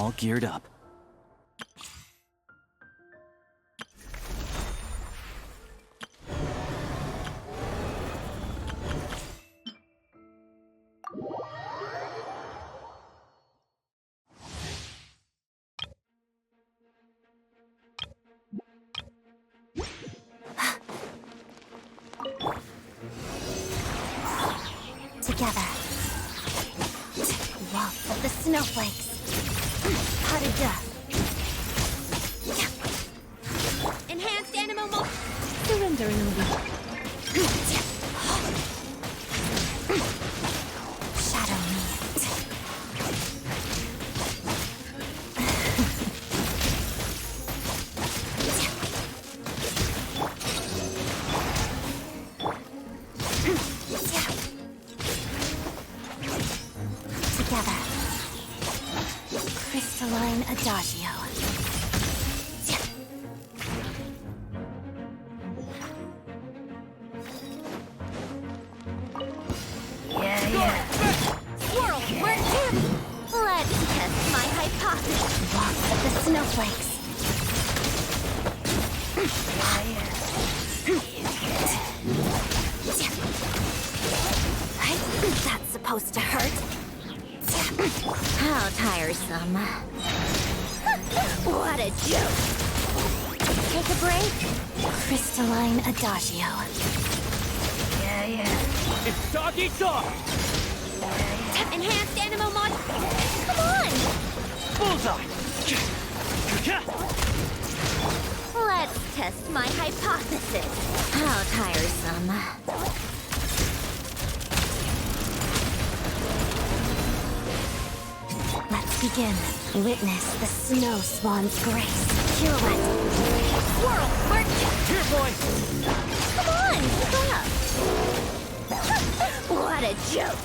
all geared up. Together. Waltz of the snowflakes. Harada. Enhanced animal mode. Surrender in a week. Shadow me. Together. Crystalline adagio. Swirl, we're two. Let's test my hypothesis. Walk of the snowflakes. That's supposed to hurt. How tiresome. What a joke. Take a break. Crystalline adagio. It's doggy dog! Enhanced animal mod. Come on. Bullseye! Let's test my hypothesis. How tiresome. Let's begin. Witness the snow swan's grace. Pirouette. Swirl, work. Here, boy! Come on, keep up. What a joke.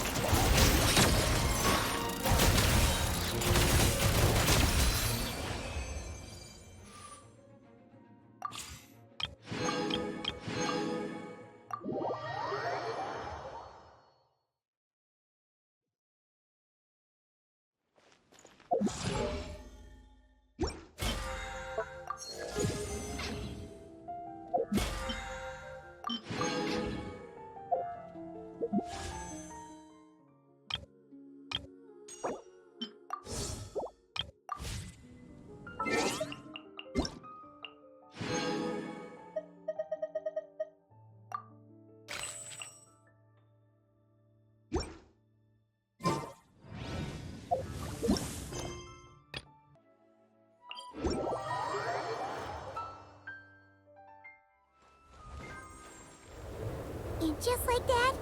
And just like that,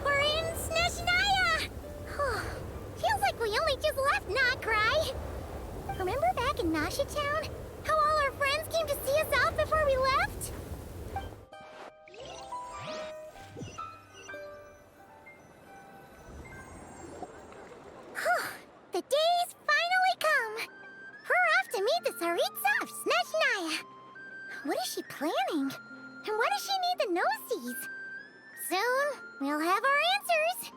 we're in Snezhnaya! Feels like we only just left, not cry. Remember back in Nasha Town? How all our friends came to see us off before we left? The day's finally come! We're off to meet the Tsaritsa of Snezhnaya! What is she planning? And why does she need the gnosies? Soon, we'll have our answers.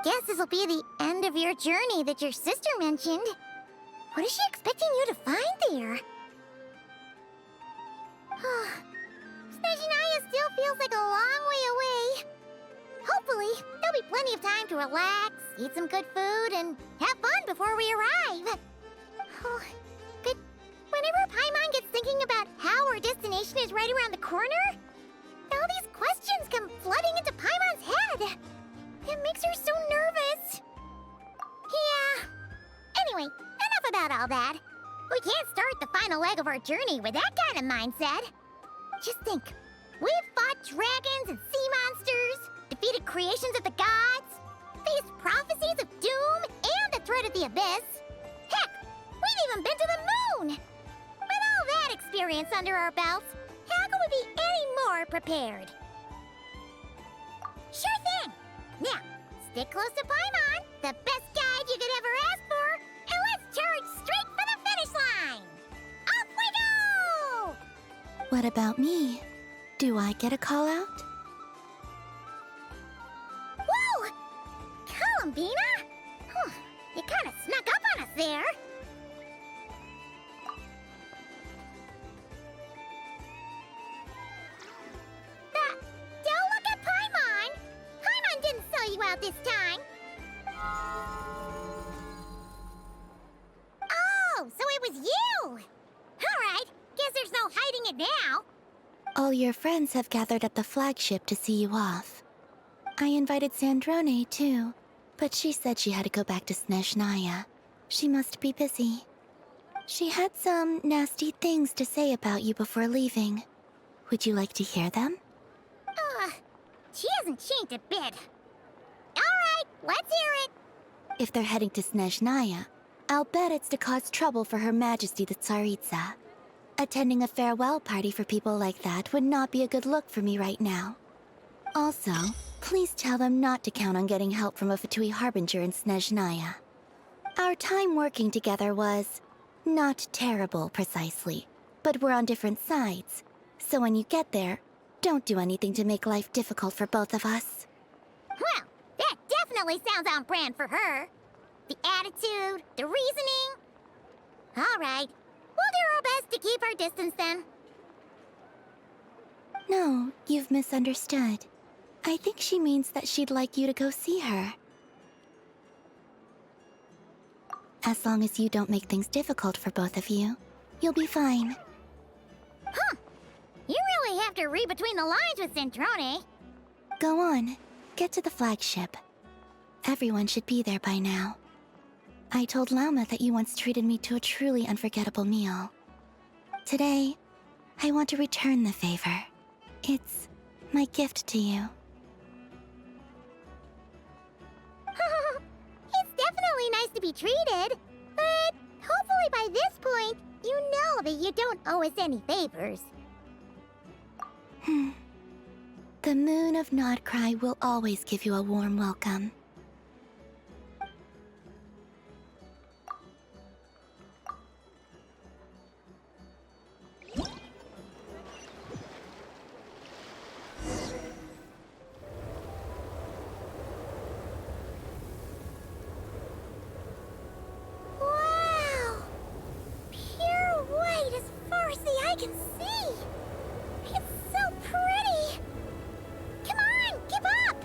Guess this'll be the end of your journey that your sister mentioned. What is she expecting you to find there? Snezhnaya still feels like a long way away. Hopefully, there'll be plenty of time to relax, eat some good food, and have fun before we arrive. But whenever Paimon gets thinking about how our destination is right around the corner, all these questions come flooding into Paimon's head. It makes her so nervous. Yeah. Anyway, enough about all that. We can't start the final leg of our journey with that kind of mindset. Just think. We've fought dragons and sea monsters, defeated creations of the gods, faced prophecies of doom and the threat of the abyss. Heck, we've even been to the moon. With all that experience under our belts, how could we be any more prepared? Sure thing! Now, stick close to Paimon, the best guide you could ever ask for, and let's charge straight for the finish line! Off we go! What about me? Do I get a call out? Whoa! Columbina? You kinda snuck up on us there. about this time. Oh, so it was you! Alright, guess there's no hiding it now. All your friends have gathered at the flagship to see you off. I invited Sandrone, too, but she said she had to go back to Snezhnaya. She must be busy. She had some nasty things to say about you before leaving. Would you like to hear them? She hasn't changed a bit. Alright, let's hear it. If they're heading to Snezhnaya, I'll bet it's to cause trouble for Her Majesty the Tsaritsa. Attending a farewell party for people like that would not be a good look for me right now. Also, please tell them not to count on getting help from a Fatui Harbinger in Snezhnaya. Our time working together was not terrible, precisely, but we're on different sides. So when you get there, don't do anything to make life difficult for both of us. Well, that definitely sounds on brand for her. The attitude, the reasoning. Alright, we'll do our best to keep our distance then. No, you've misunderstood. I think she means that she'd like you to go see her. As long as you don't make things difficult for both of you, you'll be fine. Huh. You really have to read between the lines with Centrone. Go on. Get to the flagship. Everyone should be there by now. I told Lauma that you once treated me to a truly unforgettable meal. Today, I want to return the favor. It's my gift to you. It's definitely nice to be treated, but hopefully by this point, you know that you don't owe us any favors. The moon of Nodcry will always give you a warm welcome. Wow! Pure white as far as the eye can see! It's so pretty! Come on, keep up!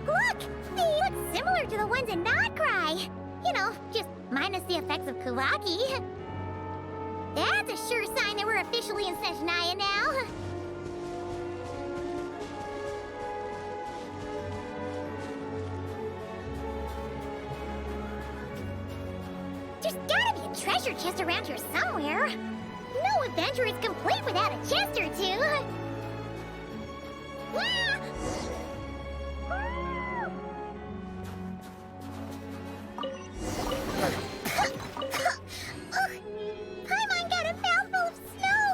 Look! They look similar to the ones in Nodcry! You know, just minus the effects of Kuvaki. That's a sure sign that we're officially in Snezhnaya now. There's gotta be a treasure chest around here somewhere. No adventure is complete without a chest or two. Ah! Paimon got a mouthful of snow!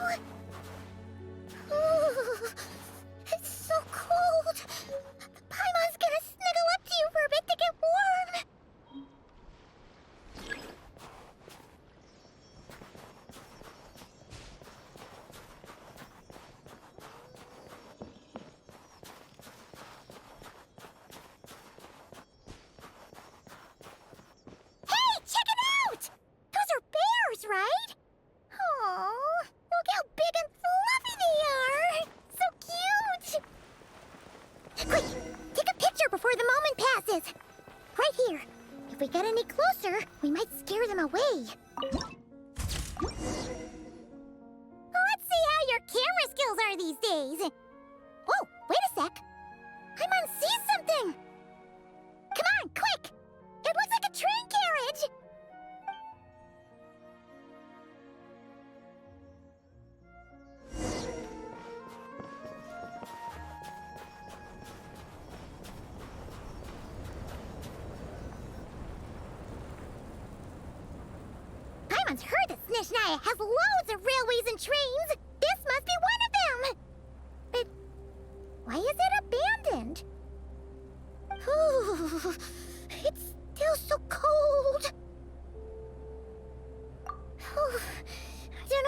Ooh, it's so cold! Paimon's gonna snuggle up to you for a bit to get warm! Hey, check it out! Those are bears, right? Oh, look how big and fluffy they are! So cute! Quick, take a picture before the moment passes. Right here. If we get any closer, we might scare them away. Let's see how your camera skills are these days. Whoa, wait a sec. Paimon sees something. Come on, quick! It looks like a train carriage! Paimon's heard that Snezhnaya has loads of railways and trains! This must be one of them! But why is it abandoned? Ooh, it's still so cold. Ooh, I don't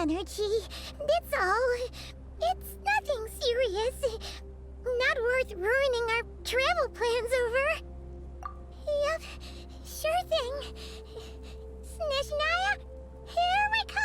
energy. That's all. It's nothing serious. Not worth ruining our travel plans over. Yep, sure thing. Snezhnaya, here we come!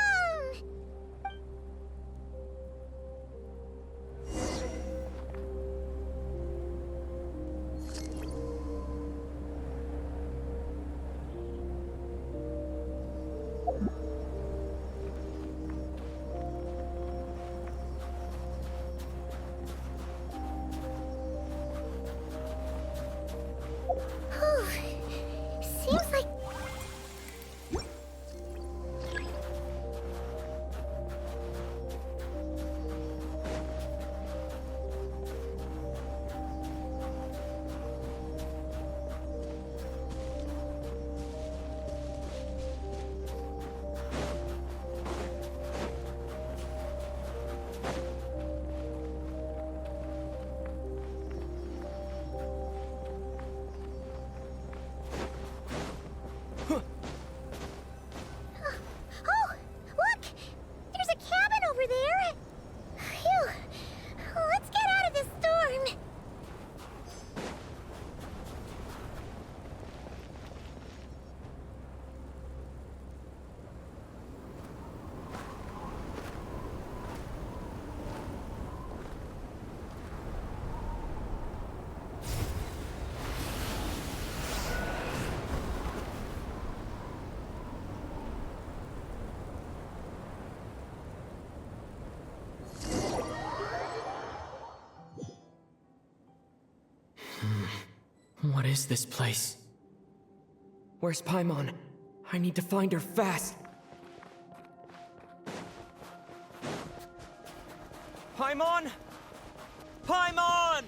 Seems like... Oh, look! There's a cabin over there! Phew! Let's get out of this storm! What is this place? Where's Paimon? I need to find her fast! Paimon! Paimon!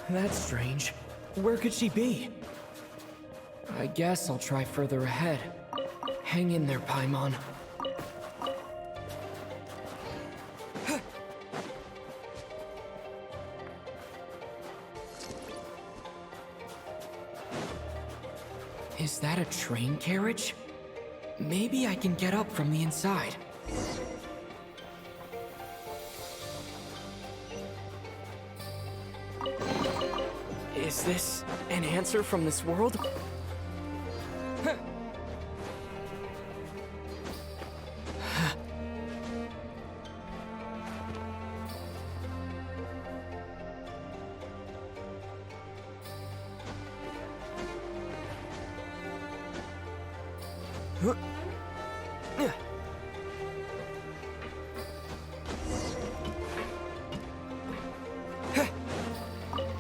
That's strange. Where could she be? I guess I'll try further ahead. Hang in there, Paimon. Is that a train carriage? Maybe I can get up from the inside. Is this an answer from this world?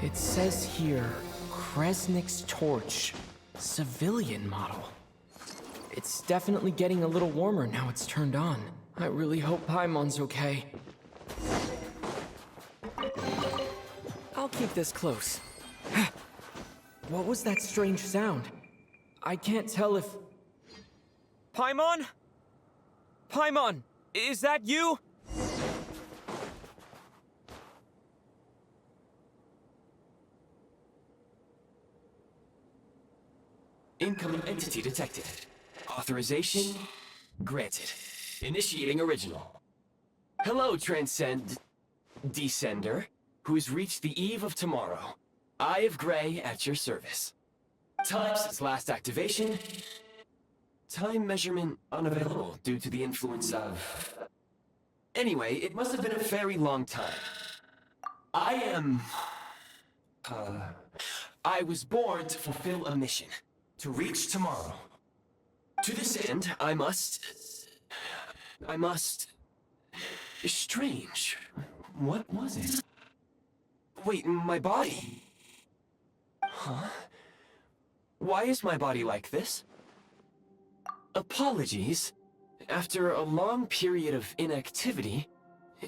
It says here, Kresnik's torch, civilian model. It's definitely getting a little warmer now it's turned on. I really hope Paimon's okay. I'll keep this close. What was that strange sound? I can't tell if... Paimon? Paimon, is that you? Incoming entity detected. Authorization granted. Initiating original. Hello, Descender, who's reached the eve of tomorrow. Eye of Grey at your service. Time since last activation. Time measurement unavailable due to the influence of... Anyway, it must have been a very long time. I was born to fulfill a mission. To reach tomorrow. To this end, I must... Strange. What was it? Wait, my body? Huh? Why is my body like this? Apologies. After a long period of inactivity,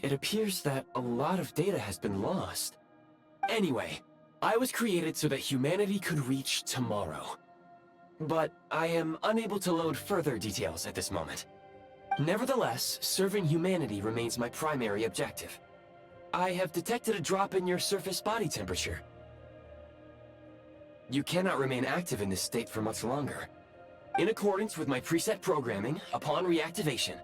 it appears that a lot of data has been lost. Anyway, I was created so that humanity could reach tomorrow. But I am unable to load further details at this moment. Nevertheless, serving humanity remains my primary objective. If you could please enter your information into the system. I have detected a drop in your surface body temperature. You cannot remain active in this state for much longer. In accordance with my preset programming, upon reactivation,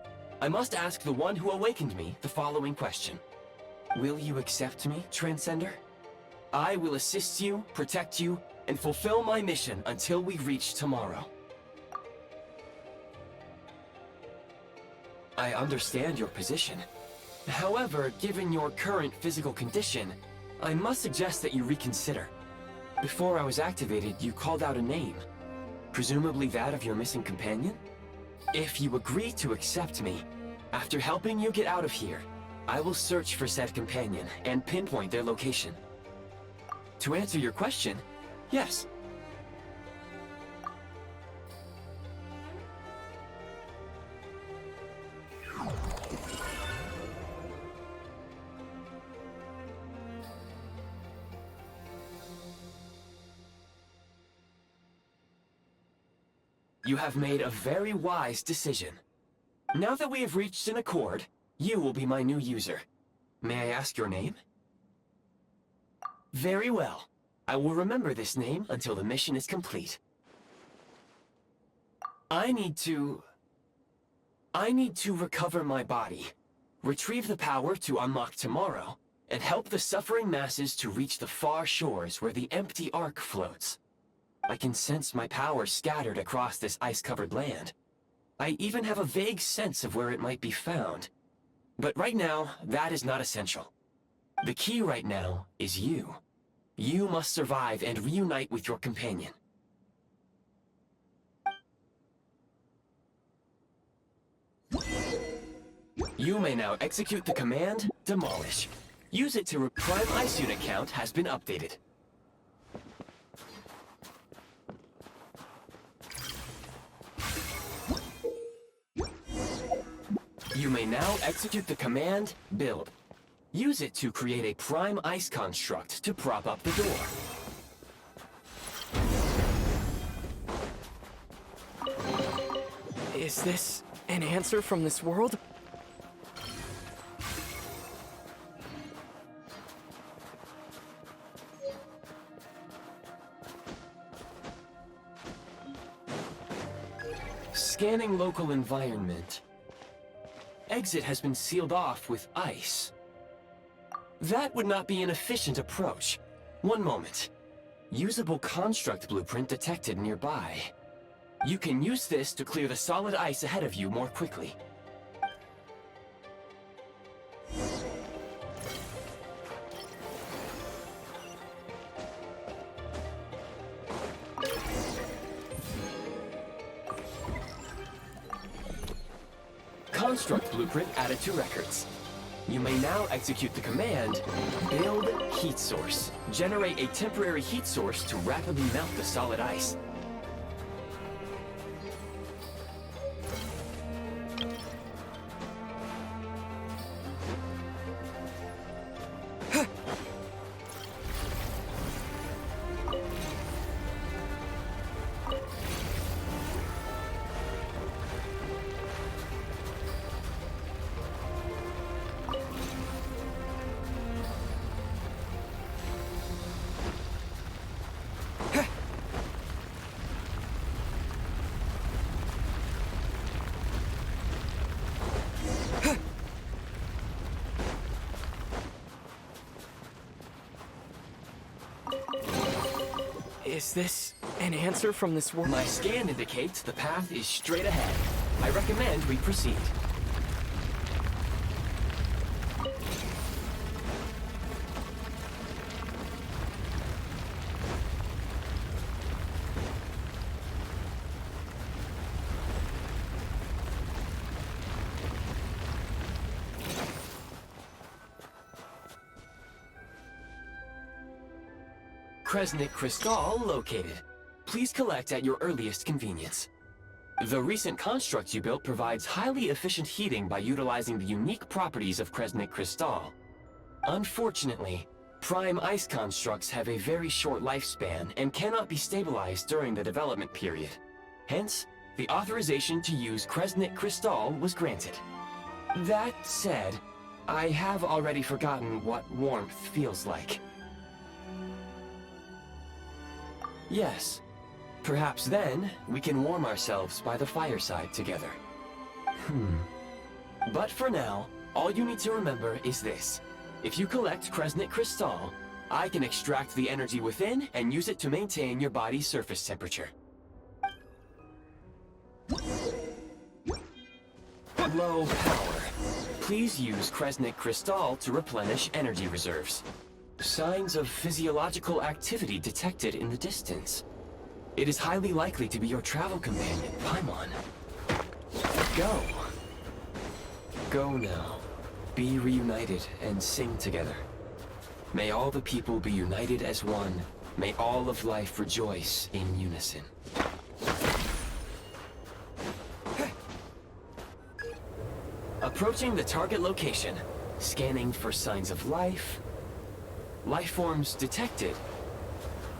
I must ask the one who awakened me the following question. Will you accept me, Transcender? I will assist you, protect you, and fulfill my mission until we reach tomorrow. I understand your position. However, given your current physical condition, I must suggest that you reconsider. Before I was activated, you called out a name. Presumably that of your missing companion? If you agree to accept me, after helping you get out of here, I will search for said companion and pinpoint their location. To answer your question, yes. You have made a very wise decision. Now that we have reached an accord, you will be my new user. May I ask your name? Very well. I will remember this name until the mission is complete. I need to recover my body, retrieve the power to unlock tomorrow, and help the suffering masses to reach the far shores where the empty Ark floats. I can sense my power scattered across this ice-covered land. I even have a vague sense of where it might be found. But right now, that is not essential. The key right now is you. You must survive and reunite with your companion. You may now execute the command, Demolish. Use it to Prime Ice Unit count has been updated. You may now execute the command, Build. Use it to create a Prime Ice construct to prop up the door. Is this an answer from this world? Scanning local environment. Exit has been sealed off with ice. That would not be an efficient approach. One moment. Usable construct blueprint detected nearby. You can use this to clear the solid ice ahead of you more quickly. Construct blueprint added to records. You may now execute the command, Build Heat Source. Generate a temporary heat source to rapidly melt the solid ice. Is this an answer from this world? My scan indicates the path is straight ahead. I recommend we proceed. Kresnik Crystal located. Please collect at your earliest convenience. The recent construct you built provides highly efficient heating by utilizing the unique properties of Kresnik Crystal. Unfortunately, Prime Ice constructs have a very short lifespan and cannot be stabilized during the development period. Hence, the authorization to use Kresnik Crystal was granted. That said, I have already forgotten what warmth feels like. Yes. Perhaps then, we can warm ourselves by the fireside together. But for now, all you need to remember is this. If you collect Kresnik Crystal, I can extract the energy within and use it to maintain your body's surface temperature. Low power. Please use Kresnik Crystal to replenish energy reserves. Signs of physiological activity detected in the distance. It is highly likely to be your travel companion, Paimon. Go. Go now. Be reunited and sing together. May all the people be united as one. May all of life rejoice in unison. Approaching the target location. Scanning for signs of life. Life forms detected.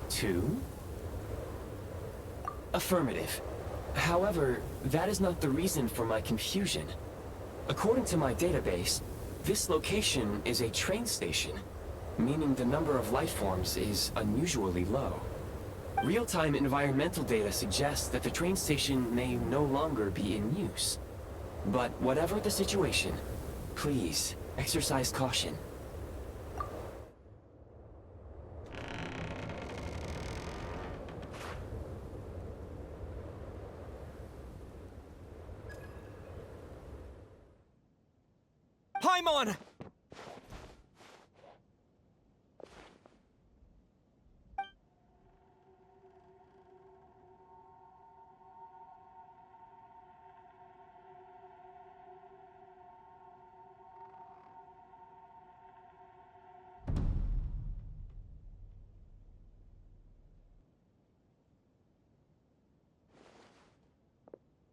2. Affirmative. However, that is not the reason for my confusion. According to my database, this location is a train station, meaning the number of life forms is unusually low. Real-time environmental data suggests that the train station may no longer be in use. But whatever the situation, please exercise caution. Paimon!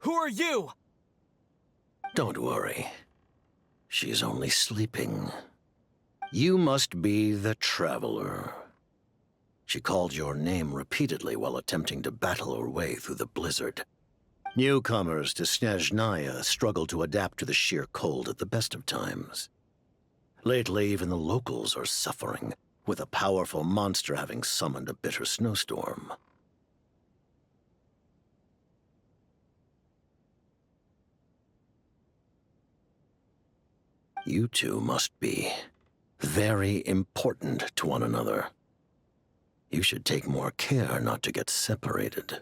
Who are you? Don't worry. She's only sleeping. You must be the Traveler. She called your name repeatedly while attempting to battle her way through the blizzard. Newcomers to Snezhnaya struggle to adapt to the sheer cold at the best of times. Lately, even the locals are suffering, with a powerful monster having summoned a bitter snowstorm. You two must be very important to one another. You should take more care not to get separated.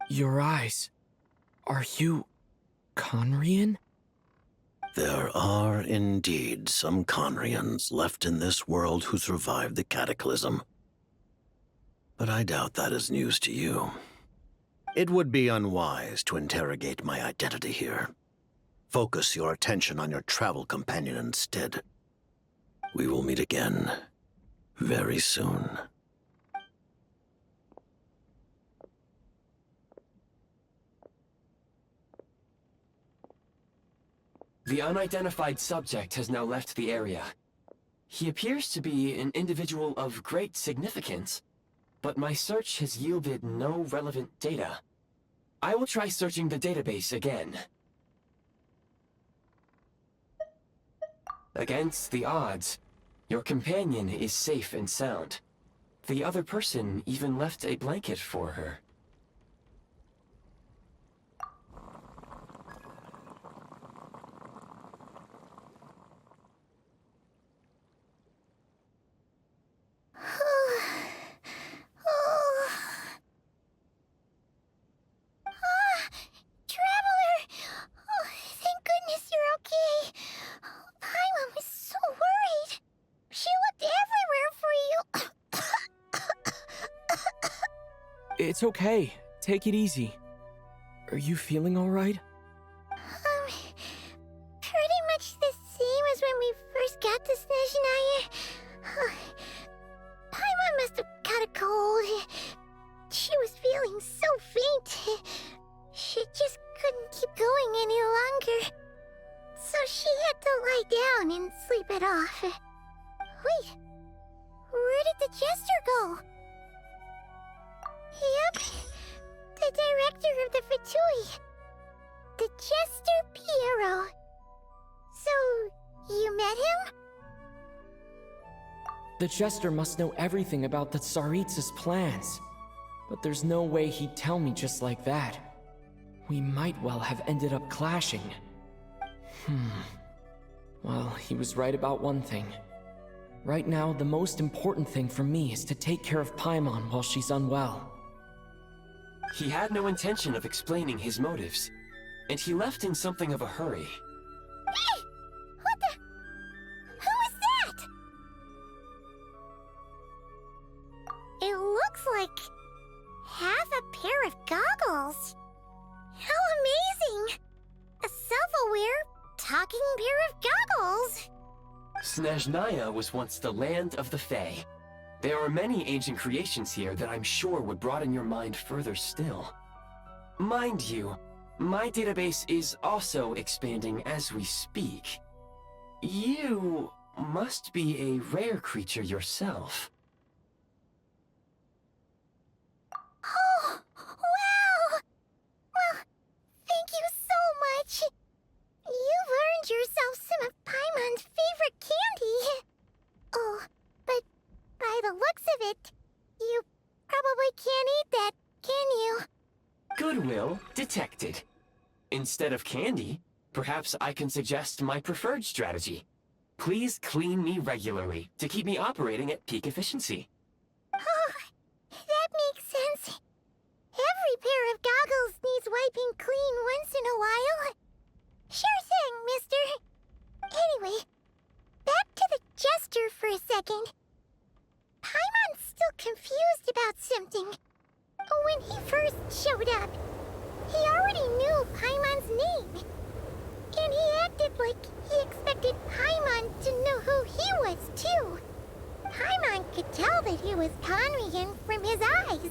Your eyes. Are you Conrian? There are indeed some Conrians left in this world who survived the cataclysm. But I doubt that is news to you. It would be unwise to interrogate my identity here. Focus your attention on your travel companion instead. We will meet again very soon. The unidentified subject has now left the area. He appears to be an individual of great significance, but my search has yielded no relevant data. I will try searching the database again. Against the odds, your companion is safe and sound. The other person even left a blanket for her. Traveler! Oh, thank goodness you're okay. Paimon was so worried. She looked everywhere for you. It's okay. Take it easy. Are you feeling alright? Pretty much the same as when we first got to Snezhnaya. Paimon must have caught a cold. She was feeling so faint. She just couldn't keep going any longer. So she had to lie down and sleep it off. Wait, where did the jester go? Yep, the director of the Fatui. The Jester Piero. So, you met him? The Jester must know everything about the Tsaritsa's plans. But there's no way he'd tell me just like that. We might well have ended up clashing. Well, he was right about one thing. Right now, the most important thing for me is to take care of Paimon while she's unwell. He had no intention of explaining his motives, and he left in something of a hurry. Hey! What the? Who is that? It looks like half a pair of goggles. How amazing! A self-aware, talking pair of goggles. Snezhnaya was once the land of the Fae. There are many ancient creations here that I'm sure would broaden your mind further still. Mind you, my database is also expanding as we speak. You must be a rare creature yourself. Oh, wow! Well, thank you so much. You've earned yourself some of Paimon's favorite candy. Oh, but by the looks of it, you probably can't eat that, can you? Goodwill detected. Instead of candy, perhaps I can suggest my preferred strategy. Please clean me regularly to keep me operating at peak efficiency. Oh, that makes sense. Every pair of goggles needs wiping clean once in a while. Sure thing, mister. Anyway, back to the Jester for a second. Paimon's still confused about something. When he first showed up, he already knew Paimon's name. And he acted like he expected Paimon to know who he was, too. Paimon could tell that he was Conrian from his eyes.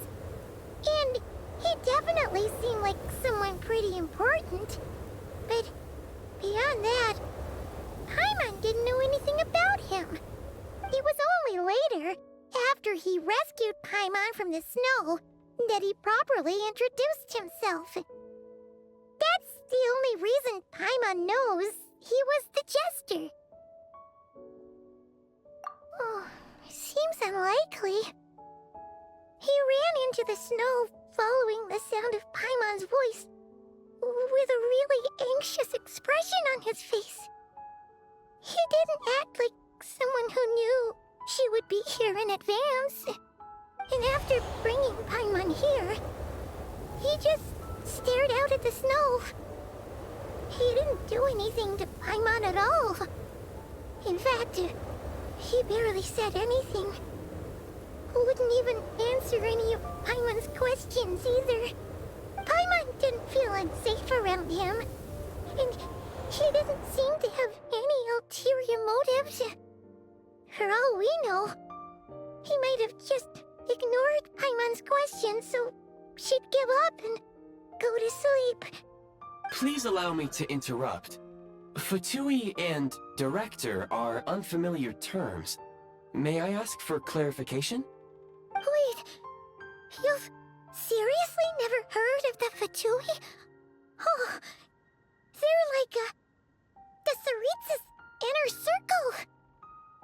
And he definitely seemed like someone pretty important. But beyond that, Paimon didn't know anything about him. It was only later, after he rescued Paimon from the snow, that he properly introduced himself. That's the only reason Paimon knows he was the Jester. Oh, seems unlikely. He ran into the snow following the sound of Paimon's voice, with a really anxious expression on his face. He didn't act like someone who knew she would be here in advance. And after bringing Paimon here, he just stared out at the snow. He didn't do anything to Paimon at all. In fact, he barely said anything. Wouldn't even answer any of Paimon's questions either. Paimon didn't feel unsafe around him, and he didn't seem to have any ulterior motives. For all we know, he might have just ignored Paimon's questions so she'd give up and go to sleep. Please allow me to interrupt. Fatui and director are unfamiliar terms. May I ask for clarification? Wait, you've seriously never heard of the Fatui? Oh, they're like the Tsaritsa's inner circle.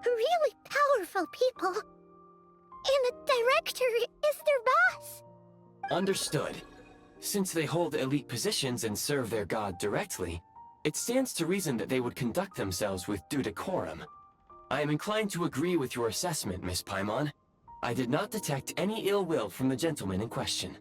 Really powerful people. And the director is their boss. Understood. Since they hold elite positions and serve their god directly, it stands to reason that they would conduct themselves with due decorum. I am inclined to agree with your assessment, Miss Paimon. I did not detect any ill will from the gentleman in question.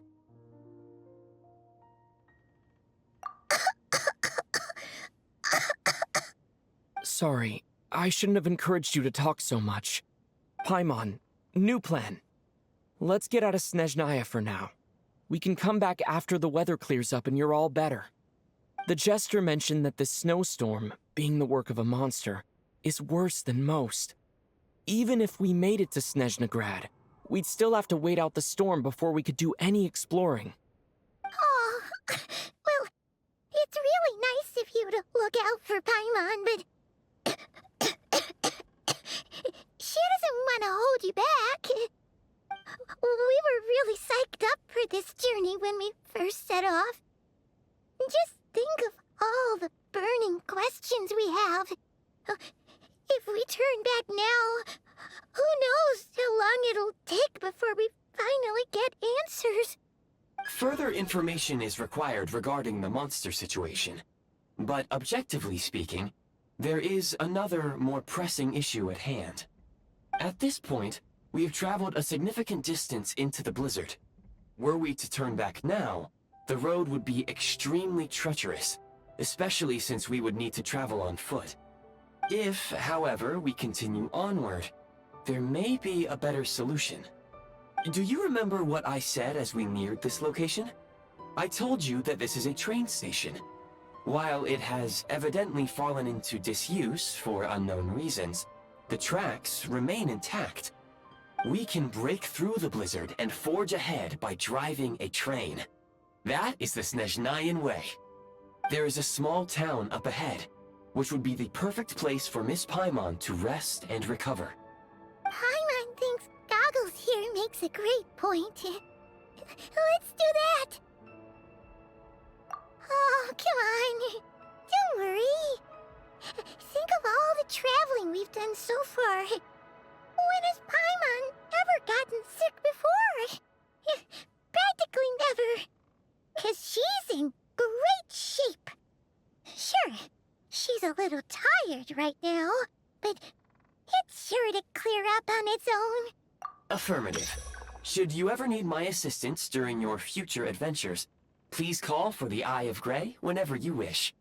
Sorry, I shouldn't have encouraged you to talk so much. Paimon, new plan. Let's get out of Snezhnaya for now. We can come back after the weather clears up and you're all better. The Jester mentioned that this snowstorm, being the work of a monster, is worse than most. Even if we made it to Snezhnagrad, we'd still have to wait out the storm before we could do any exploring. Oh, well, it's really nice of you to look out for Paimon, but she doesn't want to hold you back. We were really psyched up for this journey when we first set off. Just think of all the burning questions we have. If we turn back now, knows how long it'll take before we finally get answers. Further information is required regarding the monster situation. But objectively speaking, there is another, more pressing issue at hand. At this point, we have traveled a significant distance into the blizzard. Were we to turn back now, the road would be extremely treacherous, especially since we would need to travel on foot. If, however, we continue onward, there may be a better solution. Do you remember what I said as we neared this location? I told you that this is a train station. While it has evidently fallen into disuse for unknown reasons, the tracks remain intact. We can break through the blizzard and forge ahead by driving a train. That is the Snezhnayan way. There is a small town up ahead, which would be the perfect place for Miss Paimon to rest and recover. Paimon thinks Goggles here makes a great point. Let's do that! Oh, come on. Don't worry. Think of all the traveling we've done so far. When has Paimon ever gotten sick before? Practically never. 'Cause she's in great shape. Sure, she's a little tired right now, but it's sure to clear up on its own. Affirmative. Should you ever need my assistance during your future adventures, please call for the Eye of Grey whenever you wish.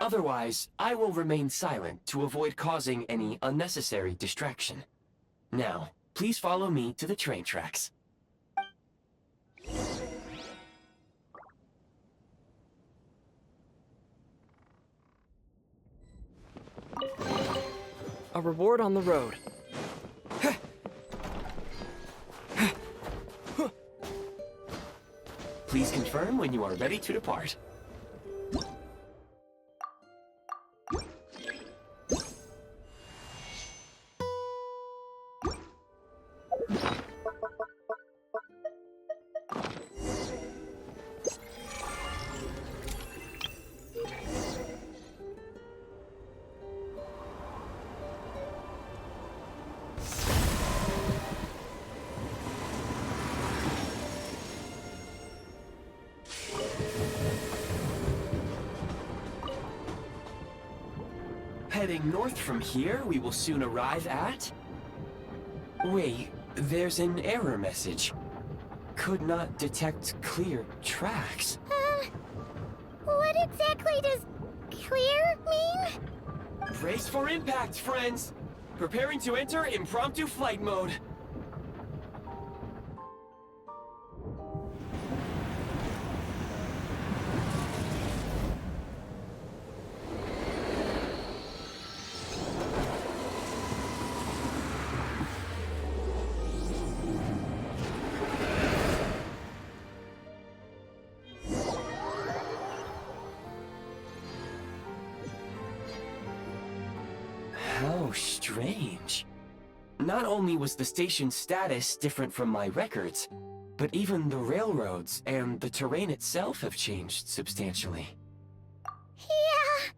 Otherwise, I will remain silent to avoid causing any unnecessary distraction. Now, please follow me to the train tracks. A reward on the road. Please confirm when you are ready to depart. Heading north from here, we will soon arrive at... Wait, there's an error message. Could not detect clear tracks. What exactly does clear mean? Brace for impact, friends! Preparing to enter impromptu flight mode. How strange. Not only was the station's status different from my records, but even the railroads and the terrain itself have changed substantially. Yeah.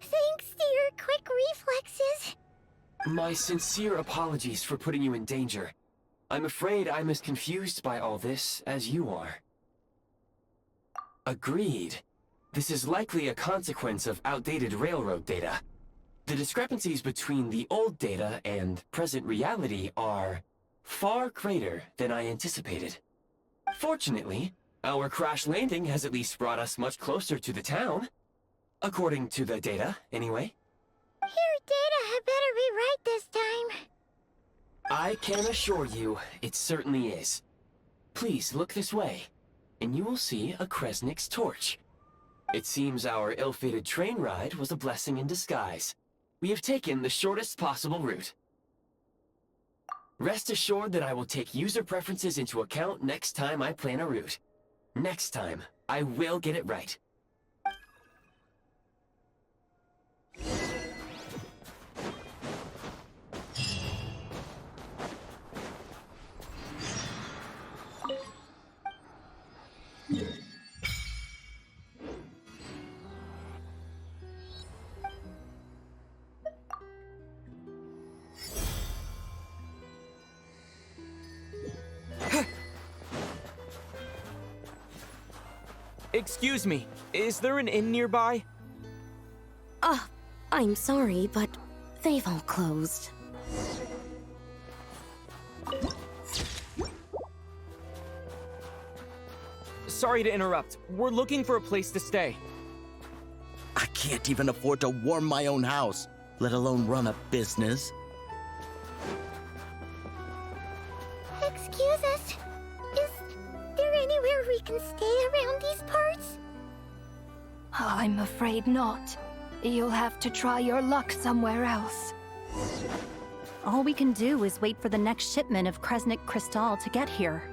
Thanks to your quick reflexes. My sincere apologies for putting you in danger. I'm afraid I'm as confused by all this as you are. Agreed. This is likely a consequence of outdated railroad data. The discrepancies between the old data and present reality are far greater than I anticipated. Fortunately, our crash landing has at least brought us much closer to the town. According to the data, anyway. Your data had better be right this time. I can assure you, it certainly is. Please look this way, and you will see a Kresnik's torch. It seems our ill-fated train ride was a blessing in disguise. We have taken the shortest possible route. Rest assured that I will take user preferences into account next time I plan a route. Next time, I will get it right. Excuse me, is there an inn nearby? I'm sorry, but they've all closed. Sorry to interrupt. We're looking for a place to stay. I can't even afford to warm my own house, let alone run a business. Excuse us. Is there anywhere we can stay around these parts? I'm afraid not. You'll have to try your luck somewhere else. All we can do is wait for the next shipment of Kresnik Crystal to get here.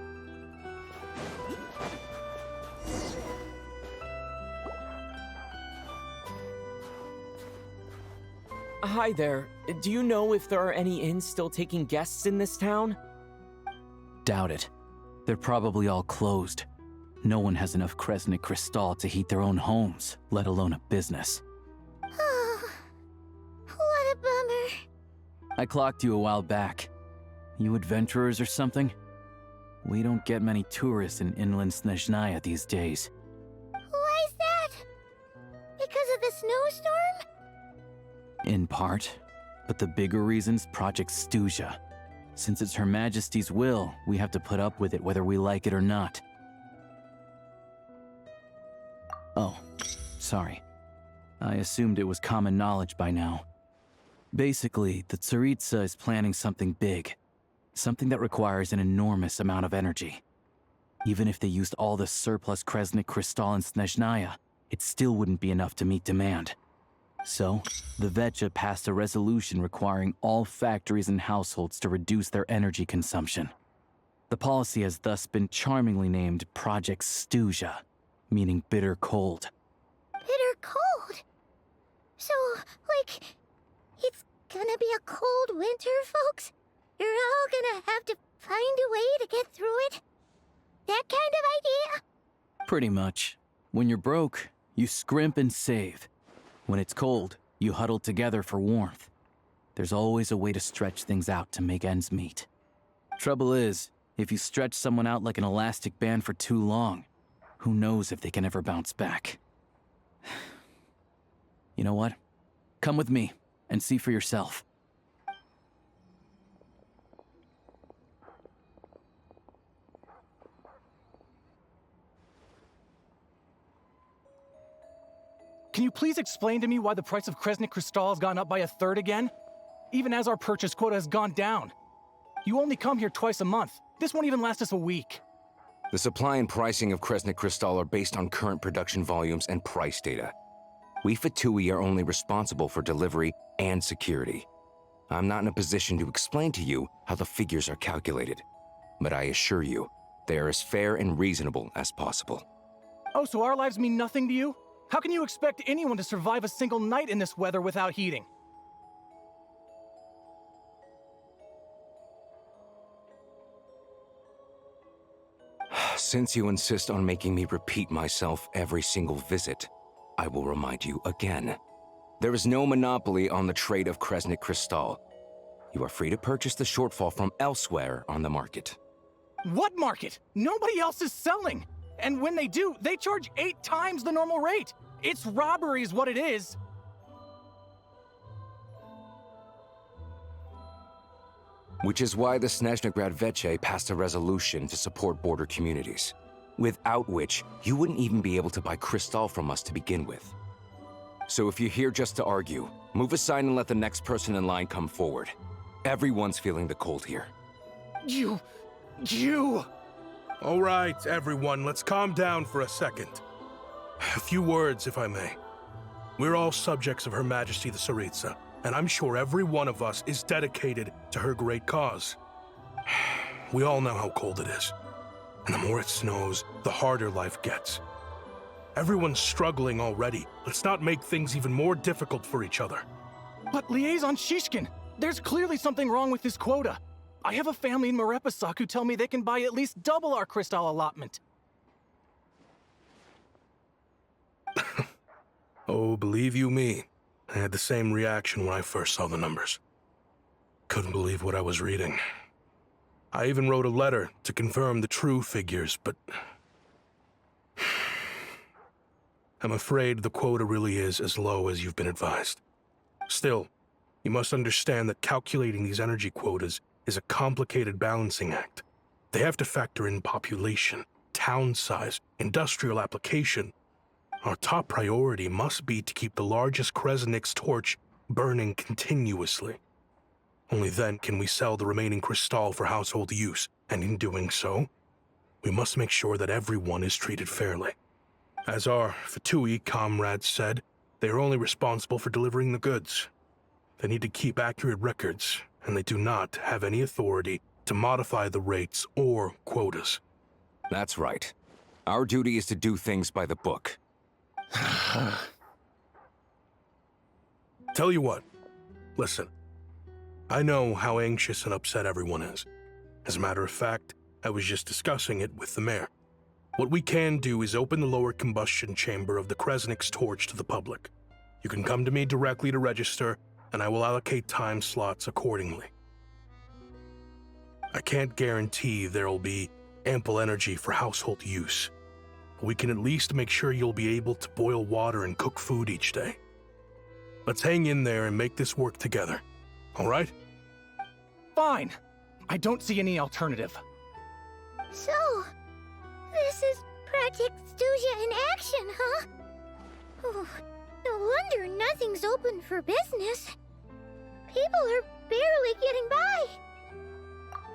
Hi there. Do you know if there are any inns still taking guests in this town? Doubt it. They're probably all closed. No one has enough Kresnik Crystal to heat their own homes, let alone a business. Oh, what a bummer. I clocked you a while back. You adventurers or something? We don't get many tourists in inland Snezhnaya these days. Why is that? Because of the snowstorm? In part. But the bigger reason's Project Stuzha. Since it's Her Majesty's will, we have to put up with it whether we like it or not. Oh, sorry. I assumed it was common knowledge by now. Basically, the Tsaritsa is planning something big. Something that requires an enormous amount of energy. Even if they used all the surplus Kresnik Crystal in Snezhnaya, it still wouldn't be enough to meet demand. So, the Vecha passed a resolution requiring all factories and households to reduce their energy consumption. The policy has thus been charmingly named Project Stuzha, meaning bitter cold. Bitter cold? So, like, it's gonna be a cold winter, folks? You're all gonna have to find a way to get through it? That kind of idea? Pretty much. When you're broke, you scrimp and save. When it's cold, you huddle together for warmth. There's always a way to stretch things out to make ends meet. Trouble is, if you stretch someone out like an elastic band for too long, who knows if they can ever bounce back. You know what? Come with me and see for yourself. Can you please explain to me why the price of Kresnik Crystal has gone up by 1/3 again? Even as our purchase quota has gone down. You only come here twice a month. This won't even last us a week. The supply and pricing of Kresnik Crystal are based on current production volumes and price data. We Fatui are only responsible for delivery and security. I'm not in a position to explain to you how the figures are calculated, but I assure you, they are as fair and reasonable as possible. Oh, so our lives mean nothing to you? How can you expect anyone to survive a single night in this weather without heating? Since you insist on making me repeat myself every single visit, I will remind you again. There is no monopoly on the trade of Kresnik Crystal. You are free to purchase the shortfall from elsewhere on the market. What market? Nobody else is selling! And when they do, they charge 8 times the normal rate! It's robbery is what it is! Which is why the Snezhnagrad Veche passed a resolution to support border communities, without which you wouldn't even be able to buy crystal from us to begin with. So if you're here just to argue, move aside and let the next person in line come forward. Everyone's feeling the cold here. You... All right, everyone, let's calm down for a second. A few words, if I may. We're all subjects of Her Majesty the Tsaritsa, and I'm sure every one of us is dedicated to her great cause. We all know how cold it is, and the more it snows, the harder life gets. Everyone's struggling already. Let's not make things even more difficult for each other. But Liaison Shishkin, there's clearly something wrong with this quota. I have a family in Marepasak who tell me they can buy at least double our crystal allotment. Oh, believe you me, I had the same reaction when I first saw the numbers. Couldn't believe what I was reading. I even wrote a letter to confirm the true figures, but I'm afraid the quota really is as low as you've been advised. Still, you must understand that calculating these energy quotas is a complicated balancing act. They have to factor in population, town size, industrial application. Our top priority must be to keep the largest Kresnik's torch burning continuously. Only then can we sell the remaining crystal for household use, and in doing so, we must make sure that everyone is treated fairly. As our Fatui comrades said, they are only responsible for delivering the goods. They need to keep accurate records, and they do not have any authority to modify the rates or quotas. That's right. Our duty is to do things by the book. Tell you what, listen. I know how anxious and upset everyone is. As a matter of fact, I was just discussing it with the mayor. What we can do is open the lower combustion chamber of the Kresnik's torch to the public. You can come to me directly to register, and I will allocate time slots accordingly. I can't guarantee there'll be ample energy for household use, but we can at least make sure you'll be able to boil water and cook food each day. Let's hang in there and make this work together, all right? Fine. I don't see any alternative. So, this is Project Stuja in action, huh? Oh, no wonder nothing's open for business. People are barely getting by.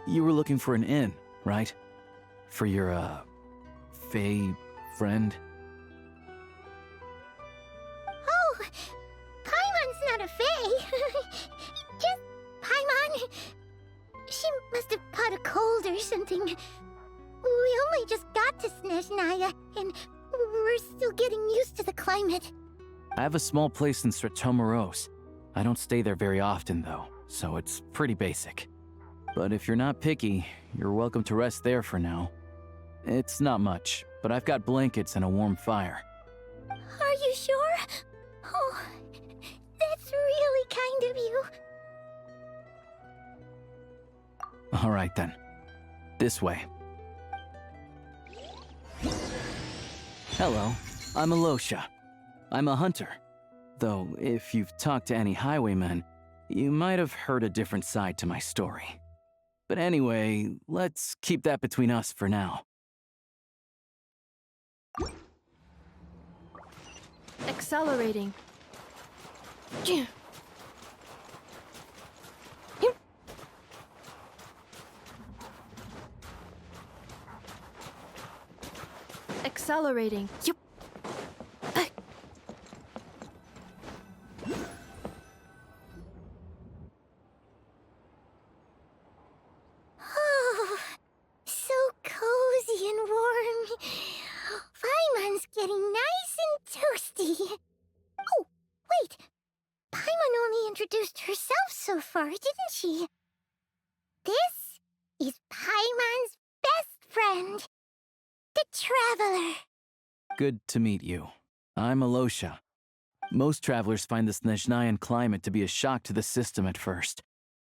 You were looking for an inn, right? For your, Fae friend? Oh, Paimon's not a Fae. Just Paimon. She must have caught a cold or something. We only just got to Snezhnaya, and we're still getting used to the climate. I have a small place in Stratomaros. I don't stay there very often, though, so it's pretty basic. But if you're not picky, you're welcome to rest there for now. It's not much, but I've got blankets and a warm fire. Are you sure? Oh, that's really kind of you. All right, then. This way. Hello, I'm Alosha. I'm a hunter. Though, if you've talked to any highwaymen, you might have heard a different side to my story. But anyway, let's keep that between us for now. Accelerating. Accelerating. Yup. Oh, so cozy and warm. Paimon's getting nice and toasty. Oh, wait. Paimon only introduced herself so far, didn't she? This is Paimon's best friend, the Traveler. Good to meet you. I'm Alosha. Most travelers find the Snezhnayan climate to be a shock to the system at first.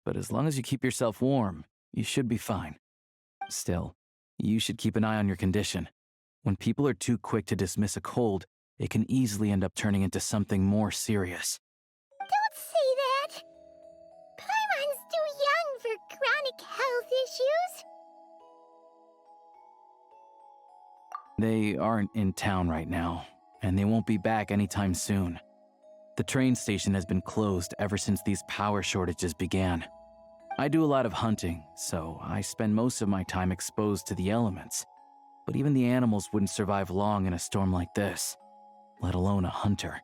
But as long as you keep yourself warm, you should be fine. Still, you should keep an eye on your condition. When people are too quick to dismiss a cold, it can easily end up turning into something more serious. Don't say that. Paimon's too young for chronic health issues. They aren't in town right now, and they won't be back anytime soon. The train station has been closed ever since these power shortages began. I do a lot of hunting, so I spend most of my time exposed to the elements. But even the animals wouldn't survive long in a storm like this, let alone a hunter.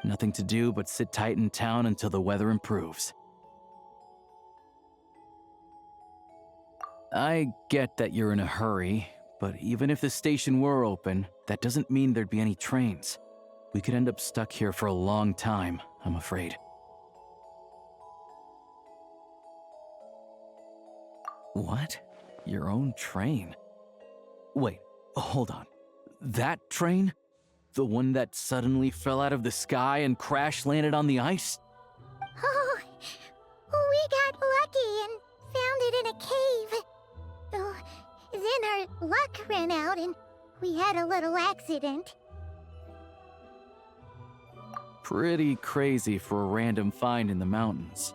Nothing to do but sit tight in town until the weather improves. I get that you're in a hurry, but even if the station were open, that doesn't mean there'd be any trains. We could end up stuck here for a long time, I'm afraid. What? Your own train? Wait, hold on. That train? The one that suddenly fell out of the sky and crash-landed on the ice? Oh, we got lucky and found it in a cave. Oh, then our luck ran out and we had a little accident. Pretty crazy for a random find in the mountains.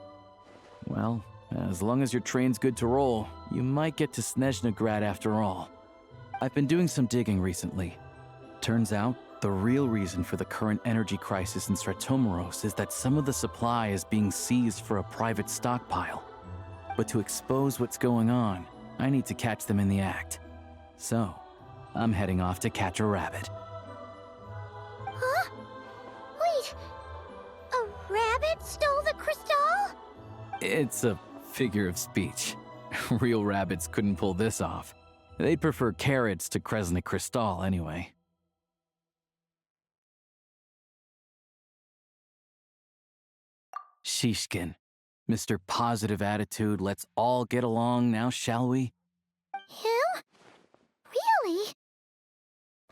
Well, as long as your train's good to roll, you might get to Snezhnaya after all. I've been doing some digging recently. Turns out, the real reason for the current energy crisis in Stratomeros is that some of the supply is being seized for a private stockpile. But to expose what's going on, I need to catch them in the act. So, I'm heading off to catch a rabbit. Huh? Wait, a rabbit stole the crystal? It's a figure of speech. Real rabbits couldn't pull this off. They'd prefer carrots to Kresnik Crystal anyway. Shishkin, Mr. Positive Attitude, let's all get along now, shall we? Him? Really?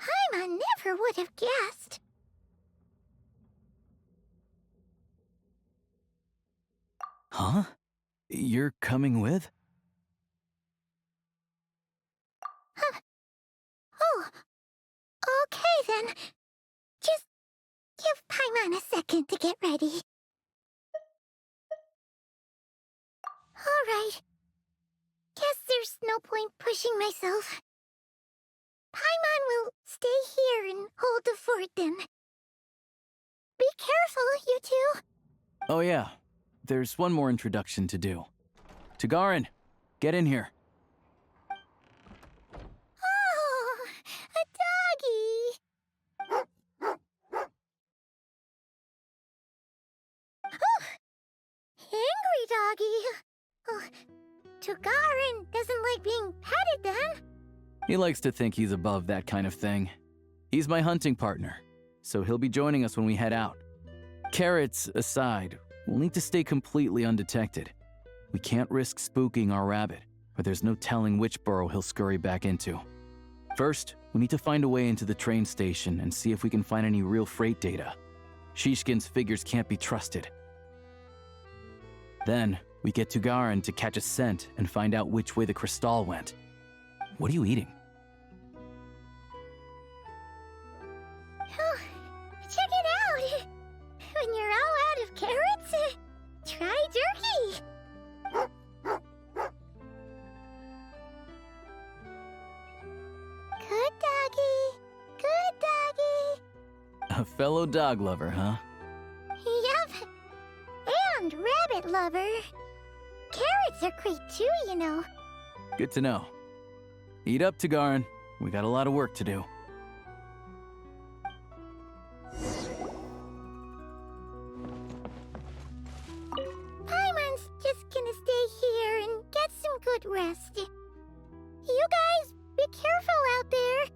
Paimon never would have guessed. Huh? You're coming with? Huh. Oh, okay then. Just give Paimon a second to get ready. Alright. Guess there's no point pushing myself. Paimon will stay here and hold the fort then. Be careful, you two. Oh yeah, there's one more introduction to do. Tagarin, get in here. Oh, a doggy. Oh, angry doggy. Oh, Tagarin doesn't like being petted then. He likes to think he's above that kind of thing. He's my hunting partner, so he'll be joining us when we head out. Carrots aside, we'll need to stay completely undetected. We can't risk spooking our rabbit, or there's no telling which burrow he'll scurry back into. First, we need to find a way into the train station and see if we can find any real freight data. Shishkin's figures can't be trusted. Then, we get Tagarin to catch a scent and find out which way the crystal went. What are you eating? Oh, check it out. When you're all out of carrots, try jerky. Good doggy. Good doggy. A fellow dog lover, huh? Yep. And rabbit lover. Carrots are great too, you know. Good to know. Eat up, Tagarin. We got a lot of work to do. Paimon's just gonna stay here and get some good rest. You guys, be careful out there.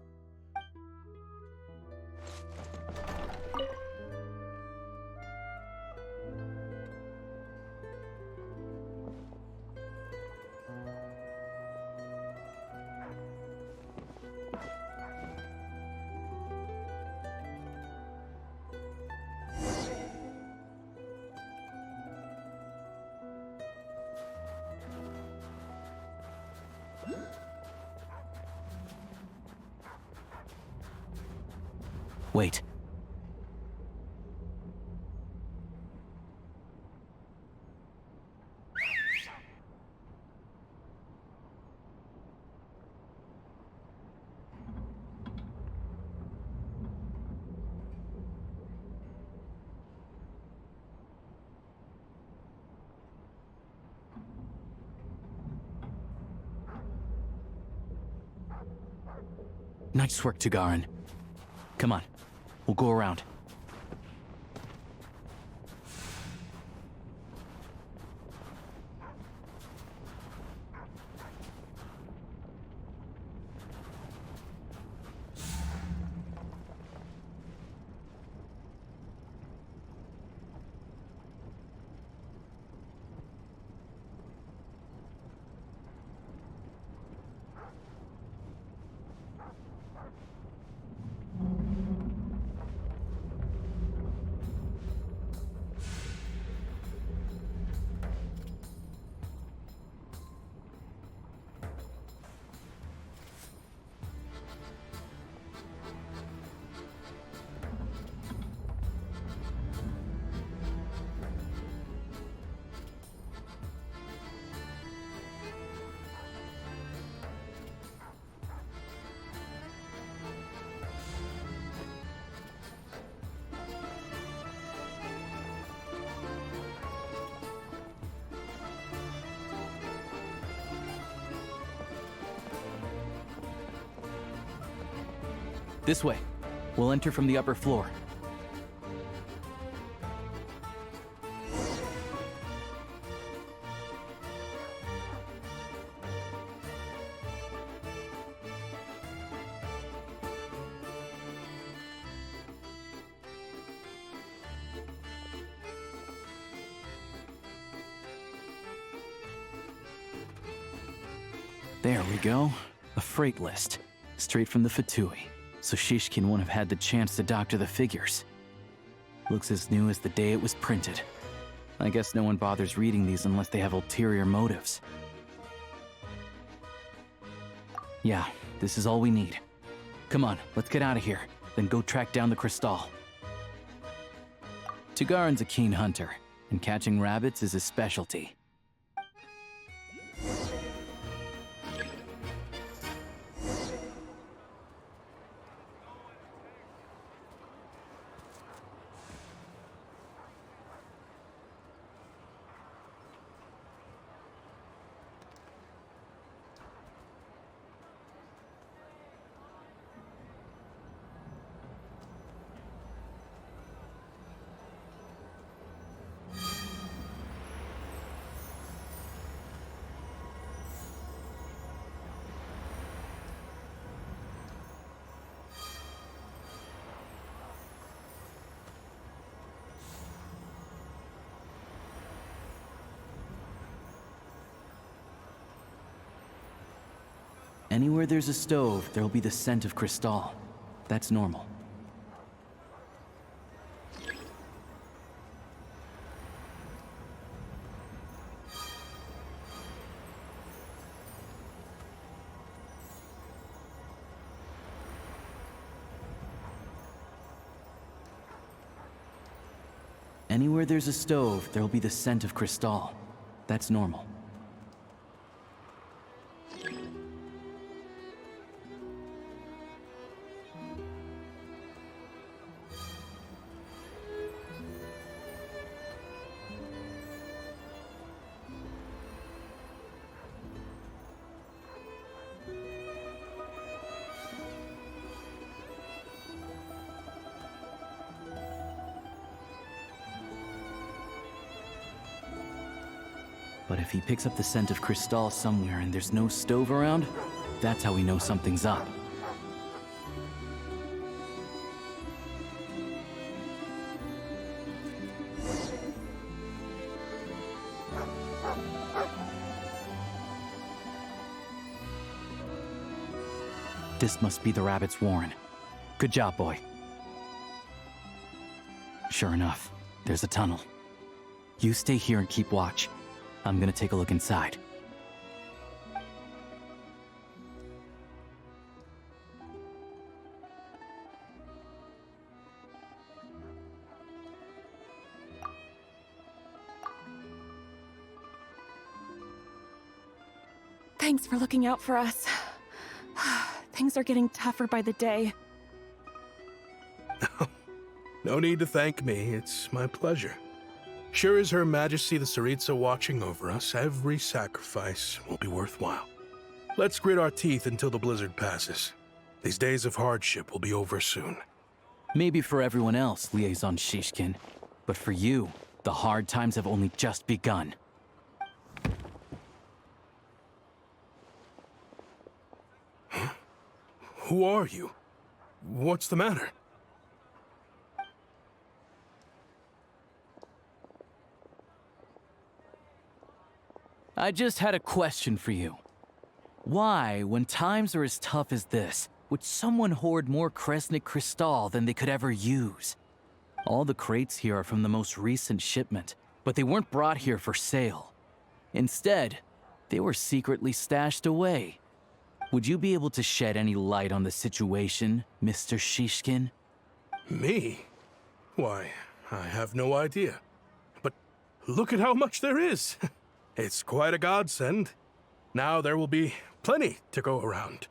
Wait. Nice work, Tagarin. Come on, we'll go around. This way. We'll enter from the upper floor. There we go. A freight list. Straight from the Fatui. So Shishkin won't have had the chance to doctor the figures. Looks as new as the day it was printed. I guess no one bothers reading these unless they have ulterior motives. Yeah, this is all we need. Come on, let's get out of here. Then go track down the Crystal. Tugarin's a keen hunter, and catching rabbits is his specialty. Anywhere there's a stove, there'll be the scent of Crystal. That's normal. Anywhere there's a stove, there'll be the scent of Crystal. That's normal. But if he picks up the scent of Crystal somewhere and there's no stove around, that's how we know something's up. This must be the rabbit's warren. Good job, boy. Sure enough, there's a tunnel. You stay here and keep watch. I'm gonna take a look inside. Thanks for looking out for us. Things are getting tougher by the day. No need to thank me. It's my pleasure. Sure as Her Majesty the Tsaritsa watching over us, every sacrifice will be worthwhile. Let's grit our teeth until the blizzard passes. These days of hardship will be over soon. Maybe for everyone else, Liaison Shishkin. But for you, the hard times have only just begun. Huh? Who are you? What's the matter? I just had a question for you. Why, when times are as tough as this, would someone hoard more Kresnik Crystal than they could ever use? All the crates here are from the most recent shipment, but they weren't brought here for sale. Instead, they were secretly stashed away. Would you be able to shed any light on the situation, Mr. Shishkin? Me? Why, I have no idea. But look at how much there is! It's quite a godsend. Now there will be plenty to go around.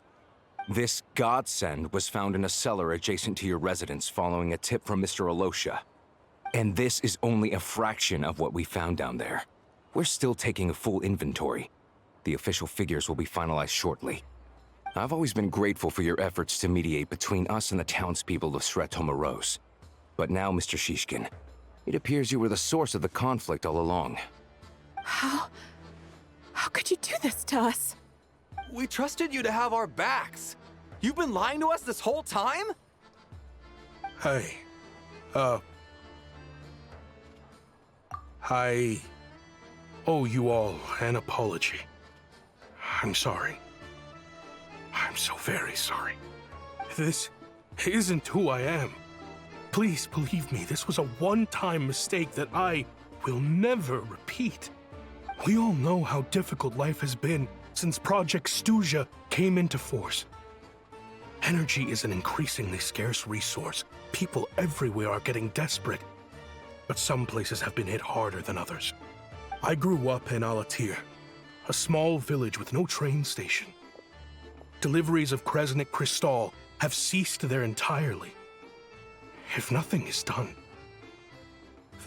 This godsend was found in a cellar adjacent to your residence following a tip from Mr. Alosha. And this is only a fraction of what we found down there. We're still taking a full inventory. The official figures will be finalized shortly. I've always been grateful for your efforts to mediate between us and the townspeople of Sretomaros. But now, Mr. Shishkin, it appears you were the source of the conflict all along. How could you do this to us? We trusted you to have our backs. You've been lying to us this whole time? Hey, I owe you all an apology. I'm sorry. I'm so very sorry. This isn't who I am. Please believe me, this was a one-time mistake that I will never repeat. We all know how difficult life has been since Project Stuja came into force. Energy is an increasingly scarce resource. People everywhere are getting desperate. But some places have been hit harder than others. I grew up in Alatir, a small village with no train station. Deliveries of Kresnik Crystal have ceased there entirely. If nothing is done,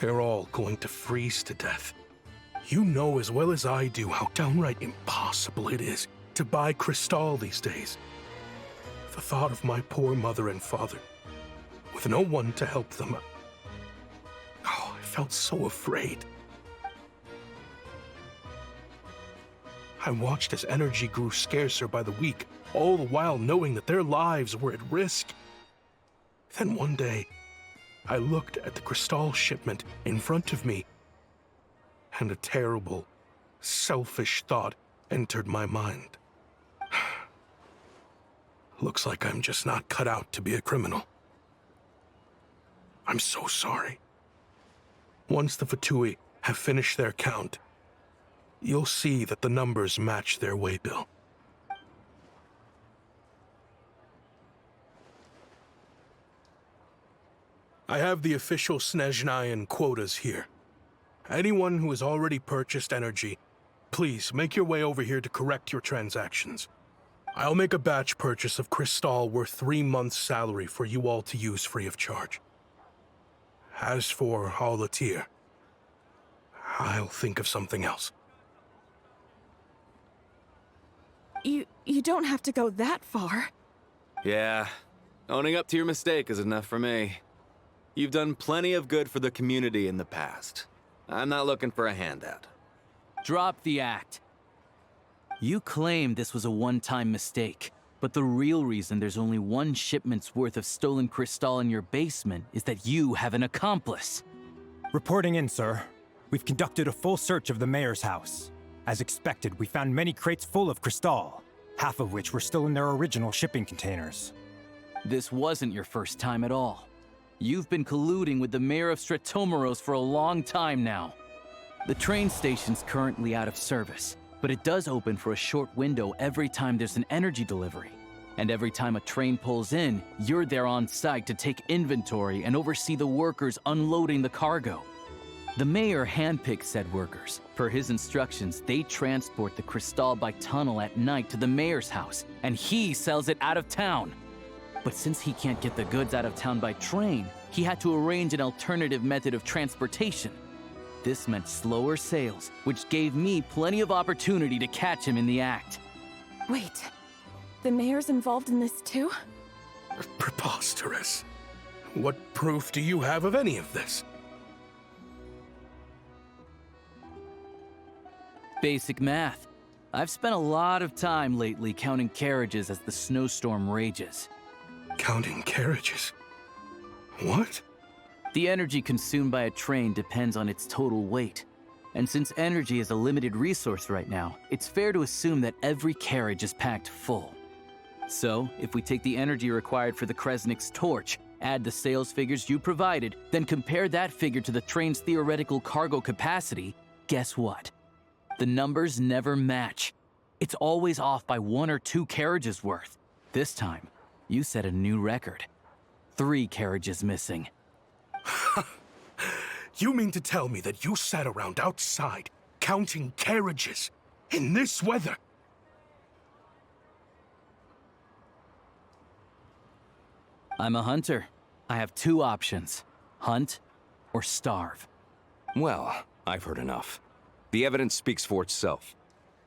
they're all going to freeze to death. You know as well as I do how downright impossible it is to buy Crystal these days. The thought of my poor mother and father, with no one to help them, I felt so afraid. I watched as energy grew scarcer by the week, all the while knowing that their lives were at risk. Then one day, I looked at the Crystal shipment in front of me, and a terrible, selfish thought entered my mind. Looks like I'm just not cut out to be a criminal. I'm so sorry. Once the Fatui have finished their count, you'll see that the numbers match their waybill. I have the official Snezhnayan quotas here. Anyone who has already purchased energy, please make your way over here to correct your transactions. I'll make a batch purchase of Crystal worth 3 months' salary for you all to use free of charge. As for Alatir, I'll think of something else. You don't have to go that far. Yeah, owning up to your mistake is enough for me. You've done plenty of good for the community in the past. I'm not looking for a handout. Drop the act. You claim this was a one-time mistake, but the real reason there's only one shipment's worth of stolen Crystal in your basement is that you have an accomplice. Reporting in, sir. We've conducted a full search of the mayor's house. As expected, we found many crates full of Crystal, half of which were still in their original shipping containers. This wasn't your first time at all. You've been colluding with the mayor of Sretomaros for a long time now. The train station's currently out of service, but it does open for a short window every time there's an energy delivery. And every time a train pulls in, you're there on site to take inventory and oversee the workers unloading the cargo. The mayor handpicks said workers. Per his instructions, they transport the Crystal by tunnel at night to the mayor's house, and he sells it out of town. But since he can't get the goods out of town by train, he had to arrange an alternative method of transportation. This meant slower sales, which gave me plenty of opportunity to catch him in the act. Wait, the mayor's involved in this too? Preposterous. What proof do you have of any of this? Basic math. I've spent a lot of time lately counting carriages as the snowstorm rages. Counting carriages? What? The energy consumed by a train depends on its total weight. And since energy is a limited resource right now, it's fair to assume that every carriage is packed full. So, if we take the energy required for the Kresnik's torch, add the sales figures you provided, then compare that figure to the train's theoretical cargo capacity, guess what? The numbers never match. It's always off by 1 or 2 carriages worth. This time, you set a new record. 3 carriages missing. You mean to tell me that you sat around outside, counting carriages, in this weather? I'm a hunter. I have 2 options. Hunt or starve. Well, I've heard enough. The evidence speaks for itself.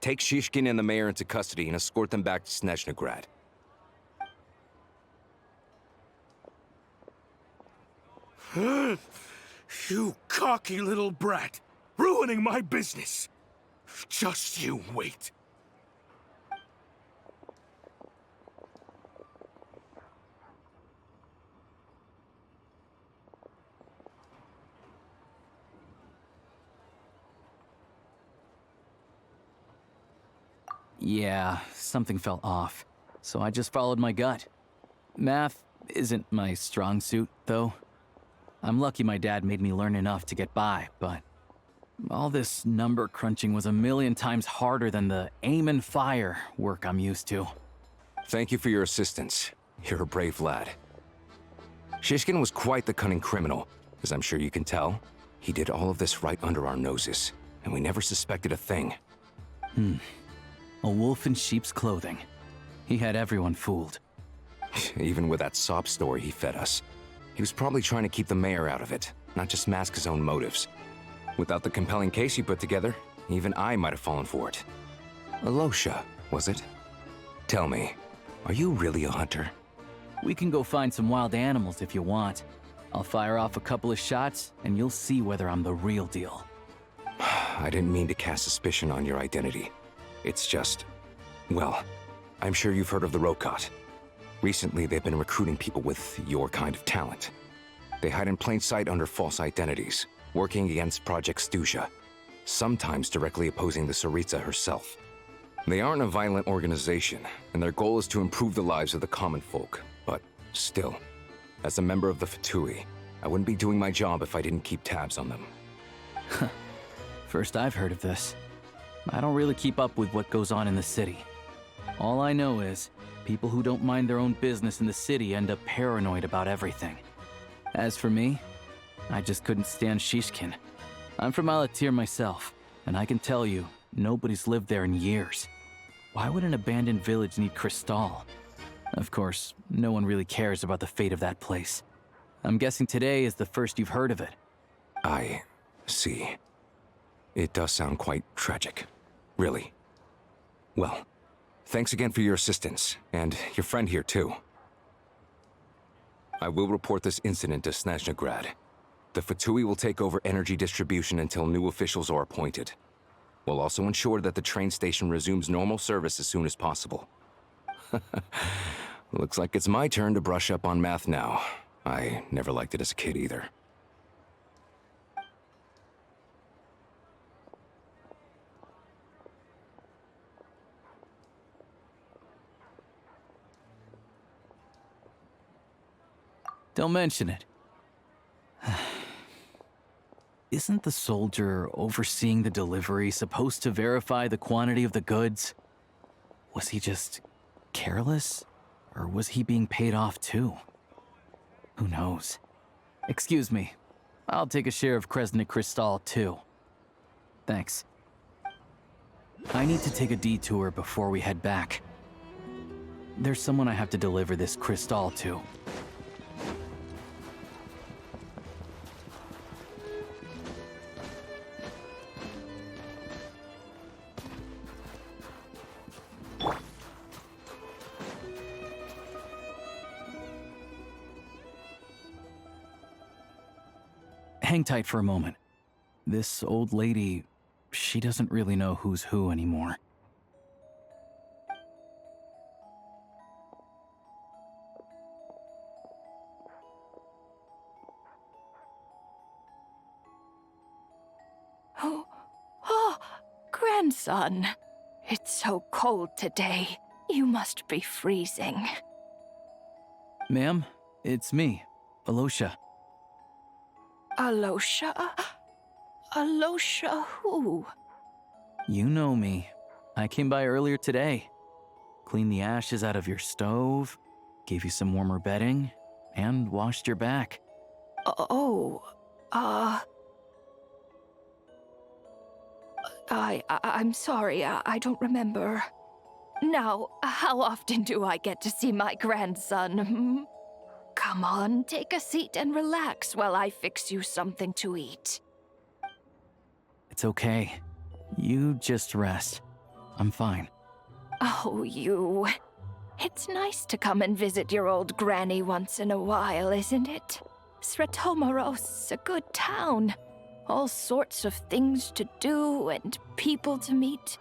Take Shishkin and the mayor into custody and escort them back to Snezhnagrad. You cocky little brat! Ruining my business! Just you wait. Yeah, something felt off, so I just followed my gut. Math isn't my strong suit, though. I'm lucky my dad made me learn enough to get by, but all this number crunching was a million times harder than the aim and fire work I'm used to. Thank you for your assistance. You're a brave lad. Shishkin was quite the cunning criminal, as I'm sure you can tell. He did all of this right under our noses, and we never suspected a thing. A wolf in sheep's clothing. He had everyone fooled. Even with that sob story he fed us. He was probably trying to keep the mayor out of it, not just mask his own motives. Without the compelling case you put together, even I might have fallen for it. Alosha, was it? Tell me, are you really a hunter? We can go find some wild animals if you want. I'll fire off a couple of shots, and you'll see whether I'm the real deal. I didn't mean to cast suspicion on your identity. It's just... well, I'm sure you've heard of the Rokot. Recently, they've been recruiting people with your kind of talent. They hide in plain sight under false identities, working against Project Stuzha, sometimes directly opposing the Tsaritsa herself. They aren't a violent organization, and their goal is to improve the lives of the common folk. But still, as a member of the Fatui, I wouldn't be doing my job if I didn't keep tabs on them. First I've heard of this. I don't really keep up with what goes on in the city. All I know is, people who don't mind their own business in the city end up paranoid about everything. As for me, I just couldn't stand Shishkin. I'm from Alatir myself, and I can tell you, nobody's lived there in years. Why would an abandoned village need Crystal? Of course, no one really cares about the fate of that place. I'm guessing today is the first you've heard of it. I see. It does sound quite tragic. Really. Well, thanks again for your assistance, and your friend here too. I will report this incident to Snezhnagrad. The Fatui will take over energy distribution until new officials are appointed. We'll also ensure that the train station resumes normal service as soon as possible. Looks like it's my turn to brush up on math now. I never liked it as a kid either. Don't mention it. Isn't the soldier overseeing the delivery supposed to verify the quantity of the goods? Was he just careless? Or was he being paid off too? Who knows? Excuse me. I'll take a share of Kresnik Crystal too. Thanks. I need to take a detour before we head back. There's someone I have to deliver this crystal to. Hang tight for a moment. This old lady, she doesn't really know who's who anymore. Oh, grandson. It's so cold today. You must be freezing. Ma'am, it's me, Alosha. Alosha? Alosha who? You know me. I came by earlier today. Cleaned the ashes out of your stove, gave you some warmer bedding, and washed your back. I'm sorry, I don't remember. Now, how often do I get to see my grandson? Come on, take a seat and relax while I fix you something to eat. It's okay. You just rest. I'm fine. Oh, you. It's nice to come and visit your old granny once in a while, isn't it? Sretomoros, a good town. All sorts of things to do and people to meet.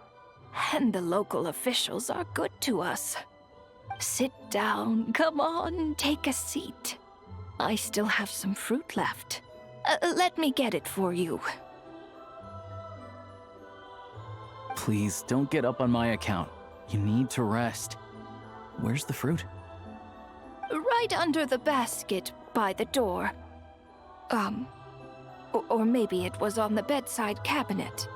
And the local officials are good to us. Sit down, come on, take a seat. I still have some fruit left. Let me get it for you. Please, don't get up on my account. You need to rest. Where's the fruit? Right under the basket by the door. Or maybe it was on the bedside cabinet.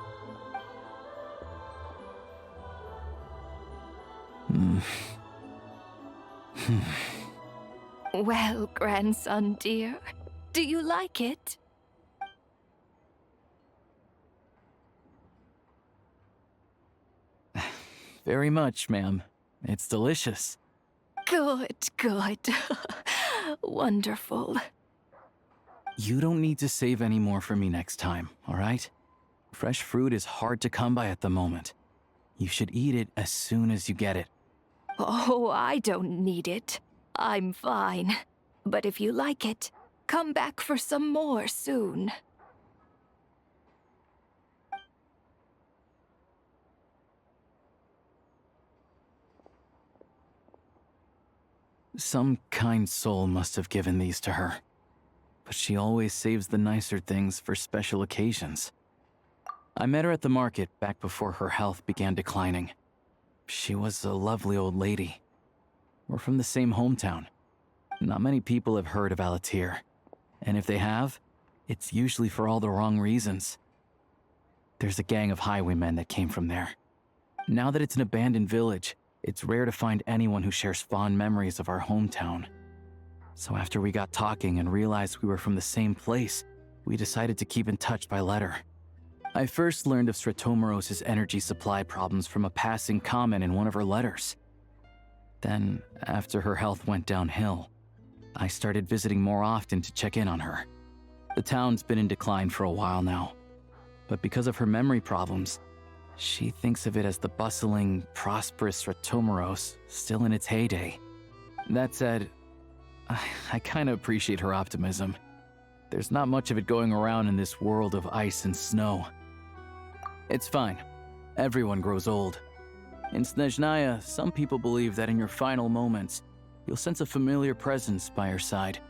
Well, grandson dear, do you like it? Very much, ma'am. It's delicious. Good, good. Wonderful. You don't need to save any more for me next time, all right? Fresh fruit is hard to come by at the moment. You should eat it as soon as you get it. Oh, I don't need it. I'm fine. But if you like it, come back for some more soon. Some kind soul must have given these to her. But she always saves the nicer things for special occasions. I met her at the market back before her health began declining. She was a lovely old lady. We're from the same hometown. Not many people have heard of Alatir. And if they have, it's usually for all the wrong reasons. There's a gang of highwaymen that came from there. Now that it's an abandoned village, it's rare to find anyone who shares fond memories of our hometown. So after we got talking and realized we were from the same place, we decided to keep in touch by letter. I first learned of Sretomoros' energy supply problems from a passing comment in one of her letters. Then, after her health went downhill, I started visiting more often to check in on her. The town's been in decline for a while now, but because of her memory problems, she thinks of it as the bustling, prosperous Sretomoros still in its heyday. That said, I kinda appreciate her optimism. There's not much of it going around in this world of ice and snow. It's fine. Everyone grows old. In Snezhnaya, some people believe that in your final moments, you'll sense a familiar presence by your side.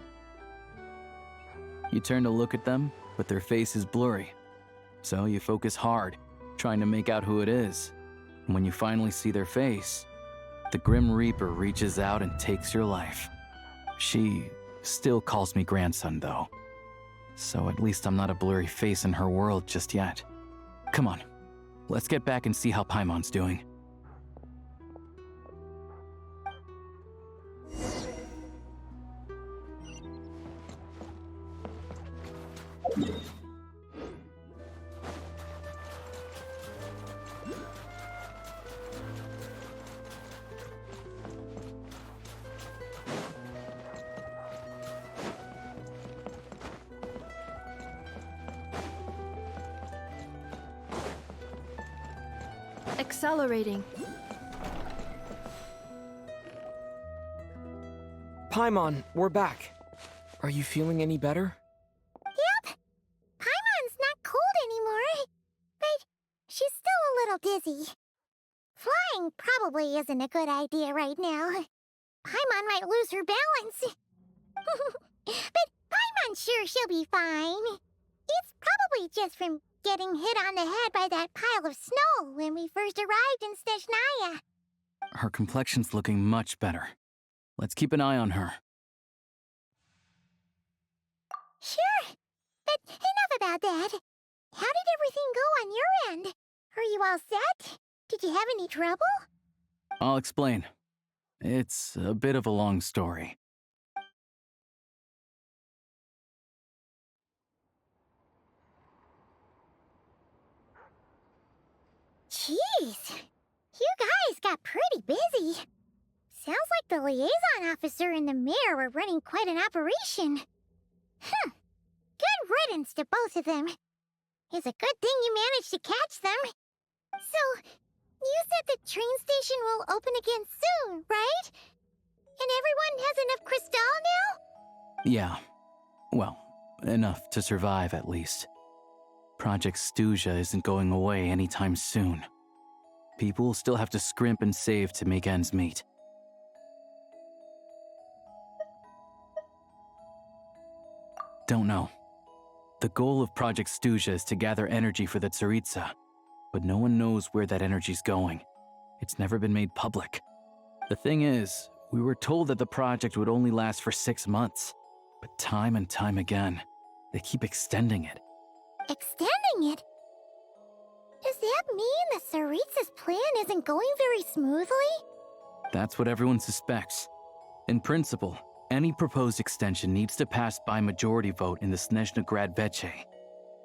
You turn to look at them, but their face is blurry. So you focus hard, trying to make out who it is. And when you finally see their face, the Grim Reaper reaches out and takes your life. She still calls me grandson, though. So at least I'm not a blurry face in her world just yet. Come on, let's get back and see how Paimon's doing. Accelerating. Paimon, we're back. Are you feeling any better? Yep. Paimon's not cold anymore, but she's still a little dizzy. Flying probably isn't a good idea right now. Paimon might lose her balance. But Paimon's sure she'll be fine. It's probably just from getting hit on the head by that pile of snow when we first arrived in Snezhnaya. Her complexion's looking much better. Let's keep an eye on her. Sure, but enough about that. How did everything go on your end? Are you all set? Did you have any trouble? I'll explain. It's a bit of a long story. Jeez, you guys got pretty busy. Sounds like the liaison officer and the mayor were running quite an operation. Good riddance to both of them. It's a good thing you managed to catch them. So, You said the train station will open again soon, right? And everyone has enough crystal now? Yeah. Well, enough to survive at least. Project Snezhnaya isn't going away anytime soon. People will still have to scrimp and save to make ends meet. Don't know. The goal of Project Snezhnaya is to gather energy for the Tsaritsa, but no one knows where that energy's going. It's never been made public. The thing is, we were told that the project would only last for 6 months, but time and time again, they keep extending it. Extending it? Does that mean the Tsaritsa's plan isn't going very smoothly? That's what everyone suspects. In principle, any proposed extension needs to pass by majority vote in the Snezhnaya Veche.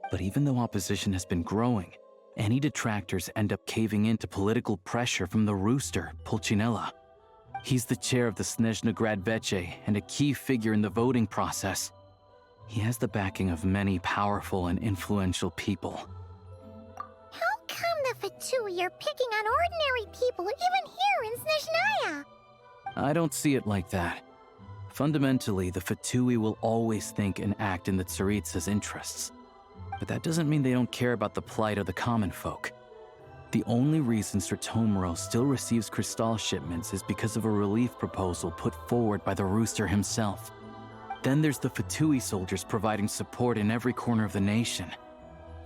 But even though opposition has been growing, any detractors end up caving in to political pressure from the rooster, Pulcinella. He's the chair of the Snezhnaya Veche and a key figure in the voting process. He has the backing of many powerful and influential people. How come the Fatui are picking on ordinary people even here in Snezhnaya? I don't see it like that. Fundamentally, the Fatui will always think and act in the Tsaritsa's interests. But that doesn't mean they don't care about the plight of the common folk. The only reason Sir Tomoro still receives crystal shipments is because of a relief proposal put forward by the rooster himself. Then there's the Fatui soldiers providing support in every corner of the nation.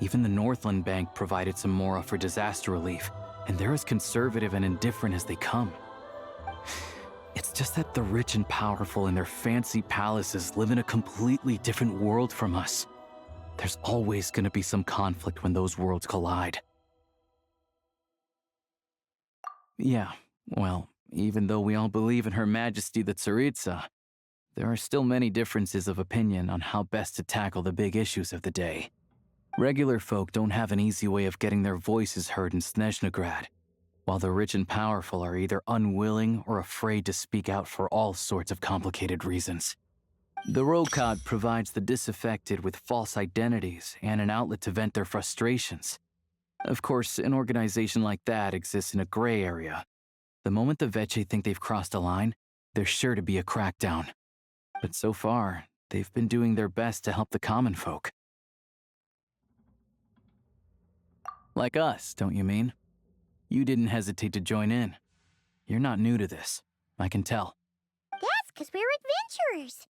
Even the Northland Bank provided some mora for disaster relief, and they're as conservative and indifferent as they come. It's just that the rich and powerful in their fancy palaces live in a completely different world from us. There's always going to be some conflict when those worlds collide. Yeah, well, even though we all believe in Her Majesty the Tsaritsa, there are still many differences of opinion on how best to tackle the big issues of the day. Regular folk don't have an easy way of getting their voices heard in Snezhnaya, while the rich and powerful are either unwilling or afraid to speak out for all sorts of complicated reasons. The Rokad provides the disaffected with false identities and an outlet to vent their frustrations. Of course, an organization like that exists in a gray area. The moment the Veche think they've crossed a line, there's sure to be a crackdown. But so far, they've been doing their best to help the common folk. Like us, don't you mean? You didn't hesitate to join in. You're not new to this, I can tell. That's because we're adventurers.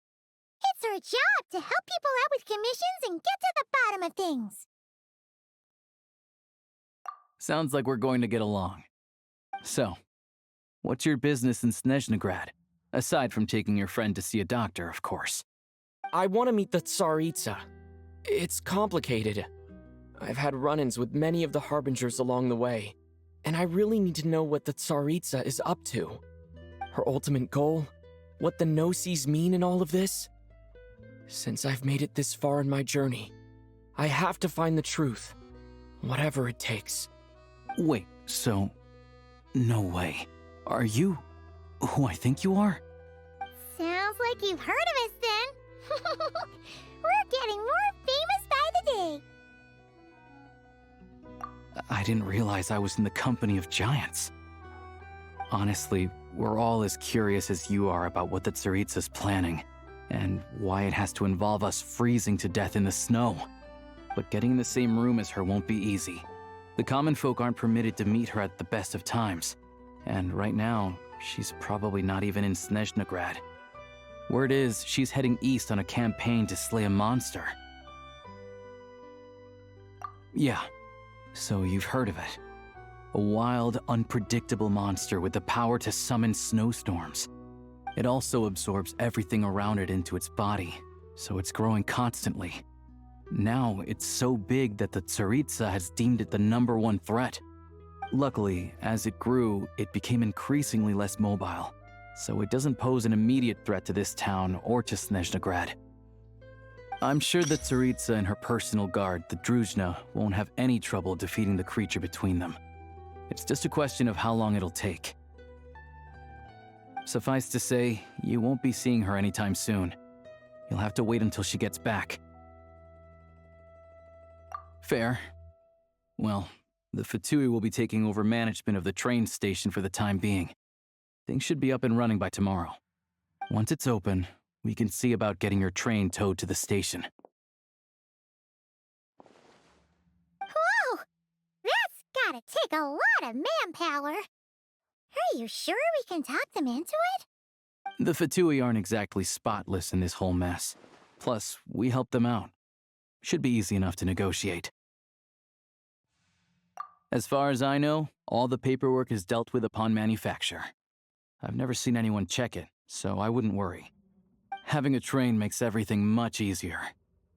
It's our job to help people out with commissions and get to the bottom of things. Sounds like we're going to get along. So, what's your business in Snezhnaya? Aside from taking your friend to see a doctor, of course. I want to meet the Tsaritsa. It's complicated. I've had run-ins with many of the Harbingers along the way, and I really need to know what the Tsaritsa is up to. Her ultimate goal? What the no-sees mean in all of this? Since I've made it this far in my journey, I have to find the truth, whatever it takes. Wait, so... no way. Are you who I think you are? Sounds like you've heard of us then. We're getting more famous by the day. I didn't realize I was in the company of giants. Honestly, we're all as curious as you are about what the Tsaritsa's planning, and why it has to involve us freezing to death in the snow. But getting in the same room as her won't be easy. The common folk aren't permitted to meet her at the best of times, and right now, she's probably not even in Snezhnaya. Word is, she's heading east on a campaign to slay a monster. Yeah, so you've heard of it. A wild, unpredictable monster with the power to summon snowstorms. It also absorbs everything around it into its body, so it's growing constantly. Now, it's so big that the Tsaritsa has deemed it the #1 threat. Luckily, as it grew, it became increasingly less mobile, so it doesn't pose an immediate threat to this town or to Snezhnaya. I'm sure the Tsaritsa and her personal guard, the Druzhna, won't have any trouble defeating the creature between them. It's just a question of how long it'll take. Suffice to say, you won't be seeing her anytime soon. You'll have to wait until she gets back. Fair. Well, The Fatui will be taking over management of the train station for the time being. Things should be up and running by tomorrow. Once it's open, we can see about getting your train towed to the station. Whoa! That's gotta take a lot of manpower. Are you sure we can talk them into it? The Fatui aren't exactly spotless in this whole mess. Plus, we helped them out. Should be easy enough to negotiate. As far as I know, all the paperwork is dealt with upon manufacture. I've never seen anyone check it, so I wouldn't worry. Having a train makes everything much easier.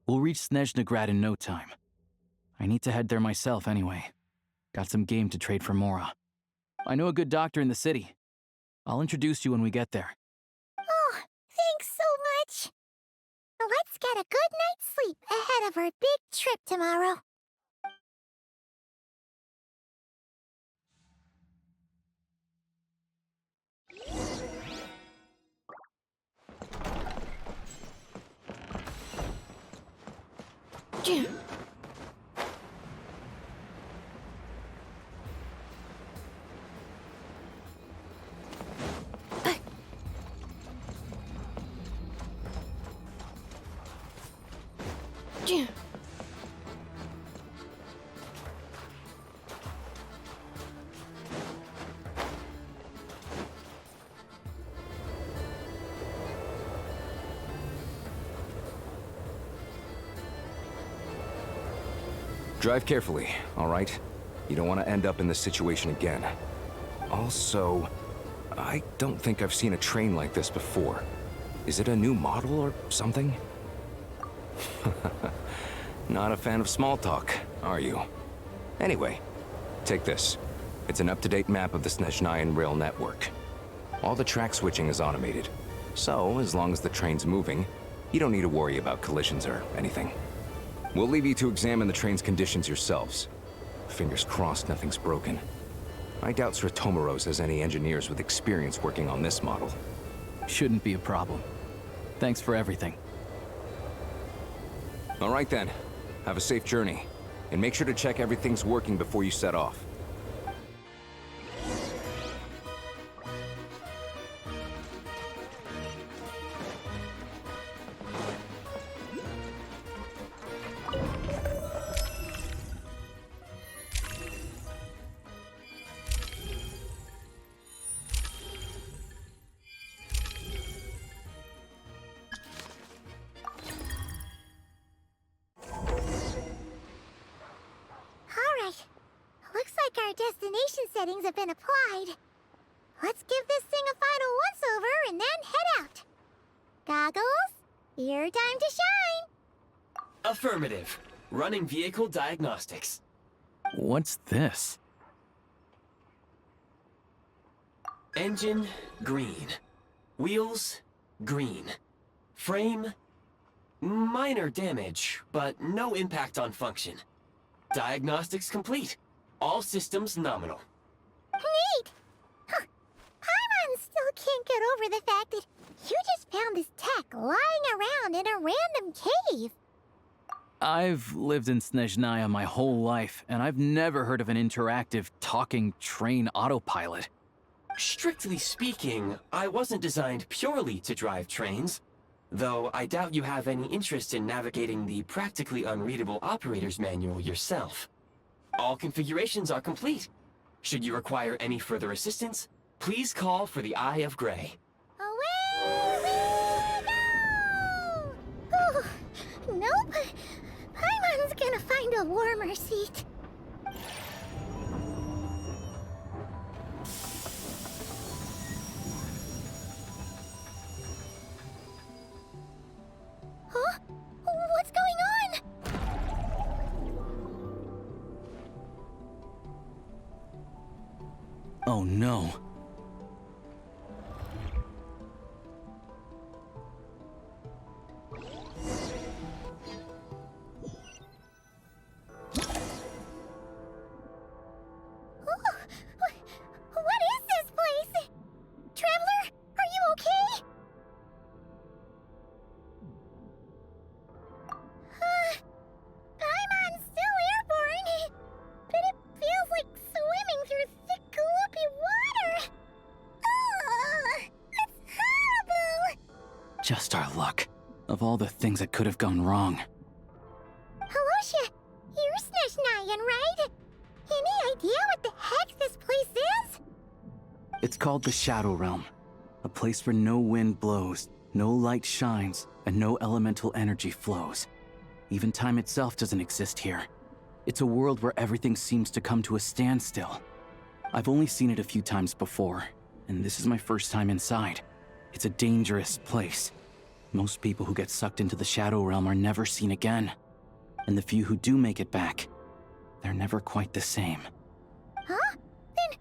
We'll reach Snezhnaya in no time. I need to head there myself anyway. Got some game to trade for Mora. I know a good doctor in the city. I'll introduce you when we get there. Oh, thanks so much. Let's get a good night's sleep ahead of our big trip tomorrow. Drive carefully, all right? You don't want to end up in this situation again. Also, I don't think I've seen a train like this before. Is it a new model or something? Not a fan of small talk, are you? Anyway, take this. It's an up-to-date map of the Snezhnayan rail network. All the track switching is automated, so as long as the train's moving, you don't need to worry about collisions or anything. We'll leave you to examine the train's conditions yourselves. Fingers crossed nothing's broken. I doubt Sir Tomoros has any engineers with experience working on this model. Shouldn't be a problem. Thanks for everything. All right then. Have a safe journey. And make sure to check everything's working before you set off. Our destination settings have been applied. Let's give this thing a final once-over and then head out. Goggles, your time to shine. Affirmative. Running vehicle diagnostics. What's this? Engine, green. Wheels, green. Frame, minor damage, but no impact on function. Diagnostics complete. All systems nominal. Neat! Huh. Paimon still can't get over the fact that you just found this tech lying around in a random cave. I've lived in Snezhnaya my whole life, and I've never heard of an interactive, talking train autopilot. Strictly speaking, I wasn't designed purely to drive trains, though I doubt you have any interest in navigating the practically unreadable operator's manual yourself. All configurations are complete. Should you require any further assistance, please call for the Eye of Grey. Away we go! Oh, nope. Paimon's gonna find a warmer seat. Huh? What's going on? Oh no. What is this place? Traveler, are you okay? Paimon's still airborne, but it feels Just our luck. Of all the things that could have gone wrong. Halosha, you're Snezhnaya, right? Any idea what the heck this place is? It's called the Shadow Realm. A place where no wind blows, no light shines, and no elemental energy flows. Even time itself doesn't exist here. It's a world where everything seems to come to a standstill. I've only seen it a few times before, and this is my first time inside. It's a dangerous place. Most people who get sucked into the Shadow Realm are never seen again. And the few who do make it back, they're never quite the same. Huh? Then,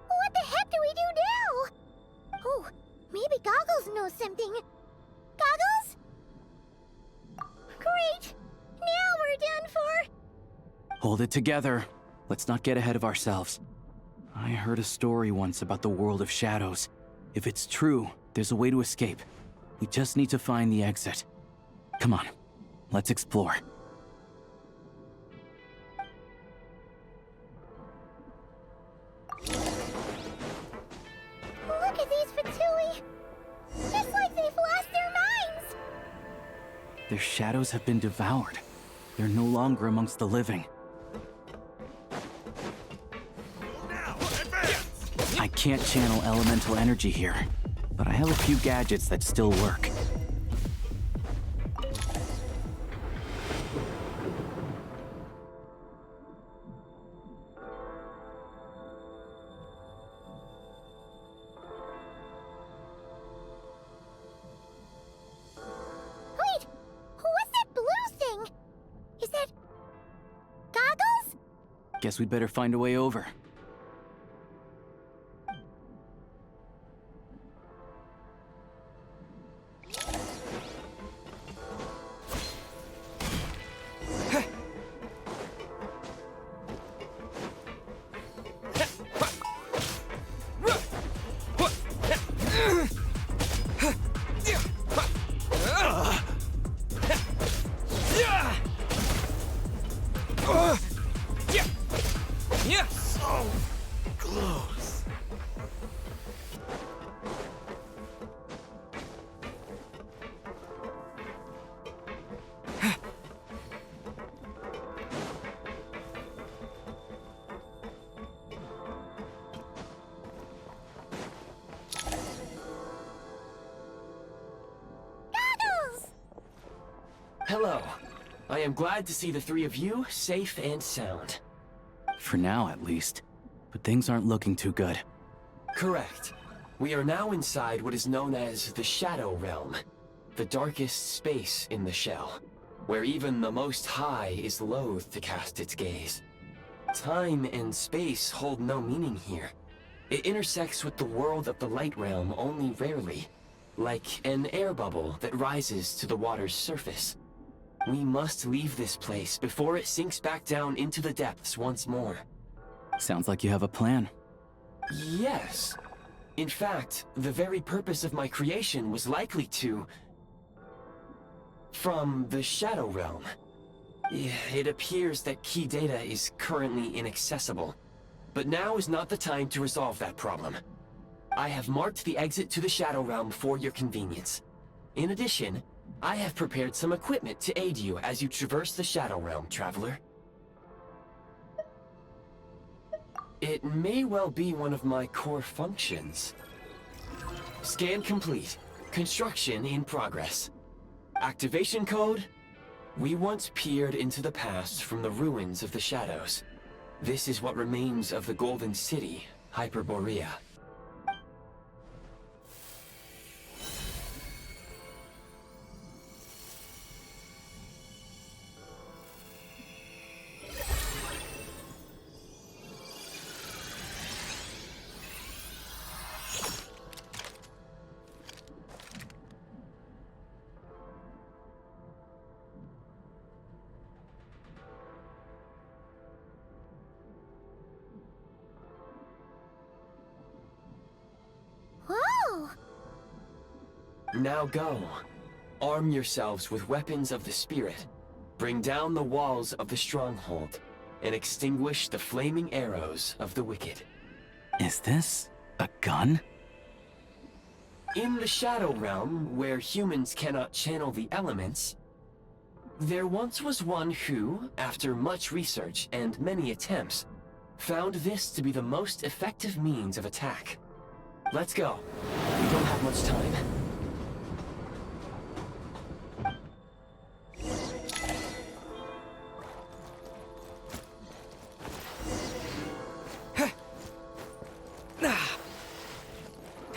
what the heck do we do now? Oh, maybe Goggles knows something. Goggles? Great! Now we're done for! Hold it together. Let's not get ahead of ourselves. I heard a story once about the world of shadows. If it's true, there's a way to escape. We just need to find the exit. Come on, let's explore. Look at these Fatui! Just like they've lost their minds! Their shadows have been devoured. They're no longer amongst the living. I can't channel elemental energy here, but I have a few gadgets that still work. Wait! What's that blue thing? Is that... Goggles? Guess we'd better find a way over. So close. Hello. I am glad to see the three of you safe and sound. For now, at least. But things aren't looking too good. Correct. We are now inside what is known as the Shadow Realm, the darkest space in the shell, where even the Most High is loath to cast its gaze. Time and space hold no meaning here. It intersects with the world of the Light Realm only rarely, like an air bubble that rises to the water's surface. We must leave this place before it sinks back down into the depths once more. Sounds like you have a plan. Yes. In fact, the very purpose of my creation was likely to... from the Shadow Realm. It appears that key data is currently inaccessible, but now is not the time to resolve that problem. I have marked the exit to the Shadow Realm for your convenience. In addition, I have prepared some equipment to aid you as you traverse the Shadow Realm, traveler. It may well be one of my core functions. Scan complete. Construction in progress. Activation code? We once peered into the past from the ruins of the shadows. This is what remains of the Golden City, Hyperborea. Whoa! Now go. Arm yourselves with weapons of the spirit. Bring down the walls of the stronghold, and extinguish the flaming arrows of the wicked. Is this a gun? In the Shadow Realm, where humans cannot channel the elements, there once was one who, after much research and many attempts, found this to be the most effective means of attack. Let's go. We don't have much time.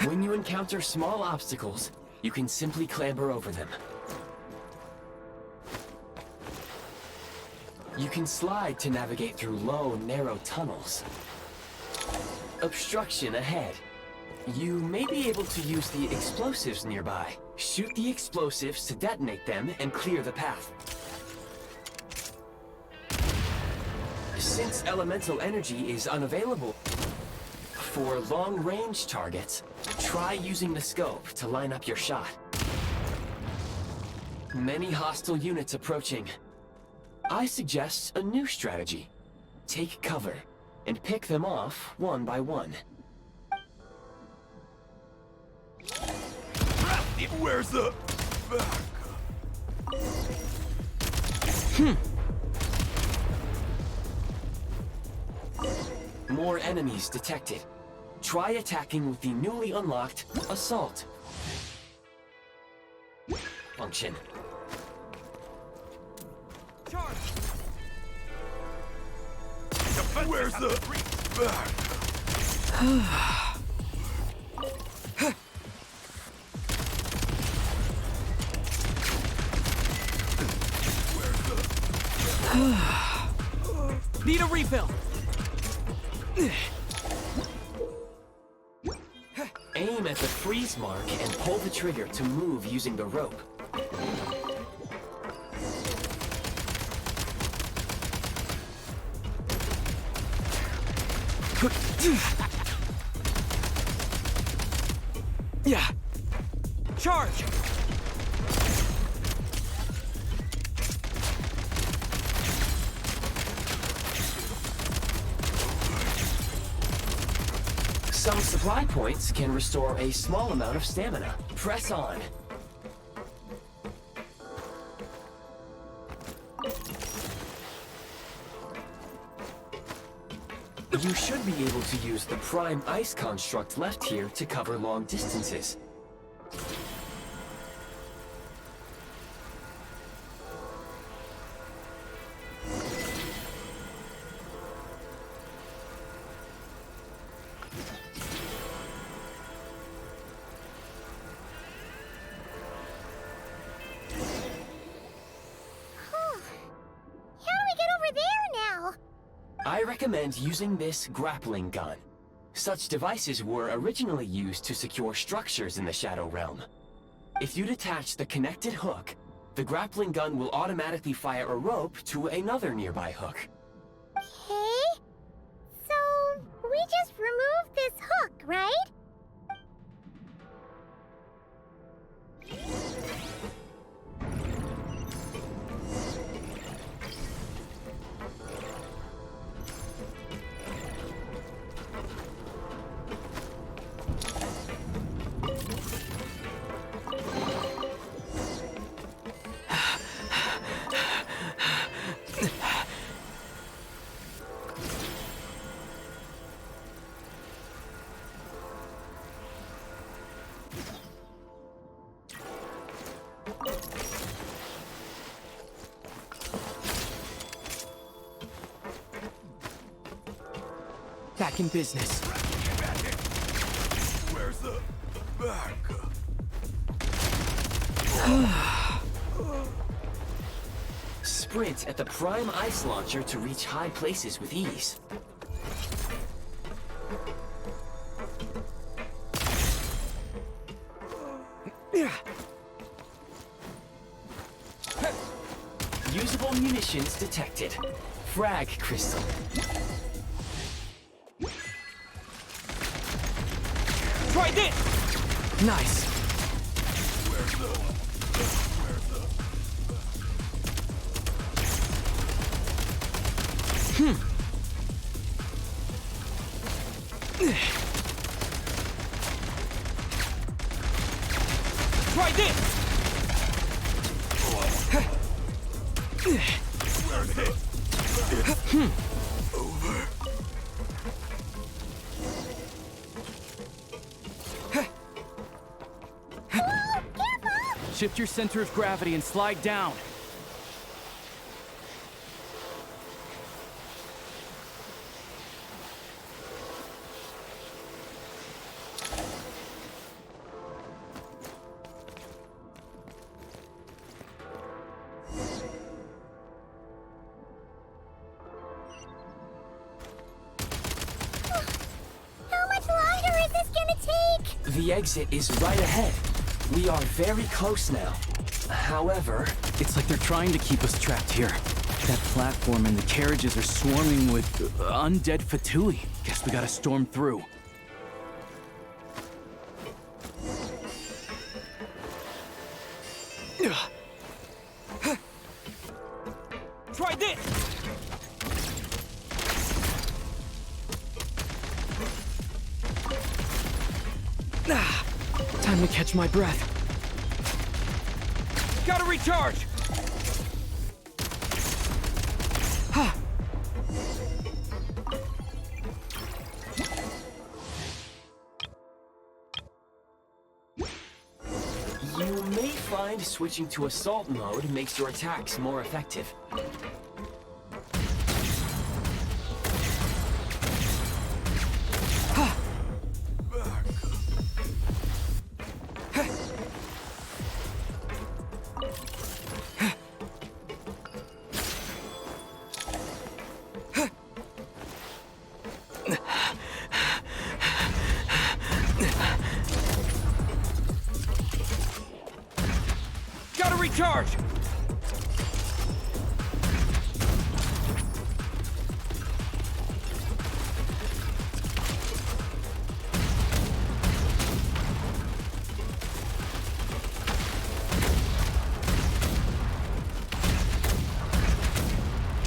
When you encounter small obstacles, you can simply clamber over them. You can slide to navigate through low, narrow tunnels. Obstruction ahead. You may be able to use the explosives nearby. Shoot the explosives to detonate them and clear the path. Since elemental energy is unavailable for long-range targets, try using the scope to line up your shot. Many hostile units approaching. I suggest a new strategy. Take cover and pick them off one by one. Where's the... More enemies detected. Try attacking with the newly unlocked Assault function. Where's the... Need a refill. Aim at the freeze mark and pull the trigger to move using the rope. Yeah. Charge. Some supply points can restore a small amount of stamina. Press on. You should be able to use the Prime Ice construct left here to cover long distances. I recommend using this grappling gun. Such devices were originally used to secure structures in the Shadow Realm. If you detach the connected hook, the grappling gun will automatically fire a rope to another nearby hook. Okay. So, we just removed this hook, right? Back in business. Where's the... back? Sprint at the Prime Ice Launcher to reach high places with ease. Usable munitions detected. Frag crystal. Try this! Nice. Try this! Over. Shift your center of gravity and slide down. How much longer is this gonna take? The exit is right ahead. We are very close now. However... It's like they're trying to keep us trapped here. That platform and the carriages are swarming with undead Fatui. Guess we gotta storm through. Try this! Time to catch my breath. Gotta recharge! You may find switching to assault mode makes your attacks more effective. Gotta recharge!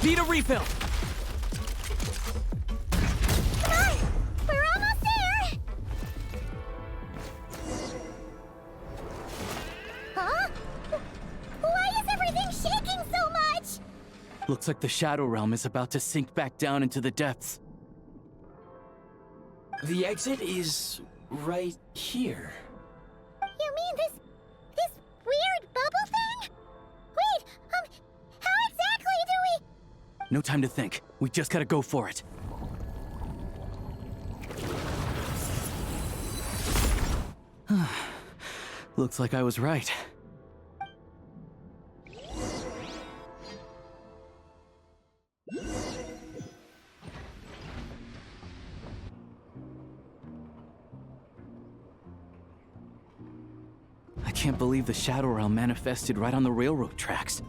Need a refill! Come on! We're almost there! Huh? Why is everything shaking so much? Looks like the Shadow Realm is about to sink back down into the depths. The exit is right here. You mean this weird bubble thing? Wait, how exactly do we... No time to think. We just gotta go for it. Looks like I was right. I can't believe the Shadow Realm manifested right on the railroad tracks.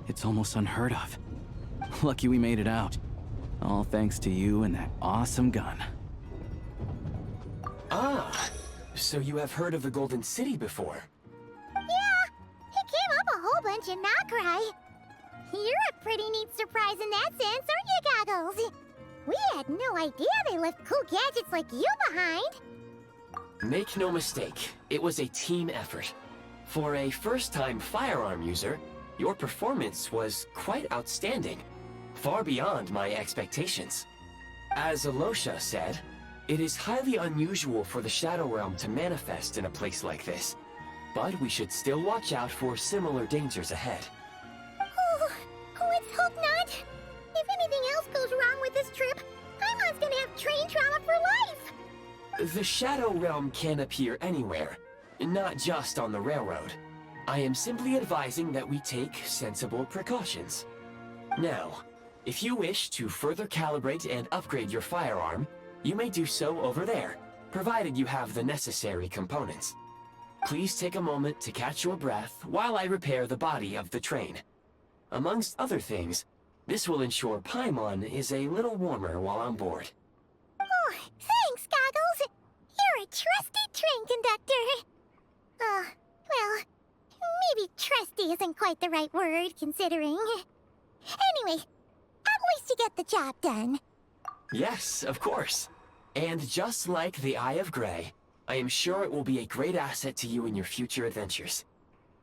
It's almost unheard of. Lucky we made it out. All thanks to you and that awesome gun. Ah, so you have heard of the Golden City before? Yeah, it came up a whole bunch in Nokrai. You're a pretty neat surprise in that sense, aren't you, Goggles? We had no idea they left cool gadgets like you behind. Make no mistake, it was a team effort. For a first-time firearm user, your performance was quite outstanding, far beyond my expectations. As Alosha said, it is highly unusual for the Shadow Realm to manifest in a place like this, but we should still watch out for similar dangers ahead. Oh, let's hope not. If anything else goes wrong with this trip, Paimon's gonna have train trauma for life. The Shadow Realm can appear anywhere, not just on the railroad. I am simply advising that we take sensible precautions. Now, if you wish to further calibrate and upgrade your firearm, you may do so over there, provided you have the necessary components. Please take a moment to catch your breath while I repair the body of the train. Amongst other things, this will ensure Paimon is a little warmer while on board. Oh, thanks, Goggles. You're a trusty train conductor. Well, maybe trusty isn't quite the right word, considering. Anyway, at least you get the job done. Yes, of course. And just like the Eye of Grey, I am sure it will be a great asset to you in your future adventures.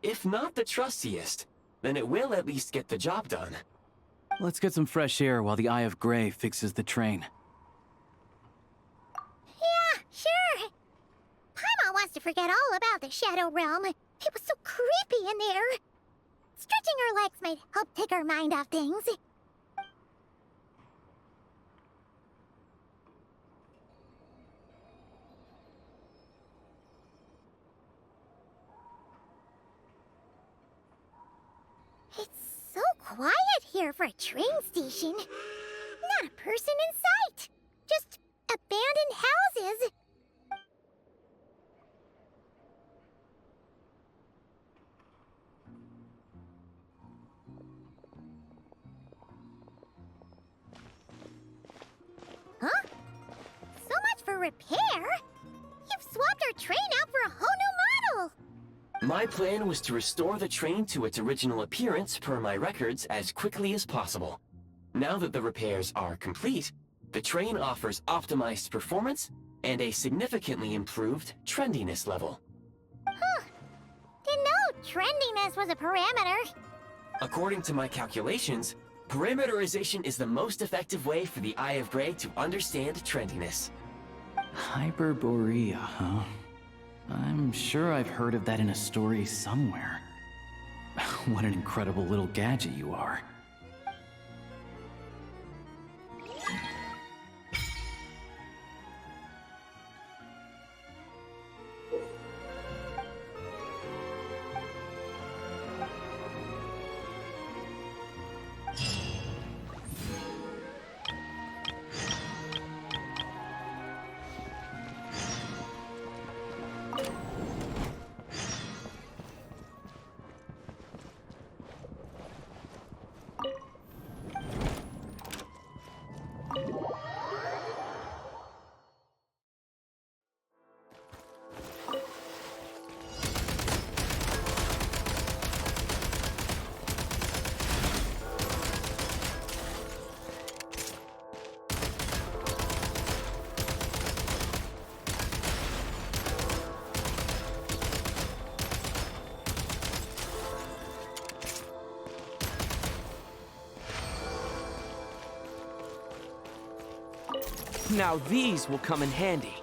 If not the trustiest, then it will at least get the job done. Let's get some fresh air while the Eye of Grey fixes the train. Yeah, sure. Paimon wants to forget all about the Shadow Realm. It was so creepy in there. Stretching her legs might help take her mind off things. It's so quiet here for a train station. Not a person in sight. Just abandoned houses. Huh? So much for repair? You've swapped our train out for a whole new model! My plan was to restore the train to its original appearance per my records as quickly as possible. Now that the repairs are complete, the train offers optimized performance and a significantly improved trendiness level. Huh. Didn't know trendiness was a parameter. According to my calculations, parameterization is the most effective way for the Eye of Grey to understand trendiness. Hyperborea, huh? I'm sure I've heard of that in a story somewhere. What an incredible little gadget you are. Now these will come in handy.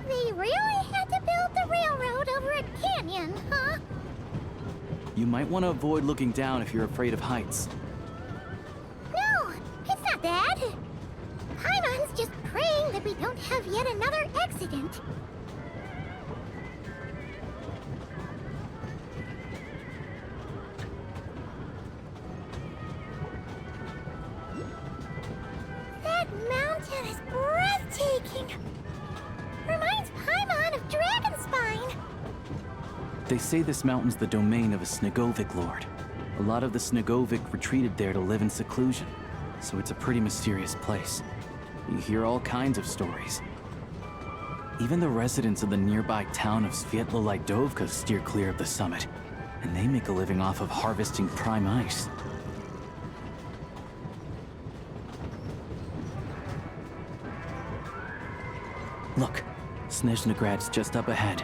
They really had to build the railroad over a canyon, huh? You might want to avoid looking down if you're afraid of heights. No, it's not that. Paimon's just praying that we don't have yet another accident. That mountain is breathtaking. Reminds Paimon of Dragonspine. They say this mountain's the domain of a Snegovic lord. A lot of the Snegovic retreated there to live in seclusion, so it's a pretty mysterious place. You hear all kinds of stories. Even the residents of the nearby town of Svietla Lidovka steer clear of the summit, and they make a living off of harvesting prime ice. Look, Snezhnagrad's just up ahead.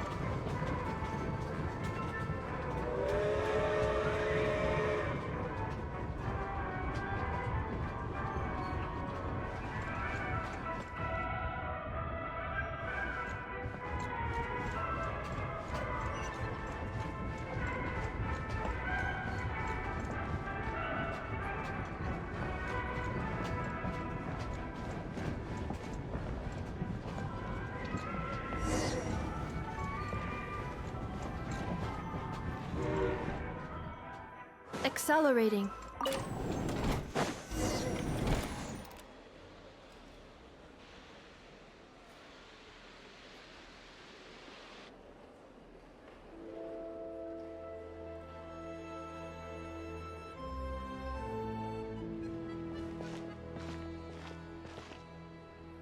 Accelerating.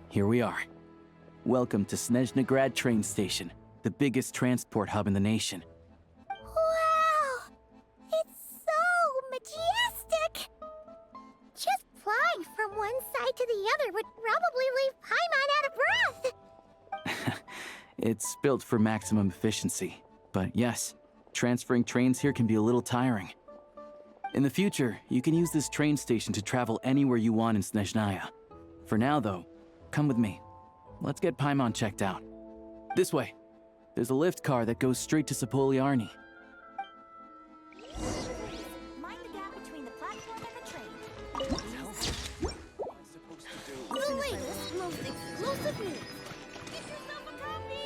Here we are. Welcome to Snezhnaya train station, the biggest transport hub in the nation. Wow! It's so majestic! Just flying from one side to the other would probably leave Paimon out of breath! It's built for maximum efficiency, but yes, transferring trains here can be a little tiring. In the future, you can use this train station to travel anywhere you want in Snezhnaya. For now, though, come with me. Let's get Paimon checked out. This way. There's a lift car that goes straight to Sapoliarni. Mind the gap between the platform and the train. The latest, most exclusive news. Get yourself a copy!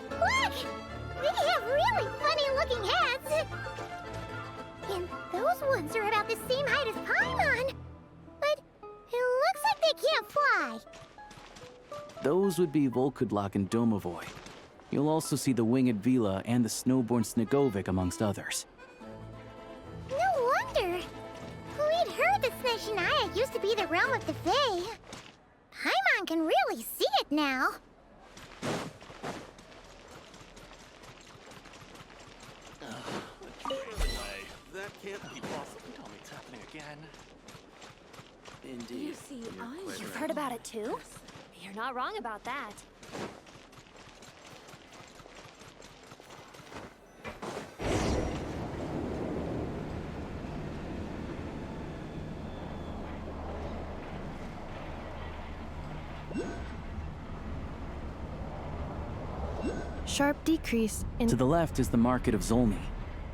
Look! They have really funny-looking hats! And those ones are about the same height as Paimon! But it looks like they can't fly! Those would be Volkudlak and Domovoy. You'll also see the winged Vila and the snowborn Snegovic amongst others. No wonder! We'd heard that Snezhnaya used to be the realm of the Fae. Paimon can really see it now. That can't be possible. Tell me it's happening again. You see, you've heard about it too? You're not wrong about that. Sharp decrease in... To the left is the market of Zolny.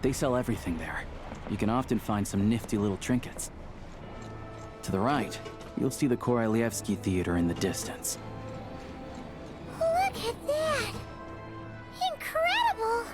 They sell everything there. You can often find some nifty little trinkets. To the right, you'll see the Korolyevsky Theater in the distance. Look at that! Incredible!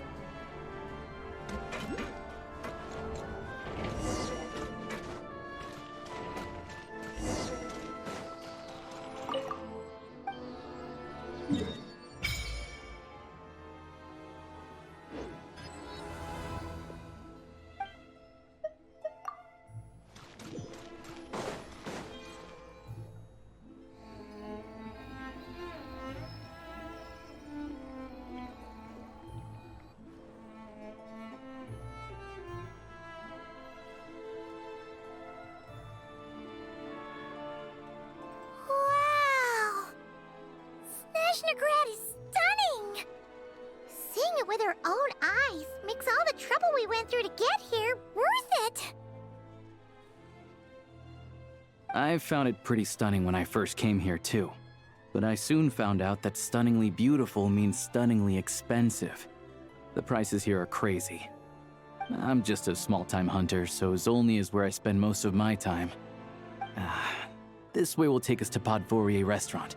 Wow! Snezhnaya is stunning! Seeing it with our own eyes makes all the trouble we went through to get here worth it! I found it pretty stunning when I first came here too. But I soon found out that stunningly beautiful means stunningly expensive. The prices here are crazy. I'm just a small-time hunter, so Zolny is where I spend most of my time. This way will take us to Podvorye restaurant.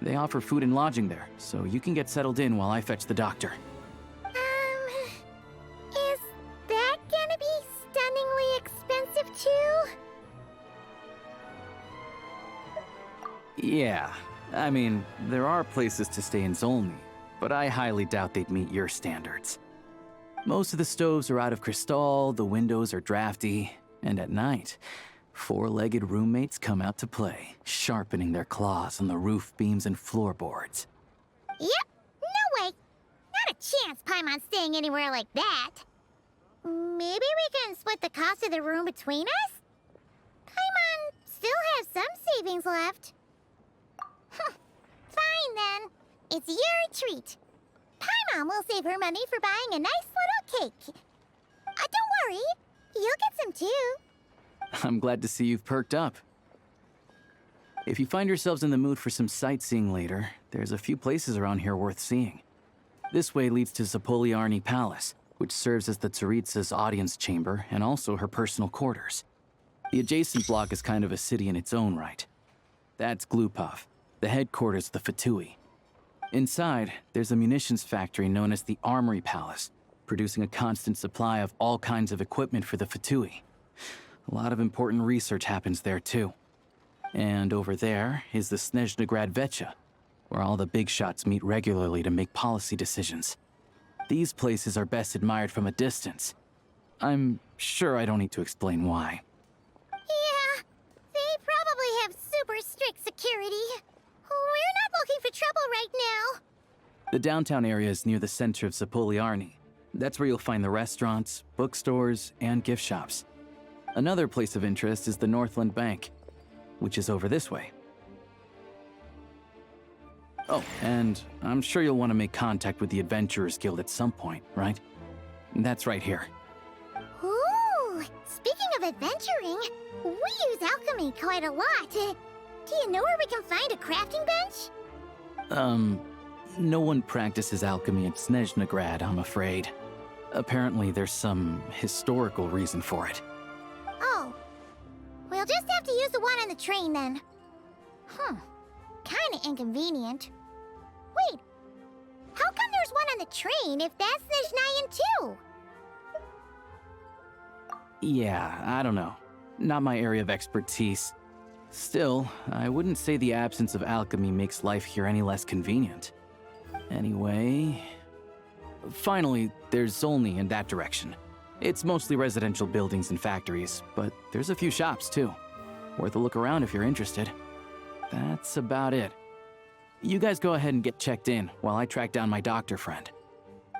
They offer food and lodging there, so you can get settled in while I fetch the doctor. Is that gonna be stunningly expensive too? Yeah, I mean, there are places to stay in Zolny, but I highly doubt they'd meet your standards. Most of the stoves are out of crystal, the windows are drafty, and at night, four-legged roommates come out to play, sharpening their claws on the roof beams and floorboards. Yep, no way! Not a chance Paimon's staying anywhere like that. Maybe we can split the cost of the room between us? Paimon still has some savings left. Fine then. It's your treat. Paimon will save her money for buying a nice little cake. Don't worry, you'll get some too. I'm glad to see you've perked up. If you find yourselves in the mood for some sightseeing later, there's a few places around here worth seeing. This way leads to Zapoliarny Palace, which serves as the Tsaritsa's audience chamber and also her personal quarters. The adjacent block is kind of a city in its own right. That's Glupov, the headquarters of the Fatui. Inside, there's a munitions factory known as the Armory Palace, producing a constant supply of all kinds of equipment for the Fatui. A lot of important research happens there, too. And over there is the Snezhnaya Vecha, where all the big shots meet regularly to make policy decisions. These places are best admired from a distance. I'm sure I don't need to explain why. Yeah, they probably have super strict security. We're not looking for trouble right now. The downtown area is near the center of Zapoliarny. That's where you'll find the restaurants, bookstores, and gift shops. Another place of interest is the Northland Bank, which is over this way. Oh, and I'm sure you'll want to make contact with the Adventurers Guild at some point, right? That's right here. Ooh, speaking of adventuring, we use alchemy quite a lot. Do you know where we can find a crafting bench? No one practices alchemy at Snezhnaya, I'm afraid. Apparently there's some historical reason for it. Oh, we'll just have to use the one on the train then. Kinda inconvenient. Wait, how come there's one on the train if that's Snezhnayan too? Yeah, I don't know. Not my area of expertise. Still, I wouldn't say the absence of alchemy makes life here any less convenient. Anyway... Finally, there's Zolny in that direction. It's mostly residential buildings and factories, but there's a few shops too. Worth a look around if you're interested. That's about it. You guys go ahead and get checked in while I track down my doctor friend.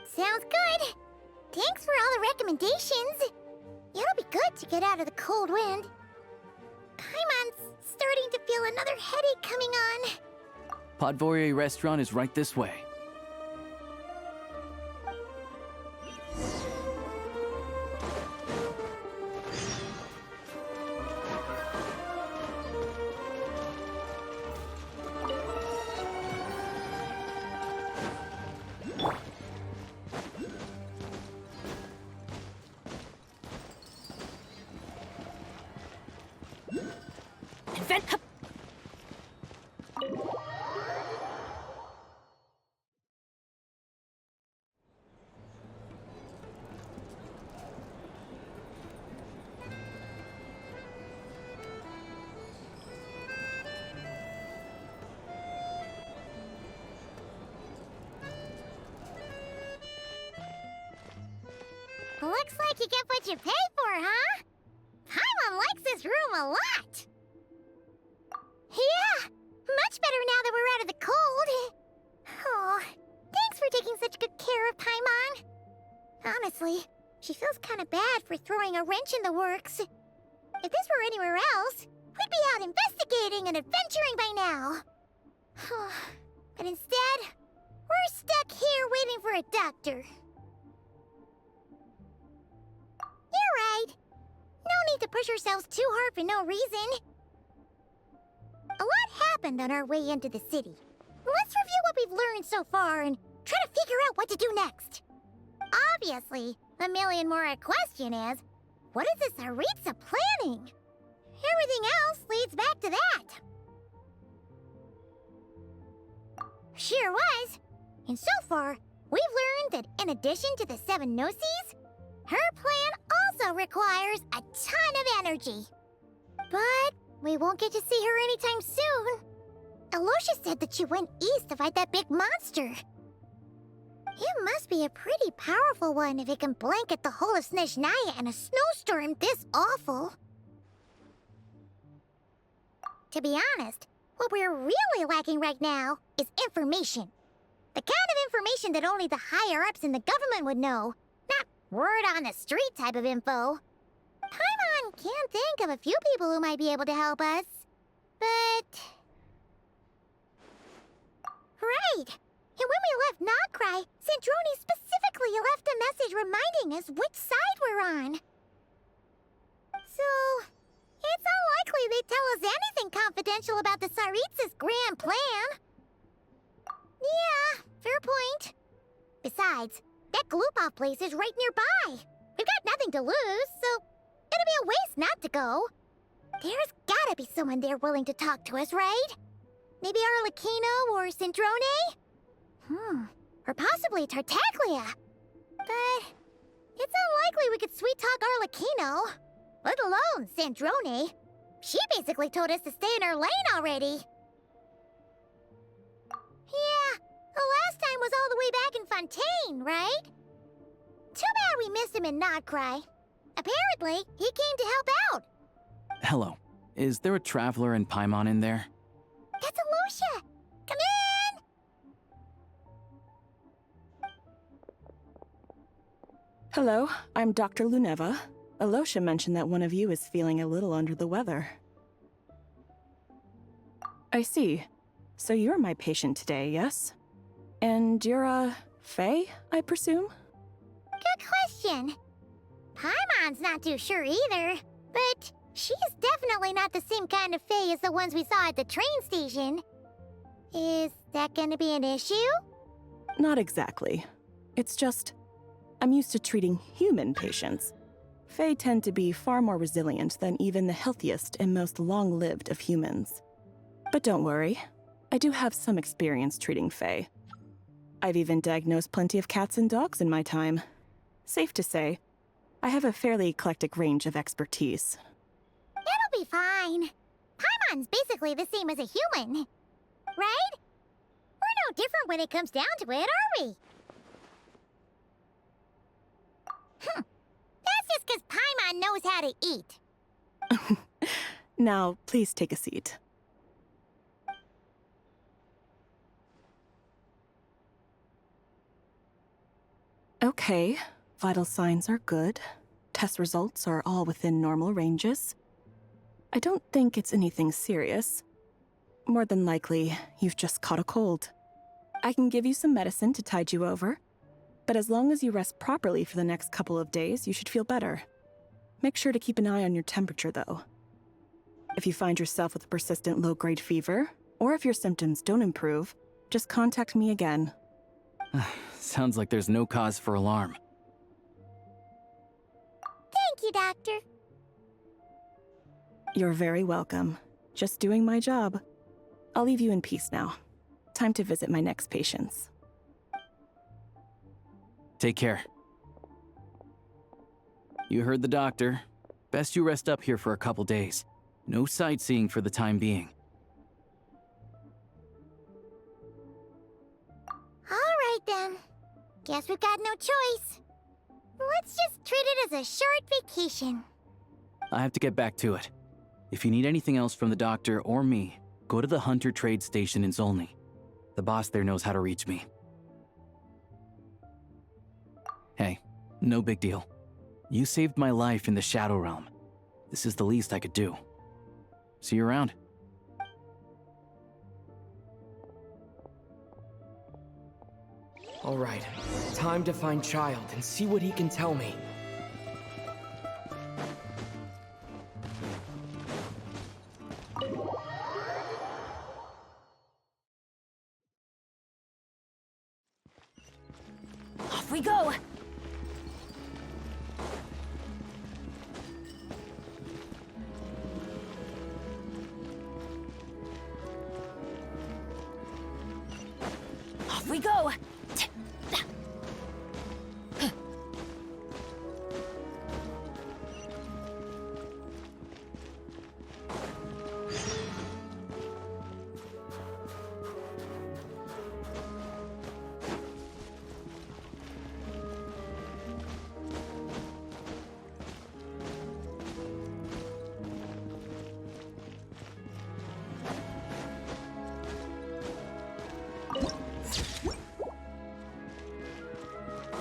Sounds good. Thanks for all the recommendations. It'll be good to get out of the cold wind. Paimon's starting to feel another headache coming on. Podvorye restaurant is right this way. Looks like you get what you pay for, huh? Paimon likes this room a lot. Yeah, much better now that we're out of the cold. Oh, thanks for taking such good care of Paimon. Honestly, she feels kind of bad for throwing a wrench in the works. If this were anywhere else, we'd be out investigating and adventuring by now. But instead, we're stuck here waiting for a doctor. You're right. No need to push ourselves too hard for no reason. A lot happened on our way into the city. Let's review what we've learned so far and try to figure out what to do next. Obviously, the million more question is, what is this Tsaritsa planning? Everything else leads back to that. Sure was. And so far, we've learned that in addition to the 7 Gnosis, her plan also requires a ton of energy. But we won't get to see her anytime soon. Aloysia said that she went east to fight that big monster. It must be a pretty powerful one if it can blanket the whole of Snezhnaya in a snowstorm this awful. To be honest, what we're really lacking right now is information. The kind of information that only the higher-ups in the government would know. Not word on the street type of info. Paimon can think of a few people who might be able to help us. But... Right! And when we left Nocry, Sandroni specifically left a message reminding us which side we're on. So, confidential about the Tsaritsa's grand plan. Yeah, fair point. Besides, that Gloop-Off place is right nearby. We've got nothing to lose, so it'd be a waste not to go. There's gotta be someone there willing to talk to us, right? Maybe Arlecchino or Sandrone? Or possibly Tartaglia. But it's unlikely we could sweet-talk Arlecchino, let alone Sandrone. She basically told us to stay in her lane already. Yeah, the last time was all the way back in Fontaine, right? Too bad we missed him in Nodcry. Apparently, he came to help out. Hello. Is there a traveler in Paimon in there? That's Alosha! Come in! Hello, I'm Dr. Luneva. Alosha mentioned that one of you is feeling a little under the weather. I see. So you're my patient today, yes? And you're, Faye, I presume? Good question. Paimon's not too sure either, but she's definitely not the same kind of Fae as the ones we saw at the train station. Is that gonna be an issue? Not exactly. It's just, I'm used to treating human patients. Fae tend to be far more resilient than even the healthiest and most long-lived of humans. But don't worry, I do have some experience treating Fae. I've even diagnosed plenty of cats and dogs in my time. Safe to say, I have a fairly eclectic range of expertise. It'll be fine. Paimon's basically the same as a human, right? We're no different when it comes down to it, are we? That's just because Paimon knows how to eat. Now, please take a seat. Okay, vital signs are good. Test results are all within normal ranges. I don't think it's anything serious. More than likely, you've just caught a cold. I can give you some medicine to tide you over, but as long as you rest properly for the next couple of days, you should feel better. Make sure to keep an eye on your temperature, though. If you find yourself with a persistent low-grade fever, or if your symptoms don't improve, just contact me again. Sounds like there's no cause for alarm. Thank you, Doctor. You're very welcome. Just doing my job. I'll leave you in peace now. Time to visit my next patients. Take care. You heard the doctor. Best you rest up here for a couple days. No sightseeing for the time being. All right, then. Guess we've got no choice. Let's just treat it as a short vacation. I have to get back to it. If you need anything else from the doctor or me, go to the Hunter Trade Station in Zolny. The boss there knows how to reach me. Hey, no big deal. You saved my life in the Shadow Realm. This is the least I could do. See you around. All right, time to find Child and see what he can tell me. Off we go! Off we go!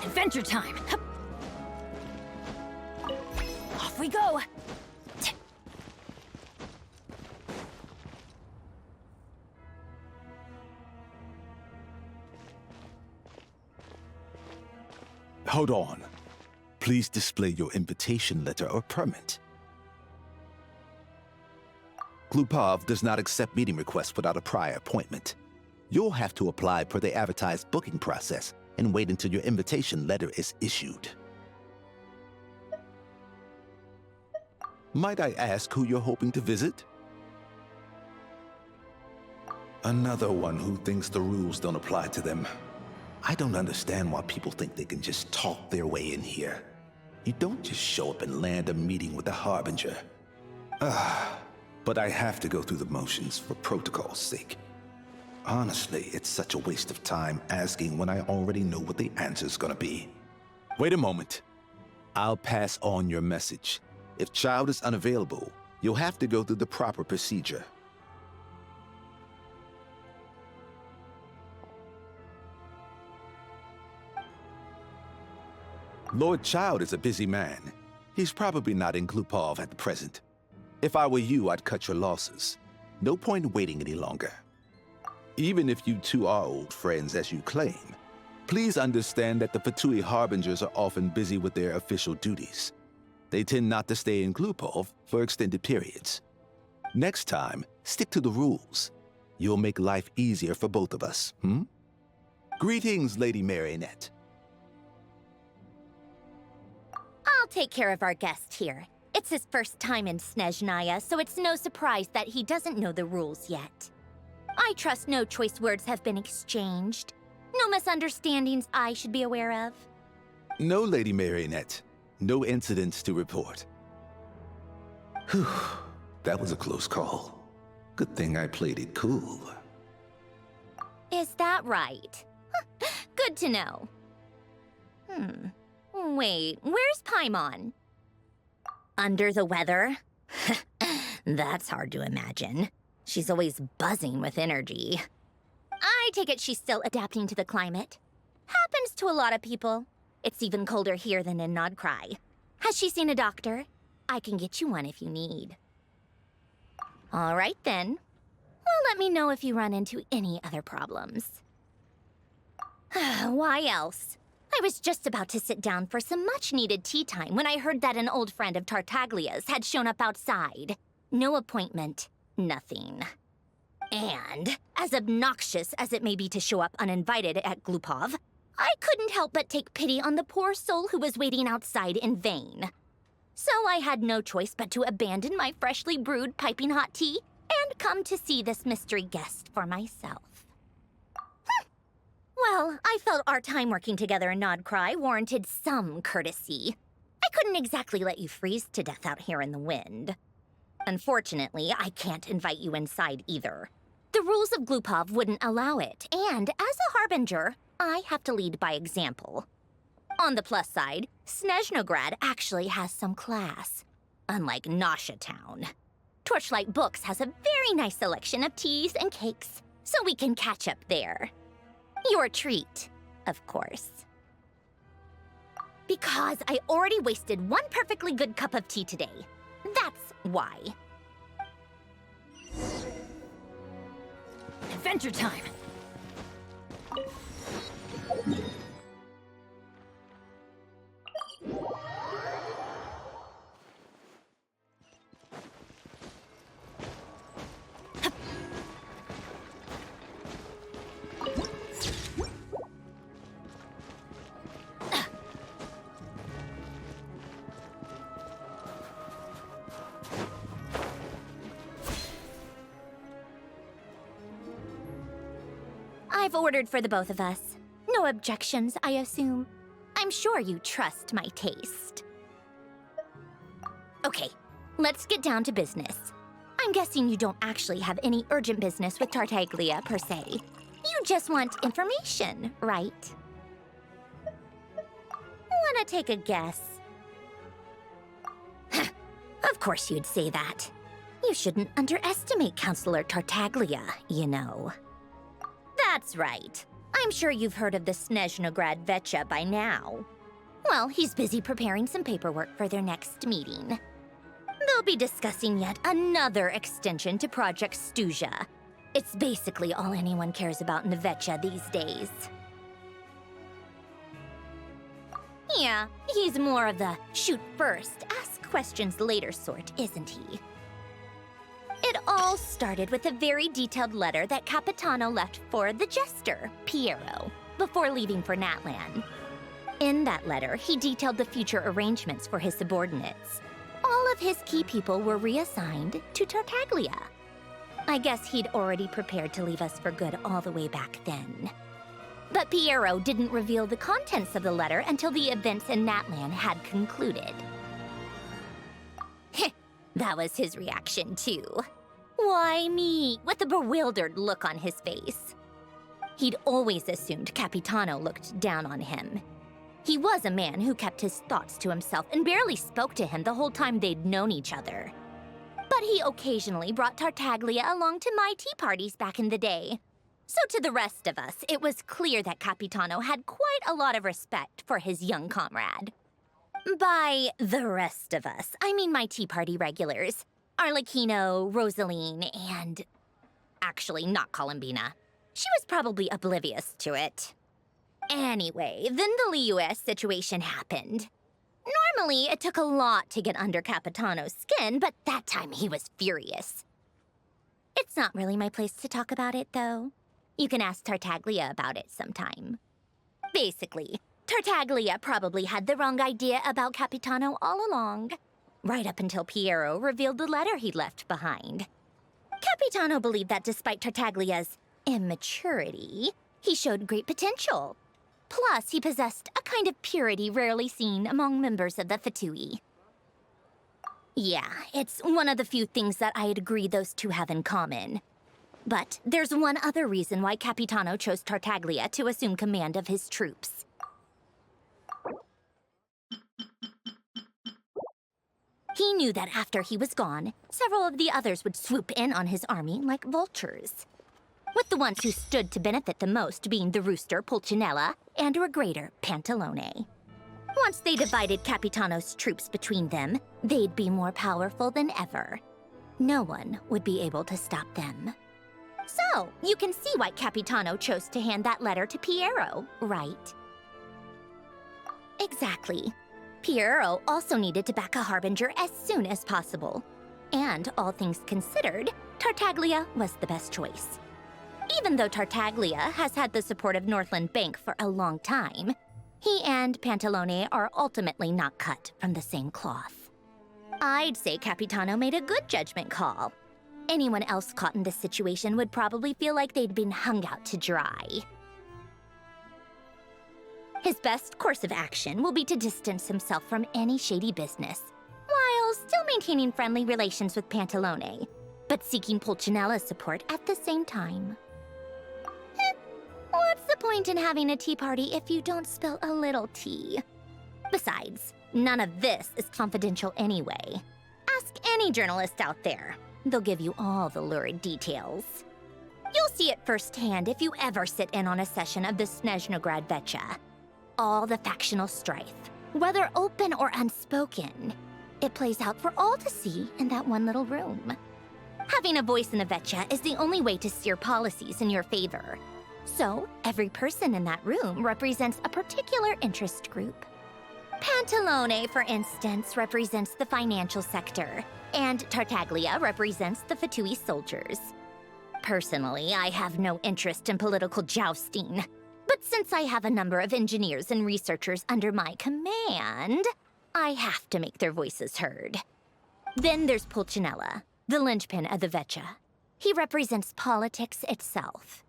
Adventure time! Hup. Off we go! Hold on. Please display your invitation letter or permit. Glupov does not accept meeting requests without a prior appointment. You'll have to apply per the advertised booking process and wait until your invitation letter is issued. Might I ask who you're hoping to visit? Another one who thinks the rules don't apply to them. I don't understand why people think they can just talk their way in here. You don't just show up and land a meeting with the Harbinger. But I have to go through the motions for protocol's sake. Honestly, it's such a waste of time asking when I already know what the answer's gonna be. Wait a moment. I'll pass on your message. If Child is unavailable, you'll have to go through the proper procedure. Lord Child is a busy man. He's probably not in Glupov at the present. If I were you, I'd cut your losses. No point waiting any longer. Even if you two are old friends as you claim, please understand that the Fatui Harbingers are often busy with their official duties. They tend not to stay in Glupov for extended periods. Next time, stick to the rules. You'll make life easier for both of us, Greetings, Lady Marionette. I'll take care of our guest here. It's his first time in Snezhnaya, so it's no surprise that he doesn't know the rules yet. I trust no choice words have been exchanged. No misunderstandings I should be aware of. No, Lady Marionette. No incidents to report. Whew, that was a close call. Good thing I played it cool. Is that right? Good to know. Wait, where's Paimon? Under the weather? That's hard to imagine. She's always buzzing with energy. I take it she's still adapting to the climate. Happens to a lot of people. It's even colder here than in Nodcry. Has she seen a doctor? I can get you one if you need. All right then. Well, let me know if you run into any other problems. Why else? I was just about to sit down for some much-needed tea time when I heard that an old friend of Tartaglia's had shown up outside. No appointment, nothing. And, as obnoxious as it may be to show up uninvited at Glupov, I couldn't help but take pity on the poor soul who was waiting outside in vain. So I had no choice but to abandon my freshly brewed piping hot tea and come to see this mystery guest for myself. Well, I felt our time working together in Nodcry warranted some courtesy. I couldn't exactly let you freeze to death out here in the wind. Unfortunately, I can't invite you inside either. The rules of Glupov wouldn't allow it, and as a Harbinger, I have to lead by example. On the plus side, Snezhnograd actually has some class, unlike Nasha Town. Torchlight Books has a very nice selection of teas and cakes, so we can catch up there. Your treat, of course. Because I already wasted one perfectly good cup of tea today. That's why. Adventure time! I've ordered for the both of us. No objections, I assume. I'm sure you trust my taste. Okay, let's get down to business. I'm guessing you don't actually have any urgent business with Tartaglia, per se. You just want information, right? Wanna take a guess? Of course you'd say that. You shouldn't underestimate Counselor Tartaglia, you know. That's right. I'm sure you've heard of the Snezhnograd Vecha by now. Well, he's busy preparing some paperwork for their next meeting. They'll be discussing yet another extension to Project Stuzha. It's basically all anyone cares about in the Vecha these days. Yeah, he's more of the shoot first, ask questions later sort, isn't he? It all started with a very detailed letter that Capitano left for the jester, Piero, before leaving for Natlan. In that letter, he detailed the future arrangements for his subordinates. All of his key people were reassigned to Tartaglia. I guess he'd already prepared to leave us for good all the way back then. But Piero didn't reveal the contents of the letter until the events in Natlan had concluded. That was his reaction, too. Why me? With a bewildered look on his face. He'd always assumed Capitano looked down on him. He was a man who kept his thoughts to himself and barely spoke to him the whole time they'd known each other. But he occasionally brought Tartaglia along to my tea parties back in the day. So to the rest of us, it was clear that Capitano had quite a lot of respect for his young comrade. By the rest of us, I mean my tea party regulars. Arlecchino, Rosaline, and... actually, not Columbina. She was probably oblivious to it. Anyway, then the Liues situation happened. Normally, it took a lot to get under Capitano's skin, but that time he was furious. It's not really my place to talk about it, though. You can ask Tartaglia about it sometime. Basically, Tartaglia probably had the wrong idea about Capitano all along, right up until Piero revealed the letter he'd left behind. Capitano believed that despite Tartaglia's immaturity, he showed great potential. Plus, he possessed a kind of purity rarely seen among members of the Fatui. Yeah, it's one of the few things that I'd agree those two have in common. But there's one other reason why Capitano chose Tartaglia to assume command of his troops. He knew that after he was gone, several of the others would swoop in on his army like vultures. With the ones who stood to benefit the most being the rooster Pulcinella and Regrator Pantalone. Once they divided Capitano's troops between them, they'd be more powerful than ever. No one would be able to stop them. So, you can see why Capitano chose to hand that letter to Piero, right? Exactly. Piero also needed to back a harbinger as soon as possible. And all things considered, Tartaglia was the best choice. Even though Tartaglia has had the support of Northland Bank for a long time, he and Pantalone are ultimately not cut from the same cloth. I'd say Capitano made a good judgment call. Anyone else caught in this situation would probably feel like they'd been hung out to dry. His best course of action will be to distance himself from any shady business, while still maintaining friendly relations with Pantalone, but seeking Pulcinella's support at the same time. What's the point in having a tea party if you don't spill a little tea? Besides, none of this is confidential anyway. Ask any journalist out there. They'll give you all the lurid details. You'll see it firsthand if you ever sit in on a session of the Snezhnograd Vecha. All the factional strife, whether open or unspoken, it plays out for all to see in that one little room. Having a voice in the Vecha is the only way to steer policies in your favor. So, every person in that room represents a particular interest group. Pantalone, for instance, represents the financial sector, and Tartaglia represents the Fatui soldiers. Personally, I have no interest in political jousting, but since I have a number of engineers and researchers under my command, I have to make their voices heard. Then there's Pulcinella, the linchpin of the Vecha. He represents politics itself.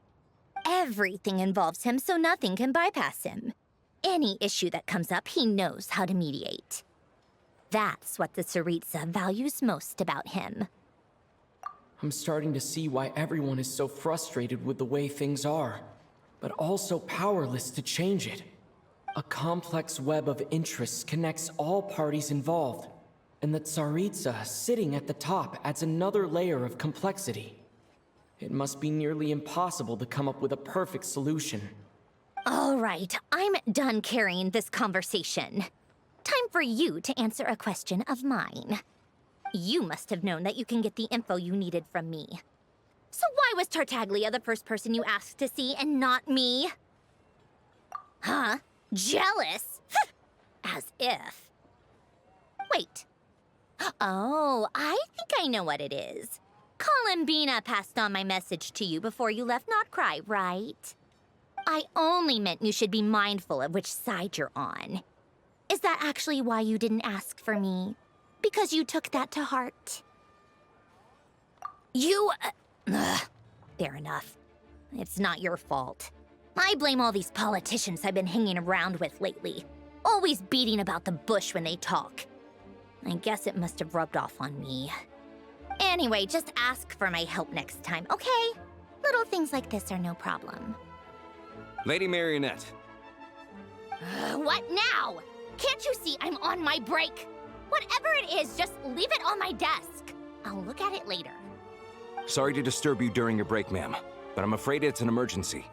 Everything involves him, so nothing can bypass him. Any issue that comes up, he knows how to mediate. That's what the Tsaritsa values most about him. I'm starting to see why everyone is so frustrated with the way things are, but also powerless to change it. A complex web of interests connects all parties involved, and the Tsaritsa sitting at the top adds another layer of complexity. It must be nearly impossible to come up with a perfect solution. All right, I'm done carrying this conversation. Time for you to answer a question of mine. You must have known that you can get the info you needed from me. So why was Tartaglia the first person you asked to see and not me? Huh? Jealous? As if. Wait. Oh, I think I know what it is. Call Limbina passed on my message to you before you left Not Cry, right? I only meant you should be mindful of which side you're on. Is that actually why you didn't ask for me? Because you took that to heart? Fair enough. It's not your fault. I blame all these politicians I've been hanging around with lately. Always beating about the bush when they talk. I guess it must have rubbed off on me. Anyway, just ask for my help next time, okay? Little things like this are no problem. Lady Marionette. What now? Can't you see I'm on my break? Whatever it is, just leave it on my desk. I'll look at it later. Sorry to disturb you during your break, ma'am, but I'm afraid it's an emergency.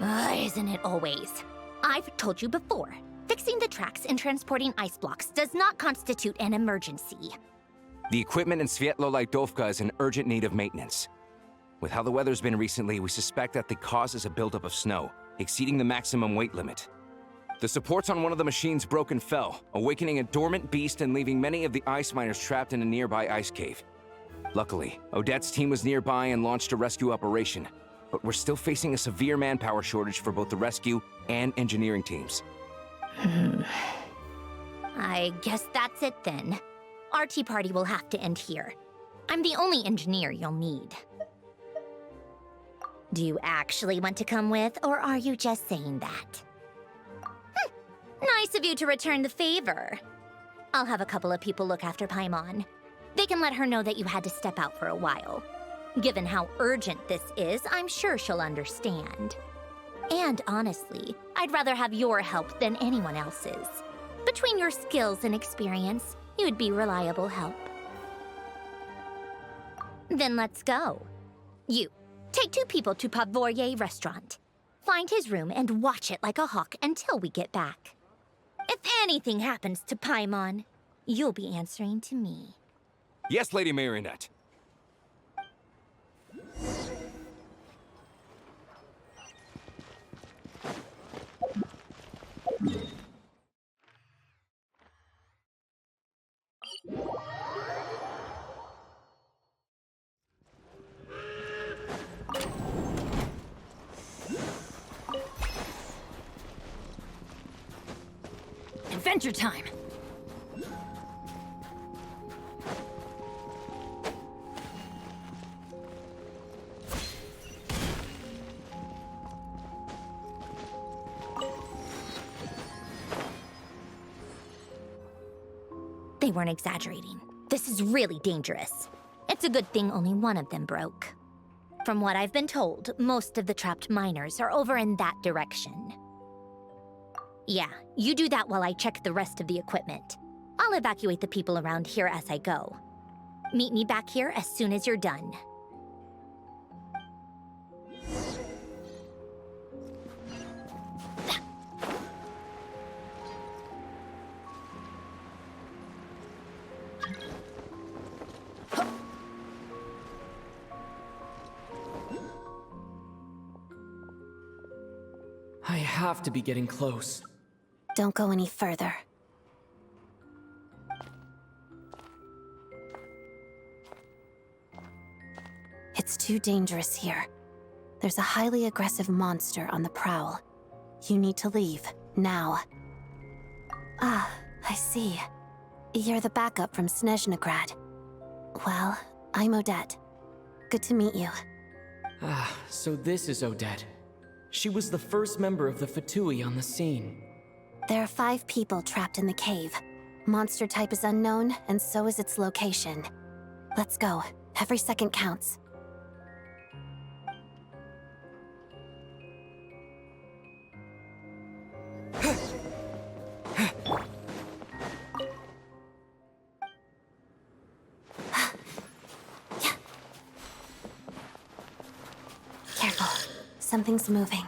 Isn't it always? I've told you before, fixing the tracks and transporting ice blocks does not constitute an emergency. The equipment in Svietlolaidovka is in urgent need of maintenance. With how the weather's been recently, we suspect that the cause is a buildup of snow, exceeding the maximum weight limit. The supports on one of the machines broke and fell, awakening a dormant beast and leaving many of the ice miners trapped in a nearby ice cave. Luckily, Odette's team was nearby and launched a rescue operation, but we're still facing a severe manpower shortage for both the rescue and engineering teams. I guess that's it then. Our tea party will have to end here. I'm the only engineer you'll need. Do you actually want to come with, or are you just saying that? Nice of you to return the favor. I'll have a couple of people look after Paimon. They can let her know that you had to step out for a while. Given how urgent this is, I'm sure she'll understand. And honestly, I'd rather have your help than anyone else's. Between your skills and experience, you'd be reliable help. Then let's go. You, take 2 people to Pavoyer restaurant. Find his room and watch it like a hawk until we get back. If anything happens to Paimon, you'll be answering to me. Yes, Lady Marionette. Adventure time! They weren't exaggerating. This is really dangerous. It's a good thing only one of them broke. From what I've been told, most of the trapped miners are over in that direction. Yeah, you do that while I check the rest of the equipment. I'll evacuate the people around here as I go. Meet me back here as soon as you're done. I have to be getting close. Don't go any further. It's too dangerous here. There's a highly aggressive monster on the prowl. You need to leave, now. Ah, I see. You're the backup from Snezhnaya. Well, I'm Odette. Good to meet you. Ah, so this is Odette. She was the first member of the Fatui on the scene. There are 5 people trapped in the cave. Monster type is unknown, and so is its location. Let's go. Every second counts. Careful. Something's moving.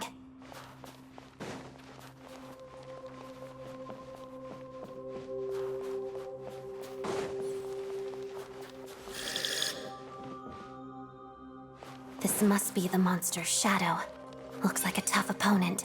This must be the monster's shadow. Looks like a tough opponent.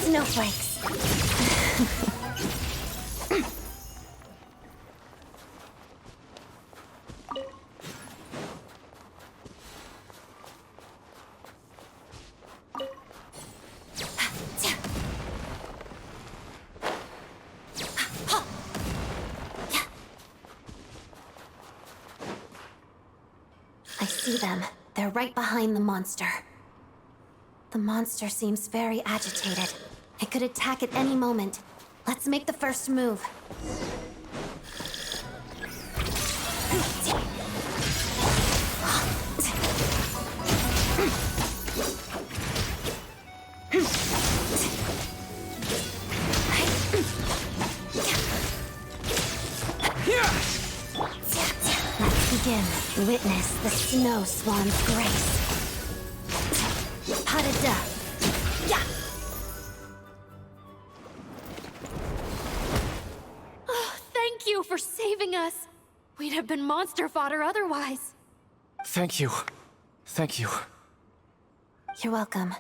Snowflakes. I see them. They're right behind the monster. The monster seems very agitated. It could attack at any moment. Let's make the first move. Let's begin. Witness the snow swan's grace. Pas-de-deux. Yeah. Oh, thank you for saving us. We'd have been monster fodder otherwise. Thank you. Thank you. You're welcome.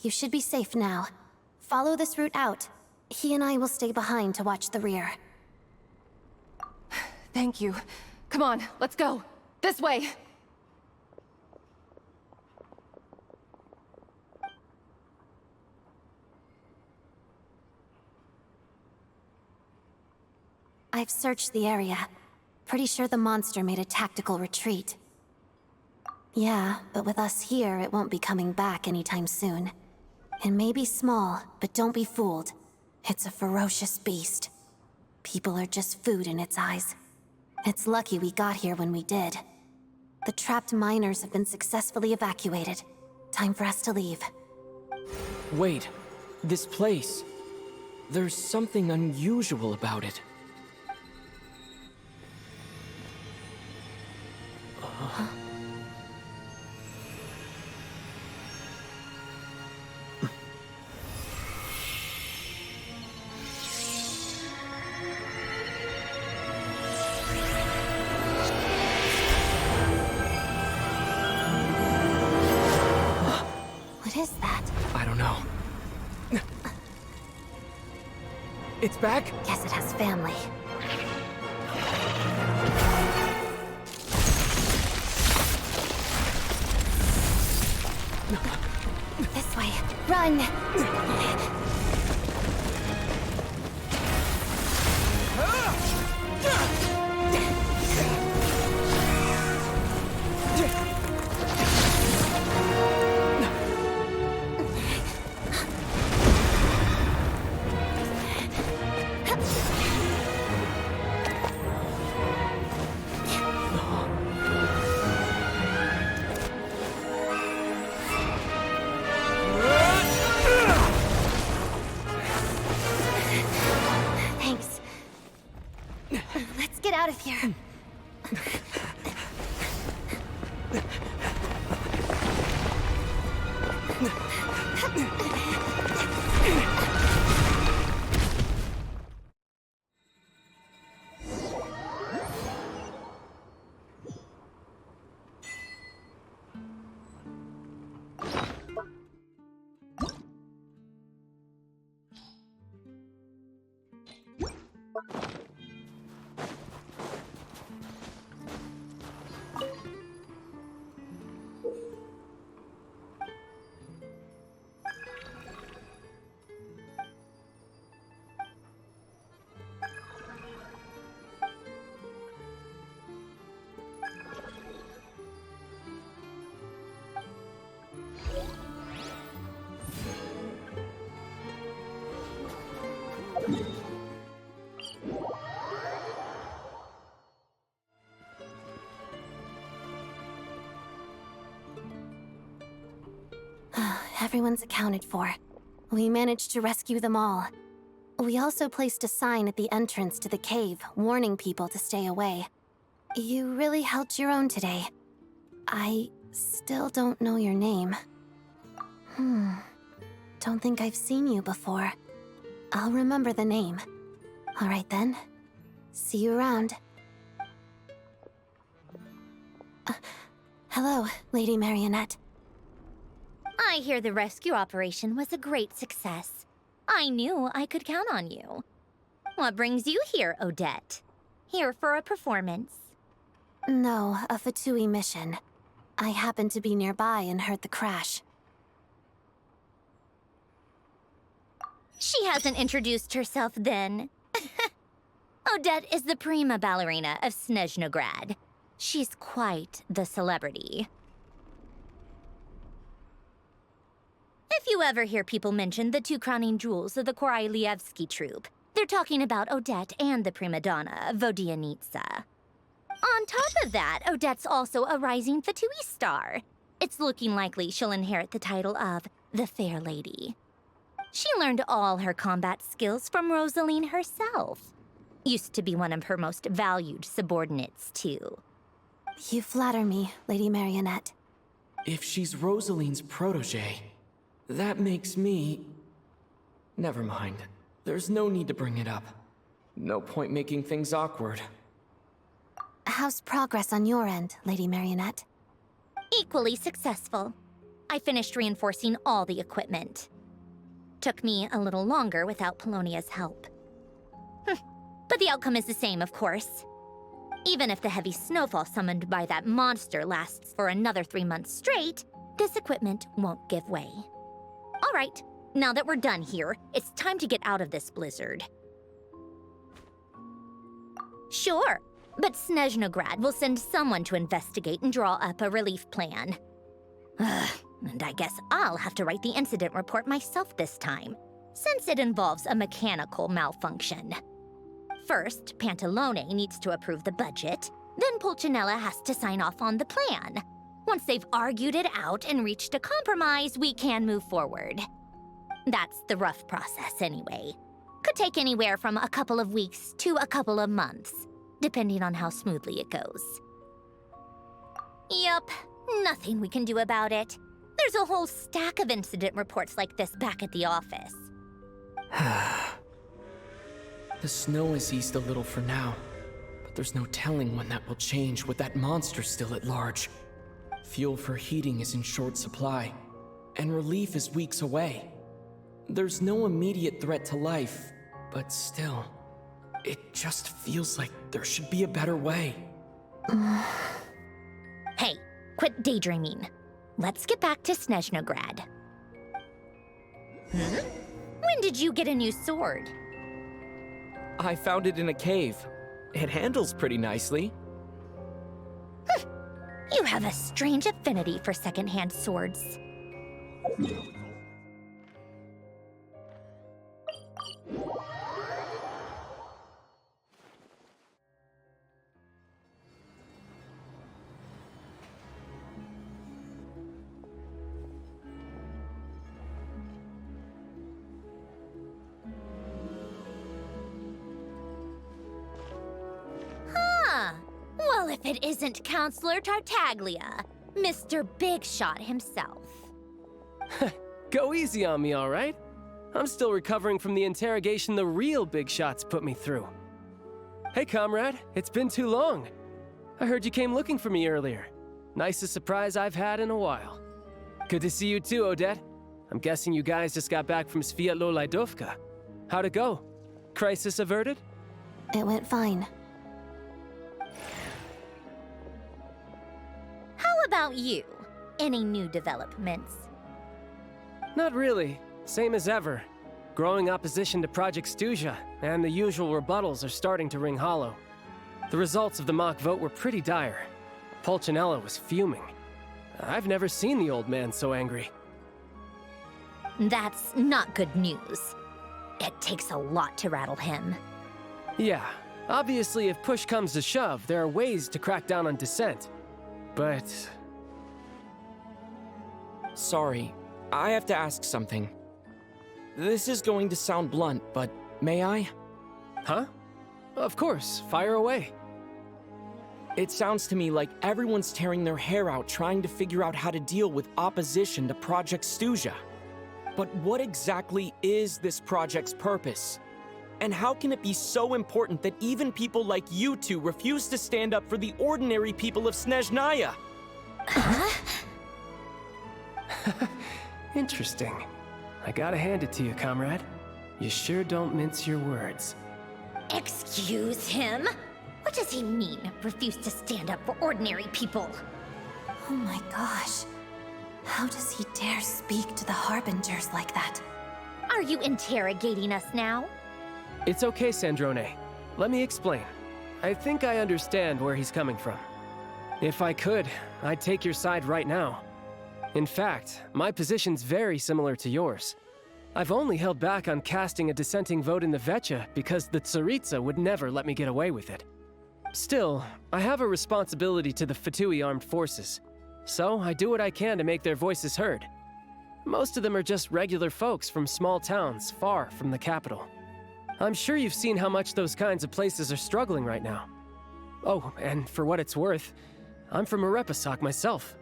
You should be safe now. Follow this route out. He and I will stay behind to watch the rear. Thank you. Come on, let's go. This way. I've searched the area. Pretty sure the monster made a tactical retreat. Yeah, but with us here, it won't be coming back anytime soon. It may be small, but don't be fooled. It's a ferocious beast. People are just food in its eyes. It's lucky we got here when we did. The trapped miners have been successfully evacuated. Time for us to leave. Wait, this place. There's something unusual about it. What is that? I don't know. It's back? Guess it has family. This way. Run! Thanks. Let's get out of here. Everyone's accounted for. We managed to rescue them all. We also placed a sign at the entrance to the cave, warning people to stay away. You really held your own today. I still don't know your name. Don't think I've seen you before. I'll remember the name. All right then. See you around. Hello, Lady Marionette. I hear the rescue operation was a great success. I knew I could count on you. What brings you here, Odette? Here for a performance? No, a Fatui mission. I happened to be nearby and heard the crash. She hasn't introduced herself then. Odette is the prima ballerina of Snezhnograd. She's quite the celebrity. If you ever hear people mention the two crowning jewels of the Korailievsky troupe, they're talking about Odette and the prima donna, Vodianitsa. On top of that, Odette's also a rising Fatui star. It's looking likely she'll inherit the title of the Fair Lady. She learned all her combat skills from Rosaline herself. Used to be one of her most valued subordinates, too. You flatter me, Lady Marionette. If she's Rosaline's protege, that makes me... Never mind. There's no need to bring it up. No point making things awkward. How's progress on your end, Lady Marionette? Equally successful. I finished reinforcing all the equipment. Took me a little longer without Polonia's help. But the outcome is the same, of course. Even if the heavy snowfall summoned by that monster lasts for another 3 months straight, this equipment won't give way. All right, now that we're done here, it's time to get out of this blizzard. Sure, but Snezhnograd will send someone to investigate and draw up a relief plan. And I guess I'll have to write the incident report myself this time, since it involves a mechanical malfunction. First, Pantalone needs to approve the budget, then Pulcinella has to sign off on the plan. Once they've argued it out and reached a compromise, we can move forward. That's the rough process anyway. Could take anywhere from a couple of weeks to a couple of months, depending on how smoothly it goes. Yup, nothing we can do about it. There's a whole stack of incident reports like this back at the office. The snow has eased a little for now, but there's no telling when that will change with that monster still at large. Fuel for heating is in short supply, and relief is weeks away. There's no immediate threat to life, but still, it just feels like there should be a better way. Hey, quit daydreaming. Let's get back to Snezhnograd. When did you get a new sword? I found it in a cave. It handles pretty nicely. You have a strange affinity for second-hand swords. Well, if it isn't Counselor Tartaglia, Mr. Big Shot himself. Go easy on me, all right? I'm still recovering from the interrogation the real Big Shots put me through. Hey, comrade, it's been too long. I heard you came looking for me earlier. Nicest surprise I've had in a while. Good to see you too, Odette. I'm guessing you guys just got back from Sviatlo Laidovka. How'd it go? Crisis averted? It went fine. How about you? Any new developments? Not really. Same as ever. Growing opposition to Project Stuzha, and the usual rebuttals are starting to ring hollow. The results of the mock vote were pretty dire. Pulcinella was fuming. I've never seen the old man so angry. That's not good news. It takes a lot to rattle him. Yeah, obviously if push comes to shove, there are ways to crack down on dissent. But... Sorry, I have to ask something. This is going to sound blunt, but may I? Huh? Of course, fire away. It sounds to me like everyone's tearing their hair out trying to figure out how to deal with opposition to Project Stuzha. But what exactly is this project's purpose? And how can it be so important that even people like you two refuse to stand up for the ordinary people of Snezhnaya? Interesting. I gotta hand it to you, comrade. You sure don't mince your words. Excuse him? What does he mean, refuse to stand up for ordinary people? Oh my gosh. How does he dare speak to the Harbingers like that? Are you interrogating us now? It's okay, Sandrone. Let me explain. I think I understand where he's coming from. If I could, I'd take your side right now. In fact, my position's very similar to yours. I've only held back on casting a dissenting vote in the Vetcha because the Tsaritsa would never let me get away with it. Still, I have a responsibility to the Fatui armed forces, so I do what I can to make their voices heard. Most of them are just regular folks from small towns far from the capital. I'm sure you've seen how much those kinds of places are struggling right now. Oh, and for what it's worth, I'm from Arepasak myself.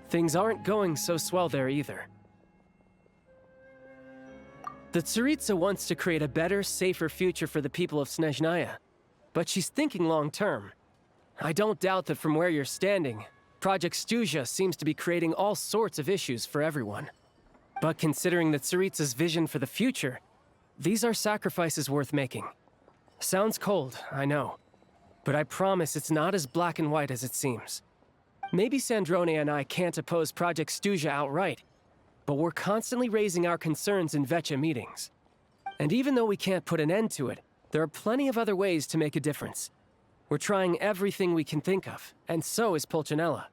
Things aren't going so swell there either. The Tsaritsa wants to create a better, safer future for the people of Snezhnaya, but she's thinking long-term. I don't doubt that from where you're standing, Project Stuzha seems to be creating all sorts of issues for everyone. But considering the Tsaritsa's vision for the future, these are sacrifices worth making. Sounds cold, I know, but I promise it's not as black and white as it seems. Maybe Sandrone and I can't oppose Project Stuzha outright, but we're constantly raising our concerns in Vetcha meetings. And even though we can't put an end to it, there are plenty of other ways to make a difference. We're trying everything we can think of, and so is Pulcinella.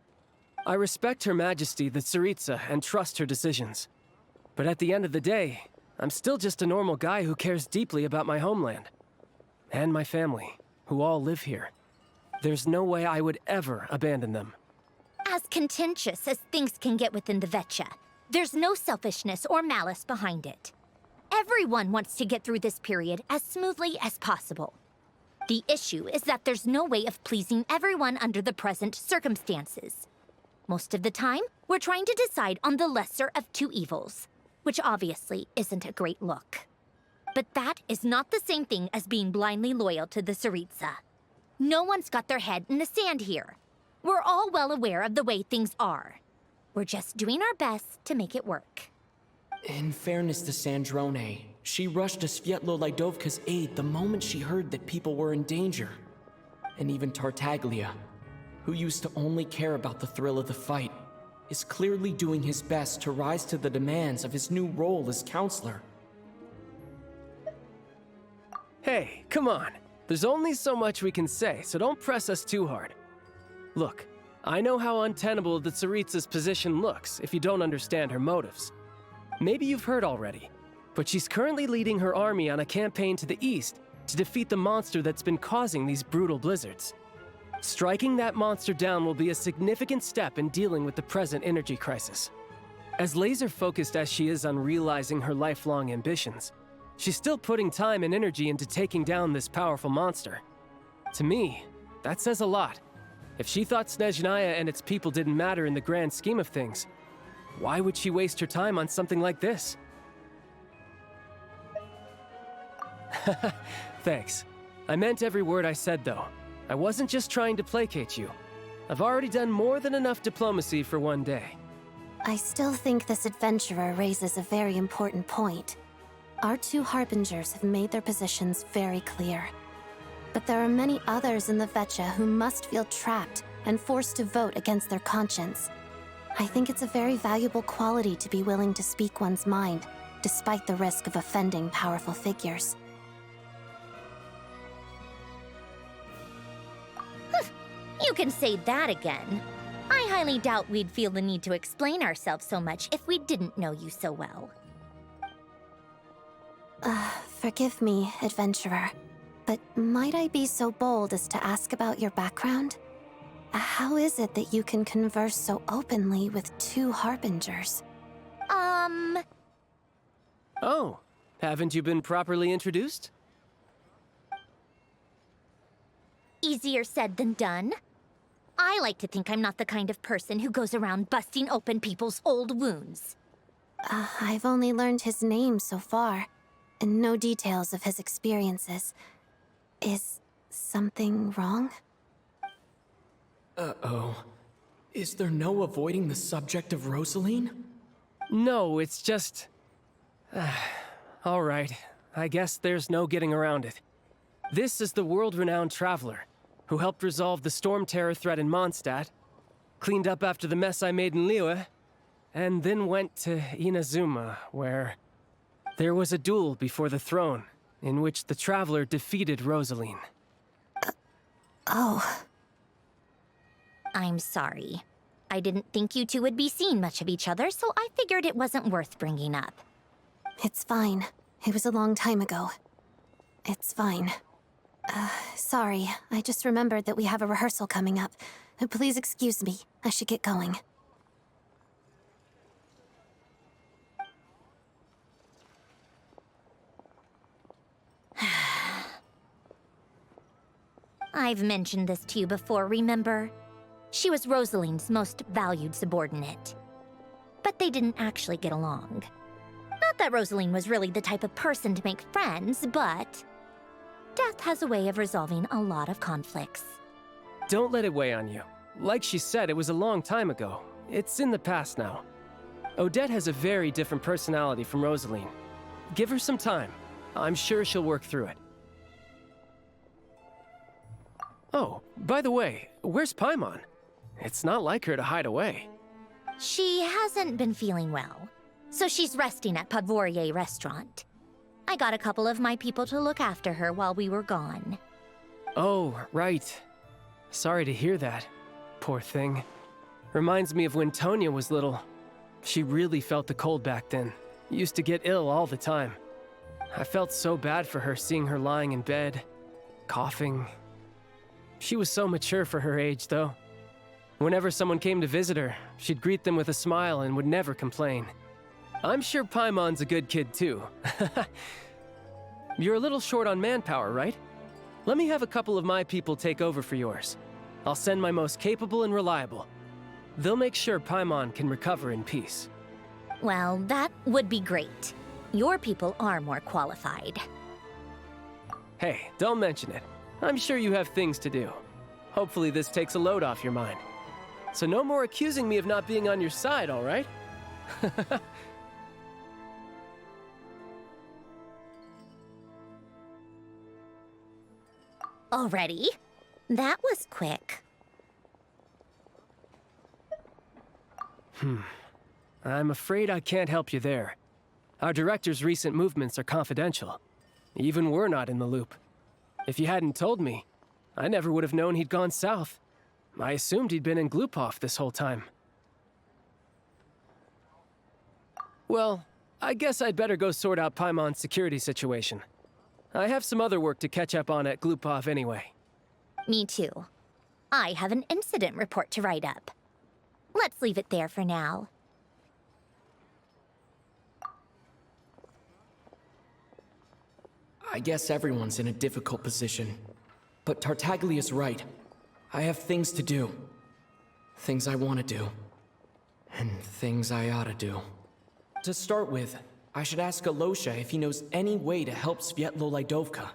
I respect Her Majesty, the Tsaritsa, and trust her decisions. But at the end of the day, I'm still just a normal guy who cares deeply about my homeland. And my family, who all live here. There's no way I would ever abandon them. As contentious as things can get within the Vetcha, there's no selfishness or malice behind it. Everyone wants to get through this period as smoothly as possible. The issue is that there's no way of pleasing everyone under the present circumstances. Most of the time, we're trying to decide on the lesser of two evils, which obviously isn't a great look. But that is not the same thing as being blindly loyal to the Tsaritsa. No one's got their head in the sand here. We're all well aware of the way things are. We're just doing our best to make it work. In fairness to Sandrone, she rushed to Svietlo Lidovka's aid the moment she heard that people were in danger. And even Tartaglia, who used to only care about the thrill of the fight, is clearly doing his best to rise to the demands of his new role as counselor. Hey, come on. There's only so much we can say, so don't press us too hard. Look, I know how untenable the Tsaritsa's position looks if you don't understand her motives. Maybe you've heard already, but she's currently leading her army on a campaign to the east to defeat the monster that's been causing these brutal blizzards. Striking that monster down will be a significant step in dealing with the present energy crisis. As laser-focused as she is on realizing her lifelong ambitions, she's still putting time and energy into taking down this powerful monster. To me, that says a lot. If she thought Snezhnaya and its people didn't matter in the grand scheme of things, why would she waste her time on something like this? Thanks. I meant every word I said, though. I wasn't just trying to placate you. I've already done more than enough diplomacy for one day. I still think this adventurer raises a very important point. Our two Harbingers have made their positions very clear. But there are many others in the Vetcha who must feel trapped and forced to vote against their conscience. I think it's a very valuable quality to be willing to speak one's mind, despite the risk of offending powerful figures. You can say that again. I highly doubt we'd feel the need to explain ourselves so much if we didn't know you so well. Forgive me, adventurer, but might I be so bold as to ask about your background? How is it that you can converse so openly with two Harbingers? Oh, haven't you been properly introduced? Easier said than done. I like to think I'm not the kind of person who goes around busting open people's old wounds. I've only learned his name so far, and no details of his experiences. Is something wrong? Uh-oh. Is there no avoiding the subject of Rosaline? No, it's just... all right. I guess there's no getting around it. This is the world-renowned traveler, who helped resolve the storm terror threat in Mondstadt, cleaned up after the mess I made in Liyue, and then went to Inazuma, where there was a duel before the throne, in which the traveler defeated Rosaline. Oh. I'm sorry. I didn't think you two would be seeing much of each other, so I figured it wasn't worth bringing up. It's fine. It was a long time ago. It's fine. Sorry. I just remembered that we have a rehearsal coming up. Please excuse me. I should get going. I've mentioned this to you before, remember? She was Rosaline's most valued subordinate. But they didn't actually get along. Not that Rosaline was really the type of person to make friends, but death has a way of resolving a lot of conflicts. Don't let it weigh on you. Like she said, it was a long time ago. It's in the past now. Odette has a very different personality from Rosaline. Give her some time. I'm sure she'll work through it. Oh, by the way, where's Paimon? It's not like her to hide away. She hasn't been feeling well, so she's resting at Podvorier restaurant. I got a couple of my people to look after her while we were gone. Oh, right. Sorry to hear that. Poor thing. Reminds me of when Tonya was little. She really felt the cold back then. Used to get ill all the time. I felt so bad for her seeing her lying in bed, coughing. She was so mature for her age, though. Whenever someone came to visit her, she'd greet them with a smile and would never complain. I'm sure Paimon's a good kid, too. You're a little short on manpower, right? Let me have a couple of my people take over for yours. I'll send my most capable and reliable. They'll make sure Paimon can recover in peace. Well, that would be great. Your people are more qualified. Hey, don't mention it. I'm sure you have things to do. Hopefully this takes a load off your mind. So no more accusing me of not being on your side, all right? Already? That was quick. I'm afraid I can't help you there. Our director's recent movements are confidential. Even we're not in the loop. If you hadn't told me, I never would have known he'd gone south. I assumed he'd been in Glupov this whole time. Well, I guess I'd better go sort out Paimon's security situation. I have some other work to catch up on at Glupov anyway. Me too. I have an incident report to write up. Let's leave it there for now. I guess everyone's in a difficult position. But Tartaglia's right. I have things to do. Things I want to do. And things I ought to do. To start with, I should ask Alosha if he knows any way to help Svietlo Laidovka.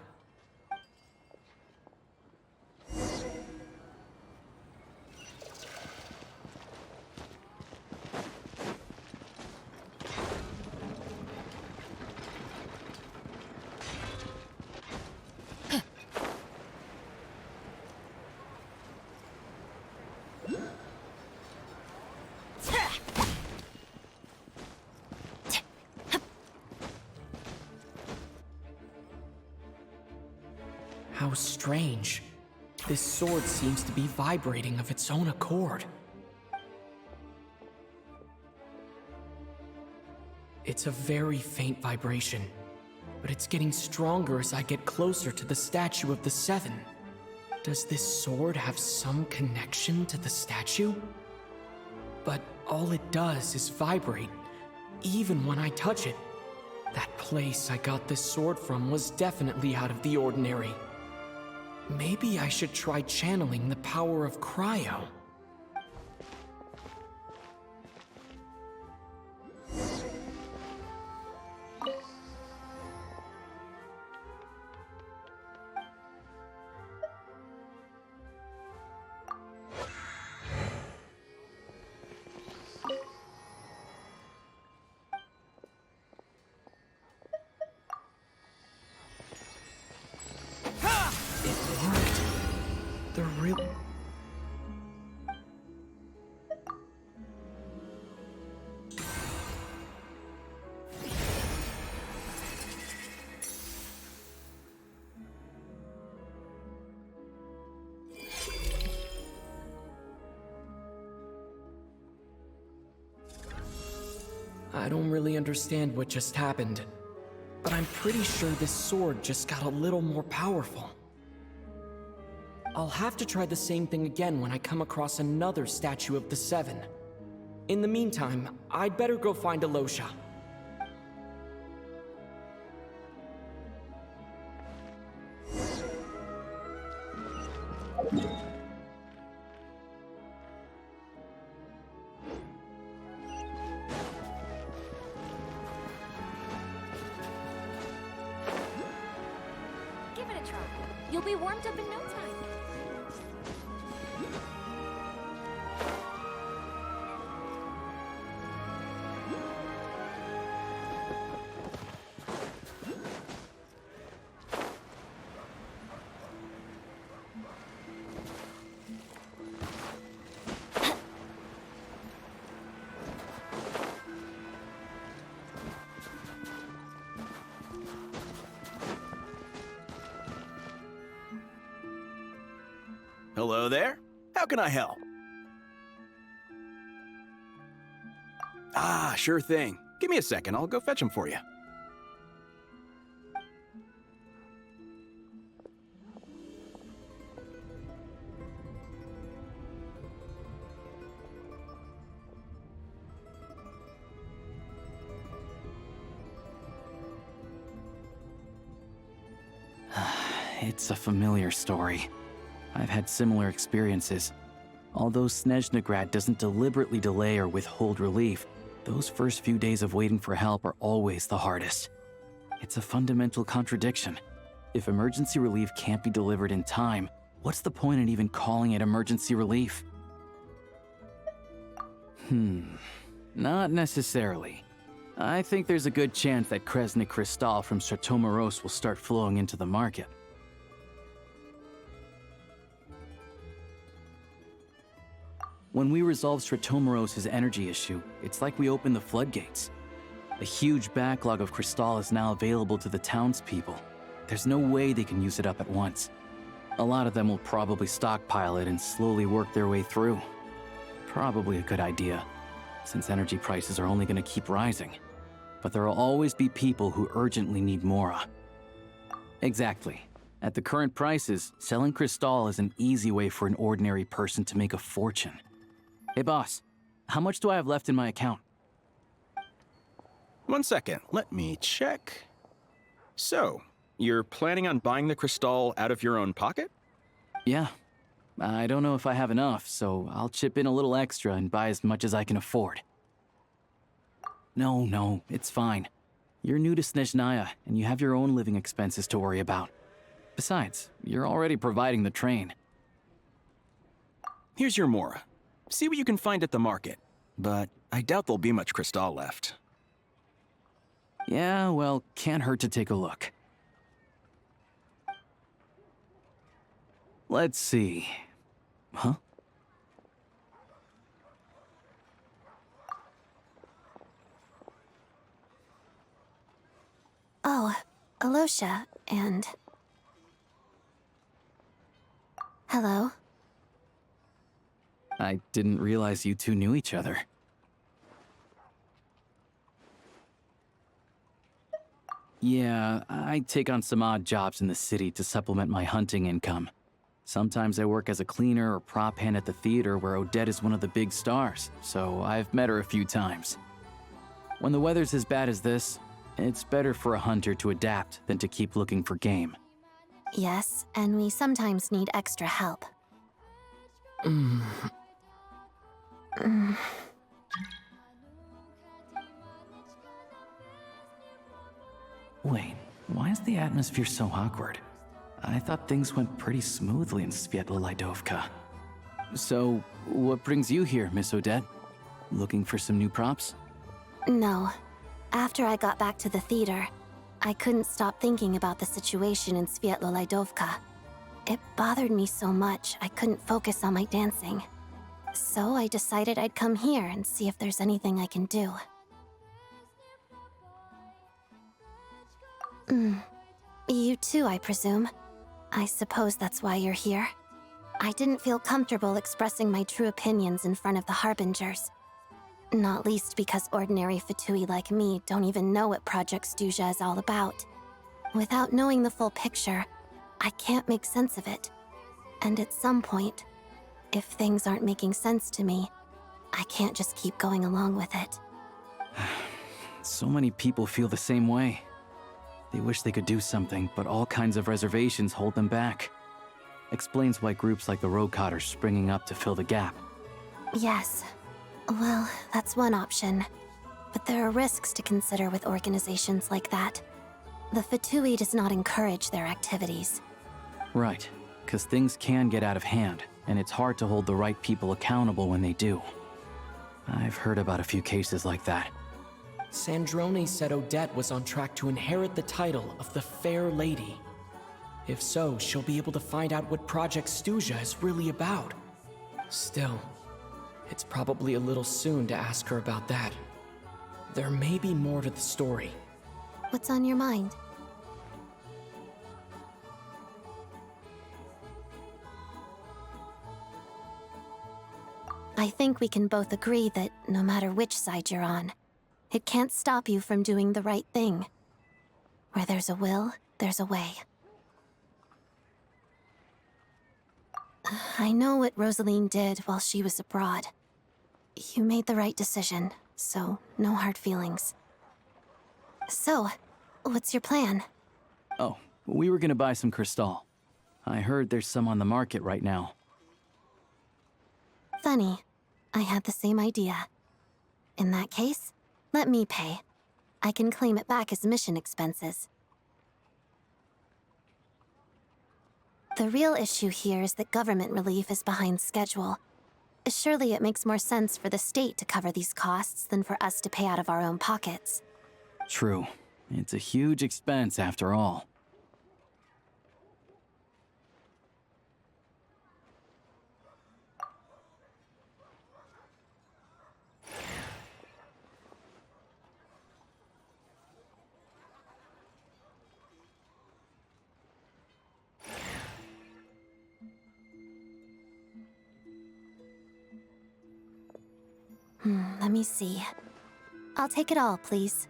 How strange. This sword seems to be vibrating of its own accord. It's a very faint vibration, but it's getting stronger as I get closer to the statue of the Seven. Does this sword have some connection to the statue? But all it does is vibrate, even when I touch it. That place I got this sword from was definitely out of the ordinary. Maybe I should try channeling the power of cryo. really... I don't really understand what just happened, but I'm pretty sure this sword just got a little more powerful. I'll have to try the same thing again when I come across another statue of the Seven. In the meantime, I'd better go find Alosha. Give it a try. You'll be warmed up in no time. Hello there. How can I help? Ah, sure thing. Give me a second. I'll go fetch him for you. It's a familiar story. I've had similar experiences. Although Snezhnaya doesn't deliberately delay or withhold relief, those first few days of waiting for help are always the hardest. It's a fundamental contradiction. If emergency relief can't be delivered in time, what's the point in even calling it emergency relief? Not necessarily. I think there's a good chance that Kresnik Crystal from Stratomoros will start flowing into the market. When we resolve Stratomoros' energy issue, it's like we open the floodgates. A huge backlog of Crystal is now available to the townspeople. There's no way they can use it up at once. A lot of them will probably stockpile it and slowly work their way through. Probably a good idea, since energy prices are only going to keep rising. But there will always be people who urgently need Mora. Exactly. At the current prices, selling Crystal is an easy way for an ordinary person to make a fortune. Hey boss, how much do I have left in my account? 1 second, let me check. So, you're planning on buying the Crystal out of your own pocket? Yeah. I don't know if I have enough, so I'll chip in a little extra and buy as much as I can afford. No, it's fine. You're new to Snezhnaya, and you have your own living expenses to worry about. Besides, you're already providing the train. Here's your Mora. See what you can find at the market, but I doubt there'll be much Crystal left. Yeah, well, can't hurt to take a look. Let's see. Huh? Oh, Alosha, and... Hello? I didn't realize you two knew each other. Yeah, I take on some odd jobs in the city to supplement my hunting income. Sometimes I work as a cleaner or prop hand at the theater where Odette is one of the big stars, so I've met her a few times. When the weather's as bad as this, it's better for a hunter to adapt than to keep looking for game. Yes, and we sometimes need extra help. Wait, why is the atmosphere so awkward? I thought things went pretty smoothly in Svietlolaidovka. So, what brings you here, Miss Odette? Looking for some new props? No. After I got back to the theater, I couldn't stop thinking about the situation in Svietlolaidovka. It bothered me so much I couldn't focus on my dancing. So I decided I'd come here and see if there's anything I can do. You too, I presume. I suppose that's why you're here. I didn't feel comfortable expressing my true opinions in front of the Harbingers. Not least because ordinary Fatui like me don't even know what Project Snezhnaya is all about. Without knowing the full picture, I can't make sense of it. And at some point, if things aren't making sense to me, I can't just keep going along with it. So many people feel the same way. They wish they could do something, but all kinds of reservations hold them back. Explains why groups like the Roadcotters are springing up to fill the gap. Yes. Well, that's one option. But there are risks to consider with organizations like that. The Fatui does not encourage their activities. Right, because things can get out of hand, and it's hard to hold the right people accountable when they do. I've heard about a few cases like that. Sandrone said Odette was on track to inherit the title of the Fair Lady. If so, she'll be able to find out what Project Snezhnaya is really about. Still, it's probably a little soon to ask her about that. There may be more to the story. What's on your mind? I think we can both agree that no matter which side you're on, it can't stop you from doing the right thing. Where there's a will, there's a way. I know what Rosaline did while she was abroad. You made the right decision, so no hard feelings. So, what's your plan? Oh, we were gonna buy some Crystal. I heard there's some on the market right now. Funny. I had the same idea. In that case, let me pay. I can claim it back as mission expenses. The real issue here is that government relief is behind schedule. Surely it makes more sense for the state to cover these costs than for us to pay out of our own pockets. True. It's a huge expense after all. Let me see. I'll take it all, please.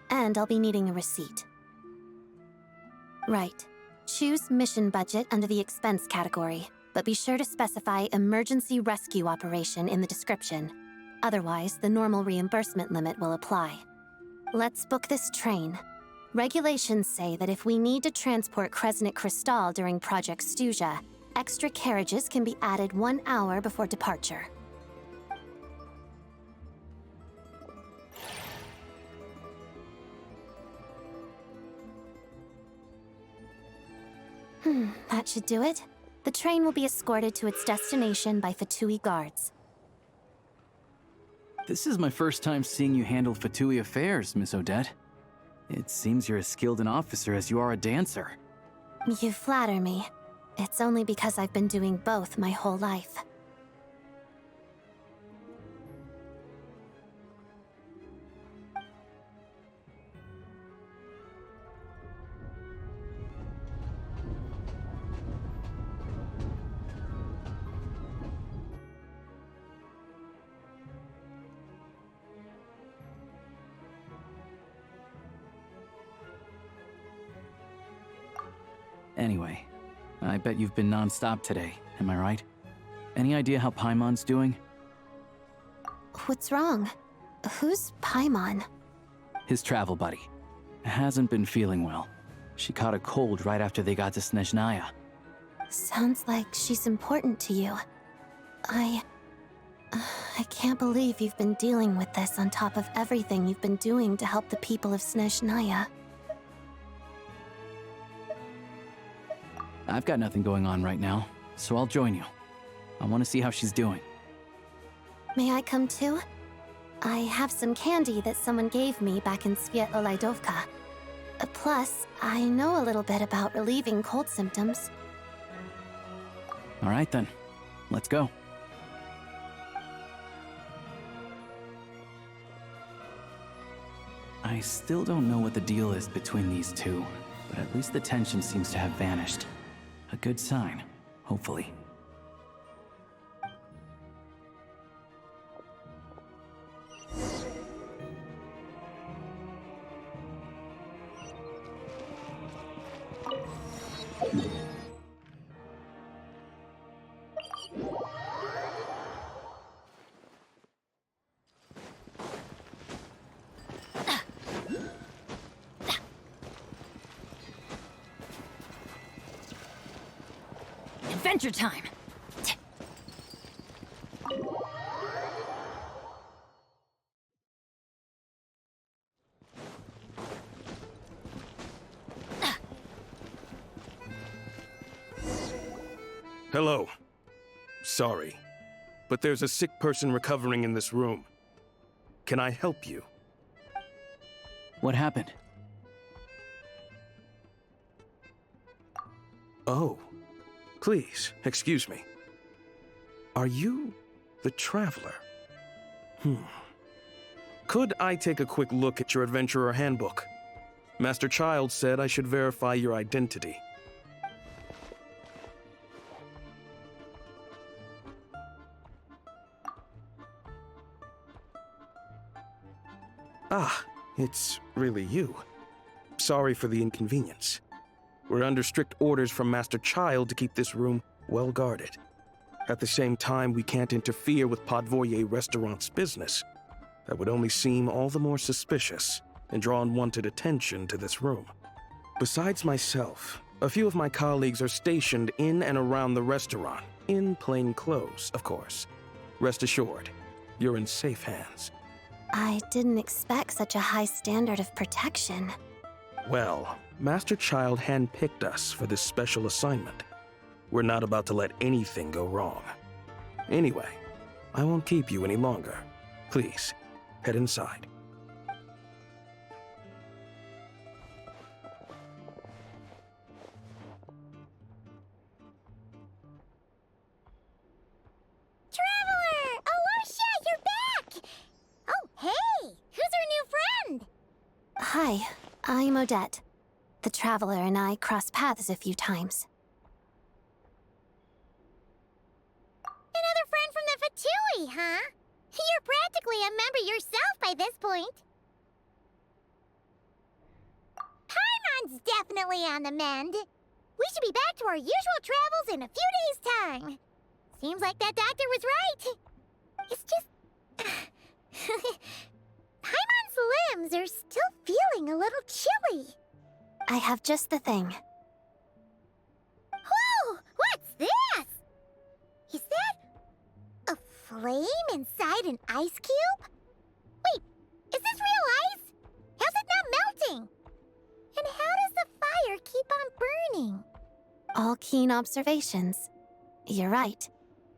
And I'll be needing a receipt. Right. Choose mission budget under the expense category, but be sure to specify emergency rescue operation in the description. Otherwise, the normal reimbursement limit will apply. Let's book this train. Regulations say that if we need to transport Kresnik Crystal during Project Snezhnaya, extra carriages can be added 1 hour before departure. That should do it. The train will be escorted to its destination by Fatui guards. This is my first time seeing you handle Fatui affairs, Miss Odette. It seems you're as skilled an officer as you are a dancer. You flatter me. It's only because I've been doing both my whole life. Anyway, I bet you've been non-stop today, am I right? Any idea how Paimon's doing? What's wrong? Who's Paimon? His travel buddy. Hasn't been feeling well. She caught a cold right after they got to Snezhnaya. Sounds like she's important to you. I can't believe you've been dealing with this on top of everything you've been doing to help the people of Snezhnaya. I've got nothing going on right now, so I'll join you. I want to see how she's doing. May I come too? I have some candy that someone gave me back in Svietlo-Lidovka. Plus, I know a little bit about relieving cold symptoms. All right then, let's go. I still don't know what the deal is between these two, but at least the tension seems to have vanished. A good sign, hopefully. Adventure time! Hello. Sorry, but there's a sick person recovering in this room. Can I help you? What happened? Oh. Please, excuse me. Are you the Traveler? Could I take a quick look at your Adventurer Handbook? Master Child said I should verify your identity. Ah, it's really you. Sorry for the inconvenience. We're under strict orders from Master Child to keep this room well guarded. At the same time, we can't interfere with Podvoye Restaurant's business. That would only seem all the more suspicious and draw unwanted attention to this room. Besides myself, a few of my colleagues are stationed in and around the restaurant, in plain clothes, of course. Rest assured, you're in safe hands. I didn't expect such a high standard of protection. Well, Master Child handpicked us for this special assignment. We're not about to let anything go wrong. Anyway, I won't keep you any longer. Please, head inside. Traveler! Alicia, you're back! Oh, hey! Who's our new friend? Hi, I'm Odette. The Traveler and I crossed paths a few times. Another friend from the Fatui, huh? You're practically a member yourself by this point. Paimon's definitely on the mend. We should be back to our usual travels in a few days' time. Seems like that doctor was right. It's just... Paimon's limbs are still feeling a little chilly. I have just the thing. Whoa! What's this? Is that a flame inside an ice cube? Wait, is this real ice? How's it not melting? And how does the fire keep on burning? All keen observations. You're right.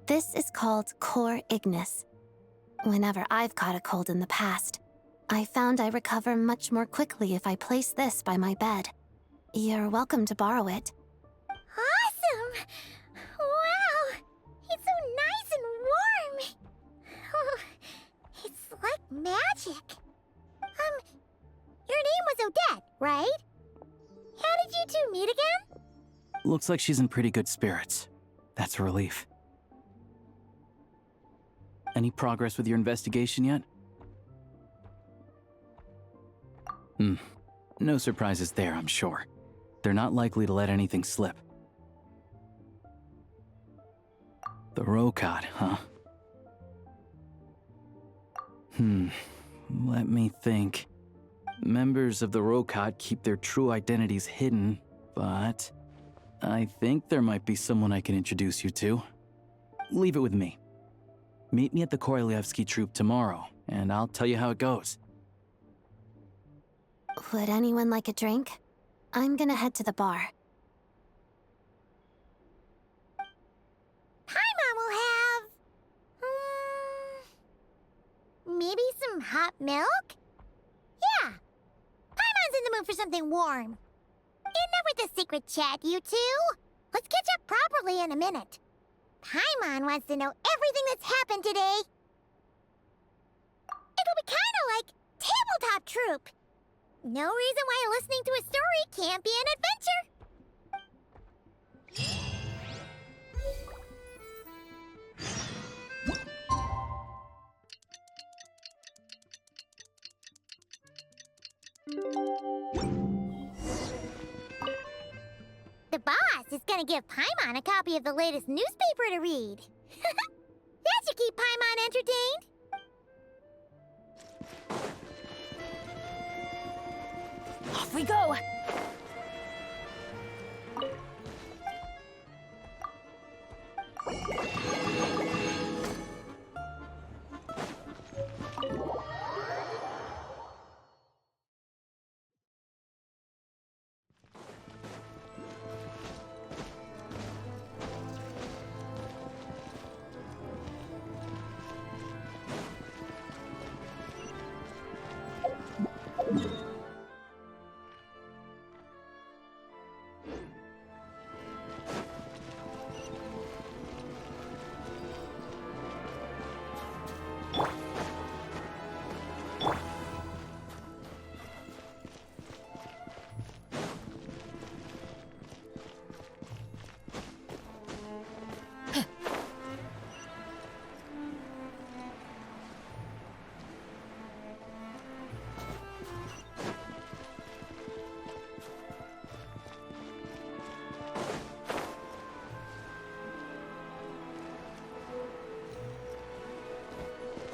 This is called core ignis. Whenever I've caught a cold in the past, I found I recover much more quickly if I place this by my bed. You're welcome to borrow it. Awesome! Wow! It's so nice and warm! Oh, it's like magic. Your name was Odette, right? How did you two meet again? Looks like she's in pretty good spirits. That's a relief. Any progress with your investigation yet? No surprises there, I'm sure. They're not likely to let anything slip. The Rokad, huh? Let me think. Members of the Rokad keep their true identities hidden, but I think there might be someone I can introduce you to. Leave it with me. Meet me at the Korolyevsky Troop tomorrow, and I'll tell you how it goes. Would anyone like a drink? I'm gonna head to the bar. Paimon will have... maybe some hot milk? Yeah. Paimon's in the mood for something warm. Enough with the secret chat, you two. Let's catch up properly in a minute. Paimon wants to know everything that's happened today. It'll be kinda like tabletop troop. No reason why listening to a story can't be an adventure. The boss is gonna give Paimon a copy of the latest newspaper to read. That should keep Paimon entertained. Off we go!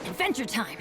Adventure time!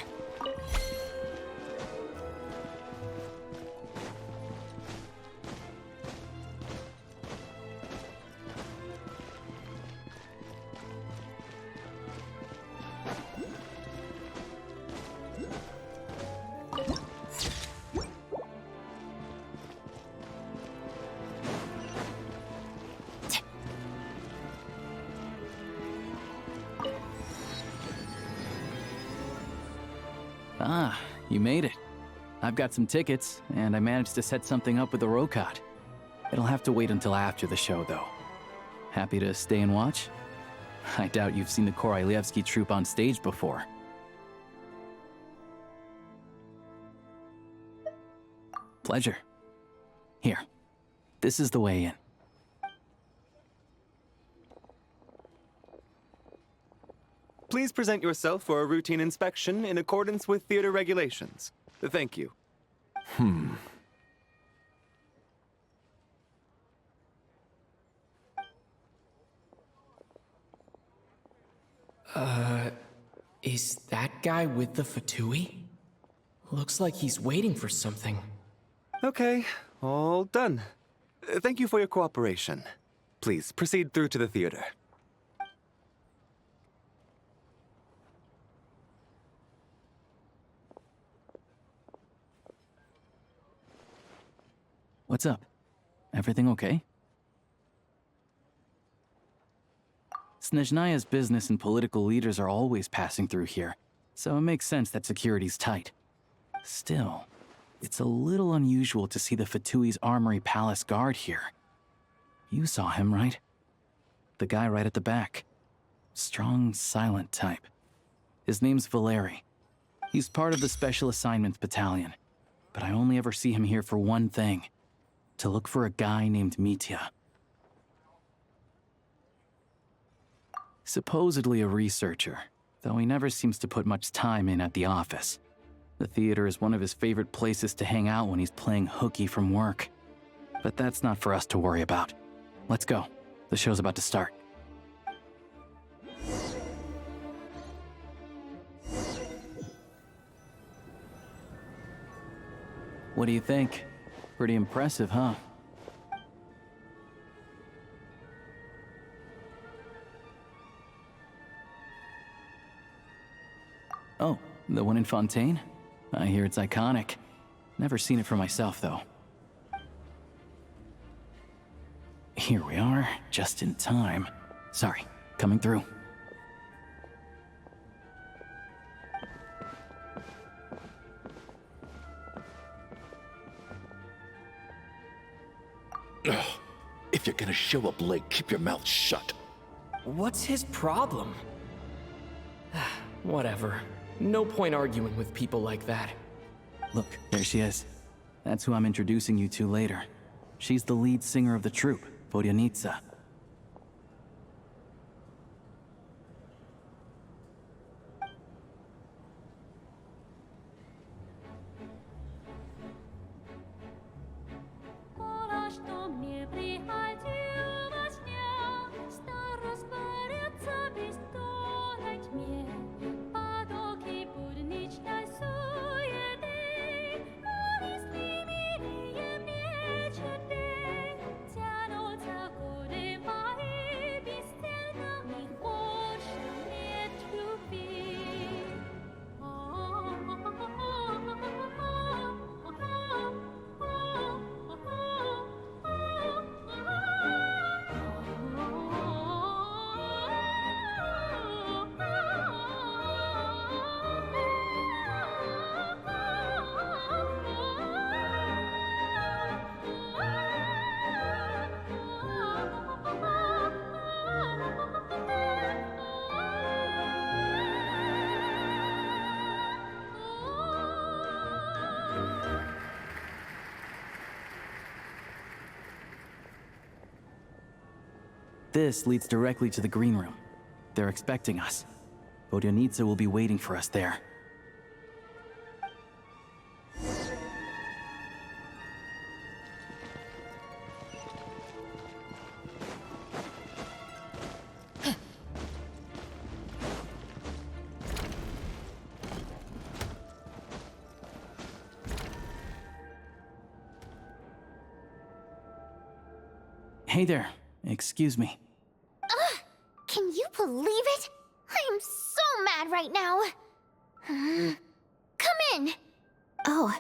Ah, you made it. I've got some tickets, and I managed to set something up with the Rokot. It'll have to wait until after the show, though. Happy to stay and watch? I doubt you've seen the Korolyevsky troupe on stage before. Pleasure. Here, this is the way in. Please present yourself for a routine inspection in accordance with theater regulations. Thank you. Is that guy with the Fatui? Looks like he's waiting for something. Okay, all done. Thank you for your cooperation. Please proceed through to the theater. What's up? Everything okay? Snezhnaya's business and political leaders are always passing through here, so it makes sense that security's tight. Still, it's a little unusual to see the Fatui's Armory Palace guard here. You saw him, right? The guy right at the back. Strong, silent type. His name's Valeri. He's part of the Special Assignments Battalion, but I only ever see him here for one thing. To look for a guy named Mitya. Supposedly a researcher, though he never seems to put much time in at the office. The theater is one of his favorite places to hang out when he's playing hooky from work. But that's not for us to worry about. Let's go. The show's about to start. What do you think? Pretty impressive, huh? Oh, the one in Fontaine? I hear it's iconic. Never seen it for myself, though. Here we are, just in time. Sorry, coming through. If you're gonna show up late, keep your mouth shut. What's his problem? Whatever. No point arguing with people like that. Look, there she is. That's who I'm introducing you to later. She's the lead singer of the troupe, Vodyanitsa. This leads directly to the green room. They're expecting us. Vodyanitsa will be waiting for us there. Hey there. Excuse me. Can you believe it? I am so mad right now. Come in. Oh,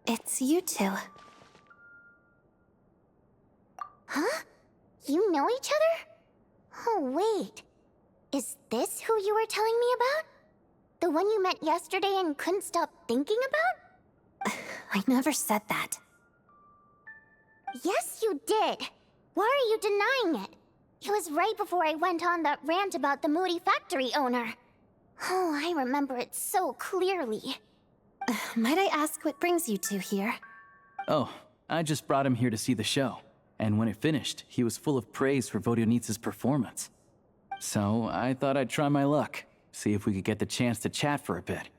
it's you two. Huh? You know each other? Oh, wait. Is this who you were telling me about? The one you met yesterday and couldn't stop thinking about? I never said that. Yes, you did. Why are you denying it? It was right before I went on that rant about the moody factory owner. Oh, I remember it so clearly. Might I ask what brings you two here? Oh, I just brought him here to see the show. And when it finished, he was full of praise for Vodyanitsa's performance. So I thought I'd try my luck, see if we could get the chance to chat for a bit.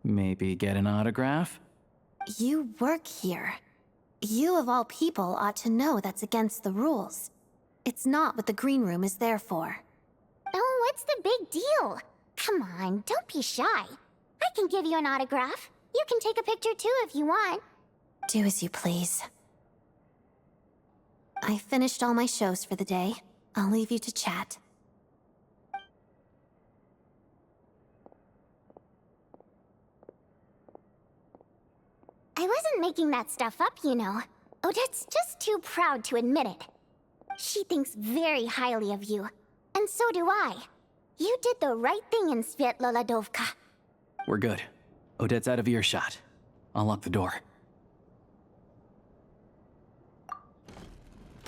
Maybe get an autograph? You work here. You of all people ought to know that's against the rules. It's not what the green room is there for. Oh, what's the big deal? Come on, don't be shy. I can give you an autograph. You can take a picture too if you want. Do as you please. I finished all my shows for the day. I'll leave you to chat. I wasn't making that stuff up, you know. Odette's just too proud to admit it. She thinks very highly of you, and so do I. You did the right thing in Svietloladovka. We're good. Odette's out of earshot. I'll lock the door.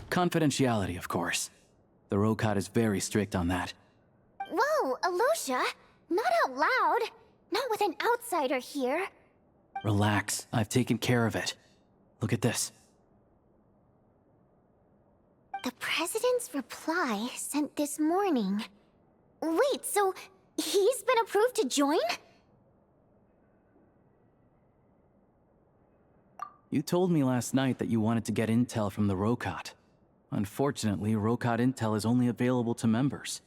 Confidentiality, of course. The Rokat is very strict on that. Whoa, Alosha! Not out loud! Not with an outsider here! Relax, I've taken care of it. Look at this. The President's reply sent this morning. Wait, so he's been approved to join? You told me last night that you wanted to get intel from the Rokat. Unfortunately, Rokat intel is only available to members.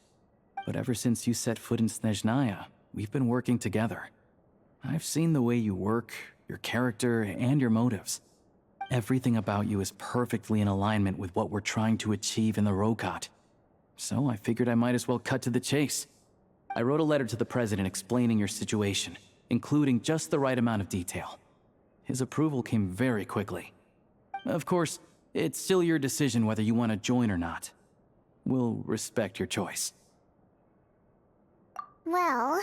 But ever since you set foot in Snezhnaya, we've been working together. I've seen the way you work, your character, and your motives. Everything about you is perfectly in alignment with what we're trying to achieve in the Rokat. So I figured I might as well cut to the chase. I wrote a letter to the President explaining your situation, including just the right amount of detail. His approval came very quickly. Of course, it's still your decision whether you want to join or not. We'll respect your choice. Well,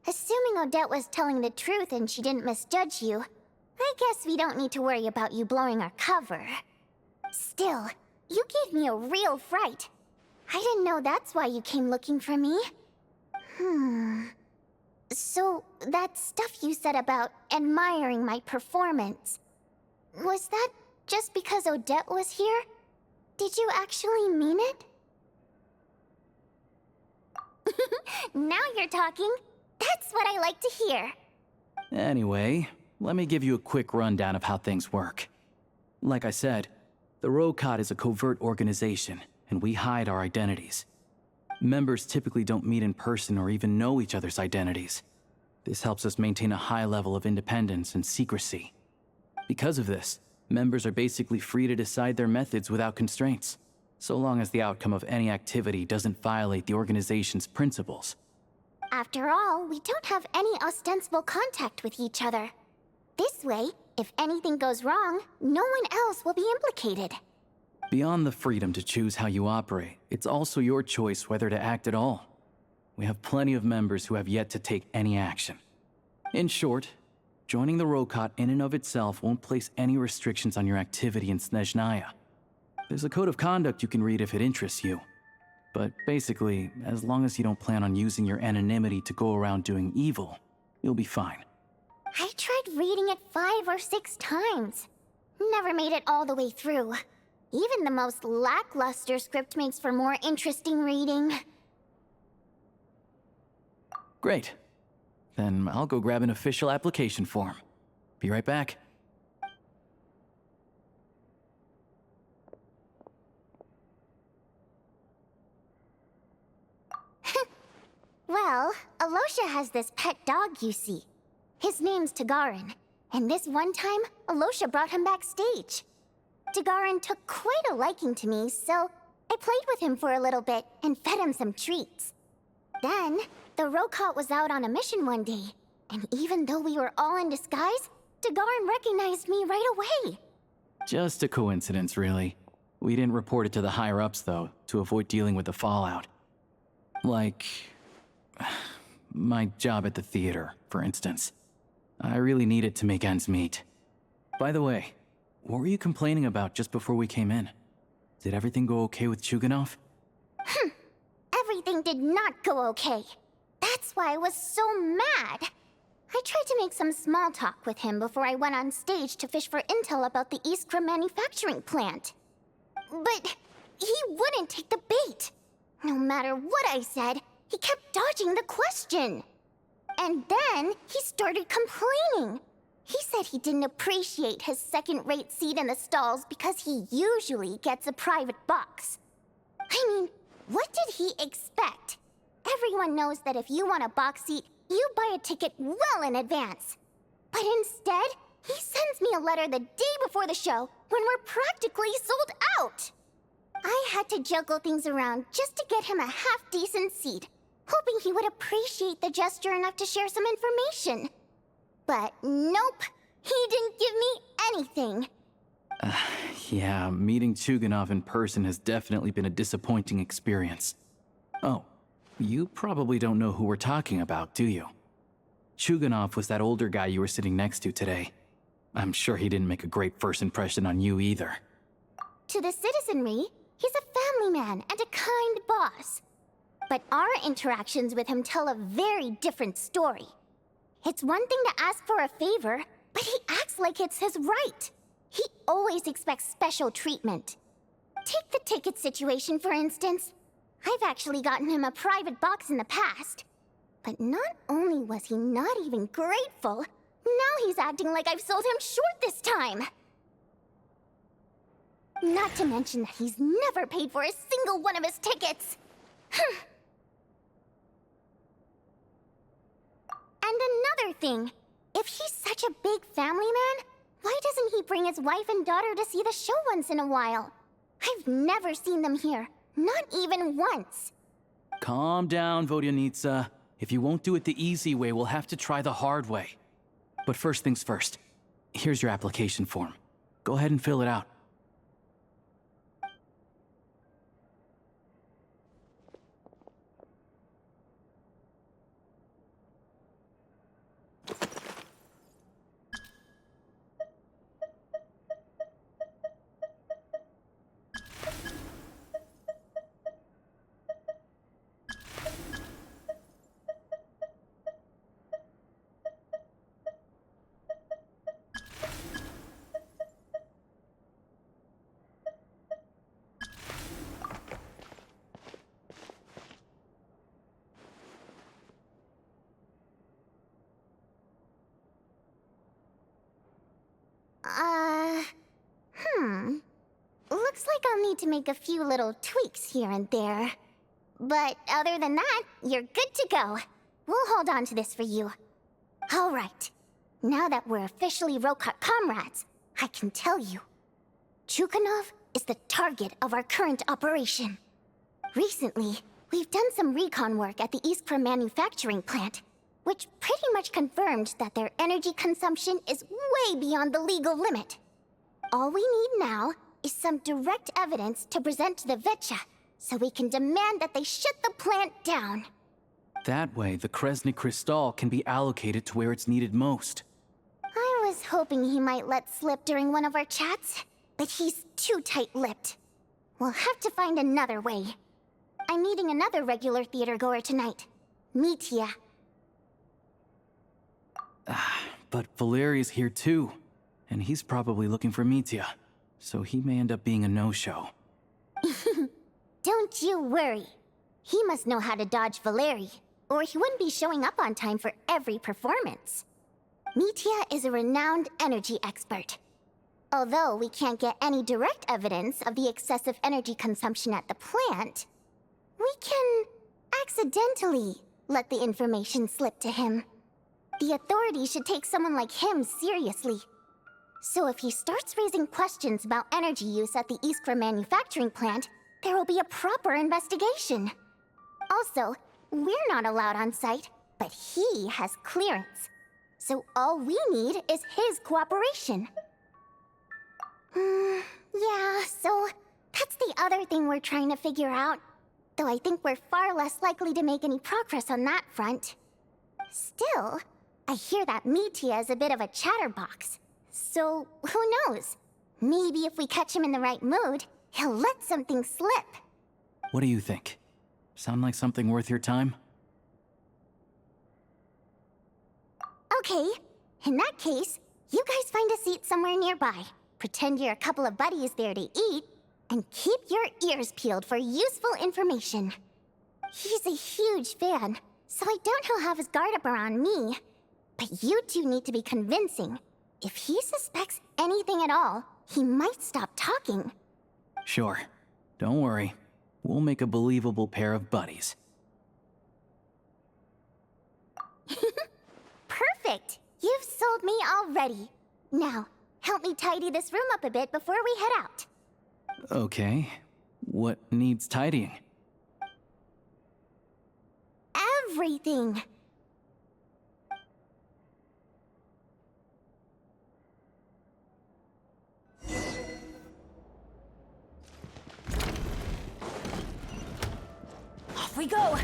assuming Odette was telling the truth and she didn't misjudge you, I guess we don't need to worry about you blowing our cover. Still, you gave me a real fright. I didn't know that's why you came looking for me. So, that stuff you said about admiring my performance, was that just because Odette was here? Did you actually mean it? Now you're talking. That's what I like to hear. Anyway, let me give you a quick rundown of how things work. Like I said, the Rokot is a covert organization, and we hide our identities. Members typically don't meet in person or even know each other's identities. This helps us maintain a high level of independence and secrecy. Because of this, members are basically free to decide their methods without constraints, so long as the outcome of any activity doesn't violate the organization's principles. After all, we don't have any ostensible contact with each other. This way, if anything goes wrong, no one else will be implicated. Beyond the freedom to choose how you operate, it's also your choice whether to act at all. We have plenty of members who have yet to take any action. In short, joining the Rokot in and of itself won't place any restrictions on your activity in Snezhnaya. There's a code of conduct you can read if it interests you. But basically, as long as you don't plan on using your anonymity to go around doing evil, you'll be fine. I tried reading it 5 or 6 times. Never made it all the way through. Even the most lackluster script makes for more interesting reading. Great. Then I'll go grab an official application form. Be right back. Well, Alosha has this pet dog, you see. His name's Tagarin, and this one time, Alosha brought him backstage. Tagarin took quite a liking to me, so I played with him for a little bit and fed him some treats. Then, the Rokot was out on a mission one day, and even though we were all in disguise, Tagarin recognized me right away. Just a coincidence, really. We didn't report it to the higher-ups, though, to avoid dealing with the fallout. Like my job at the theater, for instance. I really needed to make ends meet. By the way, what were you complaining about just before we came in? Did everything go okay with Chuganov? Everything did not go okay. That's why I was so mad. I tried to make some small talk with him before I went on stage to fish for intel about the Iskra manufacturing plant. But he wouldn't take the bait. No matter what I said, he kept dodging the question. And then he started complaining. He said he didn't appreciate his second-rate seat in the stalls because he usually gets a private box. I mean, what did he expect? Everyone knows that if you want a box seat, you buy a ticket well in advance. But instead, he sends me a letter the day before the show when we're practically sold out. I had to juggle things around just to get him a half-decent seat, hoping he would appreciate the gesture enough to share some information. But nope, he didn't give me anything. Yeah, meeting Chuganov in person has definitely been a disappointing experience. Oh, you probably don't know who we're talking about, do you? Chuganov was that older guy you were sitting next to today. I'm sure he didn't make a great first impression on you either. To the citizenry, he's a family man and a kind boss. But our interactions with him tell a very different story. It's one thing to ask for a favor, but he acts like it's his right. He always expects special treatment. Take the ticket situation, for instance. I've actually gotten him a private box in the past. But not only was he not even grateful, now he's acting like I've sold him short this time. Not to mention that he's never paid for a single one of his tickets. And another thing, if he's such a big family man, why doesn't he bring his wife and daughter to see the show once in a while? I've never seen them here, not even once. Calm down, Vodyanitsa. If you won't do it the easy way, we'll have to try the hard way. But first things first, here's your application form. Go ahead and fill it out. I'll need to make a few little tweaks here and there. But other than that, you're good to go. We'll hold on to this for you. All right. Now that we're officially Rokat comrades, I can tell you. Chukhanov is the target of our current operation. Recently, we've done some recon work at the Iskra manufacturing plant, which pretty much confirmed that their energy consumption is way beyond the legal limit. All we need now is some direct evidence to present to the Vetcha, so we can demand that they shut the plant down. That way, the Kresnik Crystal can be allocated to where it's needed most. I was hoping he might let slip during one of our chats, but he's too tight-lipped. We'll have to find another way. I'm meeting another regular theater-goer tonight, Mitya. But Valeri's here too, and he's probably looking for Mitya, so he may end up being a no-show. Don't you worry. He must know how to dodge Valeri, or he wouldn't be showing up on time for every performance. Mitya is a renowned energy expert. Although we can't get any direct evidence of the excessive energy consumption at the plant, we can accidentally let the information slip to him. The authorities should take someone like him seriously. So if he starts raising questions about energy use at the Iskra manufacturing plant, there will be a proper investigation. Also, we're not allowed on site, but he has clearance. So all we need is his cooperation. Yeah, so that's the other thing we're trying to figure out. Though I think we're far less likely to make any progress on that front. Still, I hear that Mitya is a bit of a chatterbox. So, who knows? Maybe if we catch him in the right mood, he'll let something slip. What do you think? Sound like something worth your time? Okay, in that case, you guys find a seat somewhere nearby. Pretend you're a couple of buddies there to eat, and keep your ears peeled for useful information. He's a huge fan, so I doubt he'll have his guard up around me. But you two need to be convincing. If he suspects anything at all, he might stop talking. Sure. Don't worry. We'll make a believable pair of buddies. Perfect! You've sold me already. Now, help me tidy this room up a bit before we head out. Okay. What needs tidying? Everything! Off we go!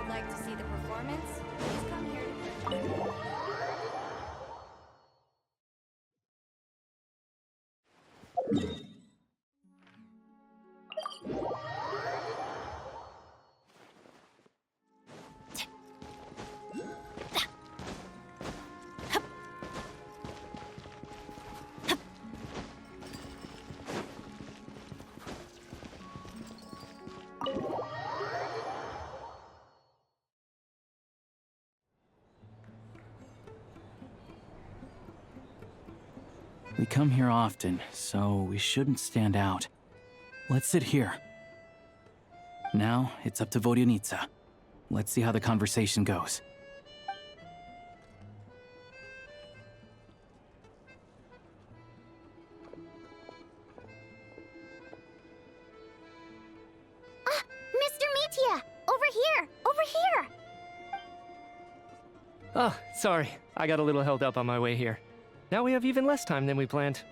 Like to see the performance? Please come here to purchase. We come here often, so we shouldn't stand out. Let's sit here. Now, it's up to Vodyanitsa. Let's see how the conversation goes. Mr. Mitya! Over here! Over here! Oh, sorry. I got a little held up on my way here. Now we have even less time than we planned.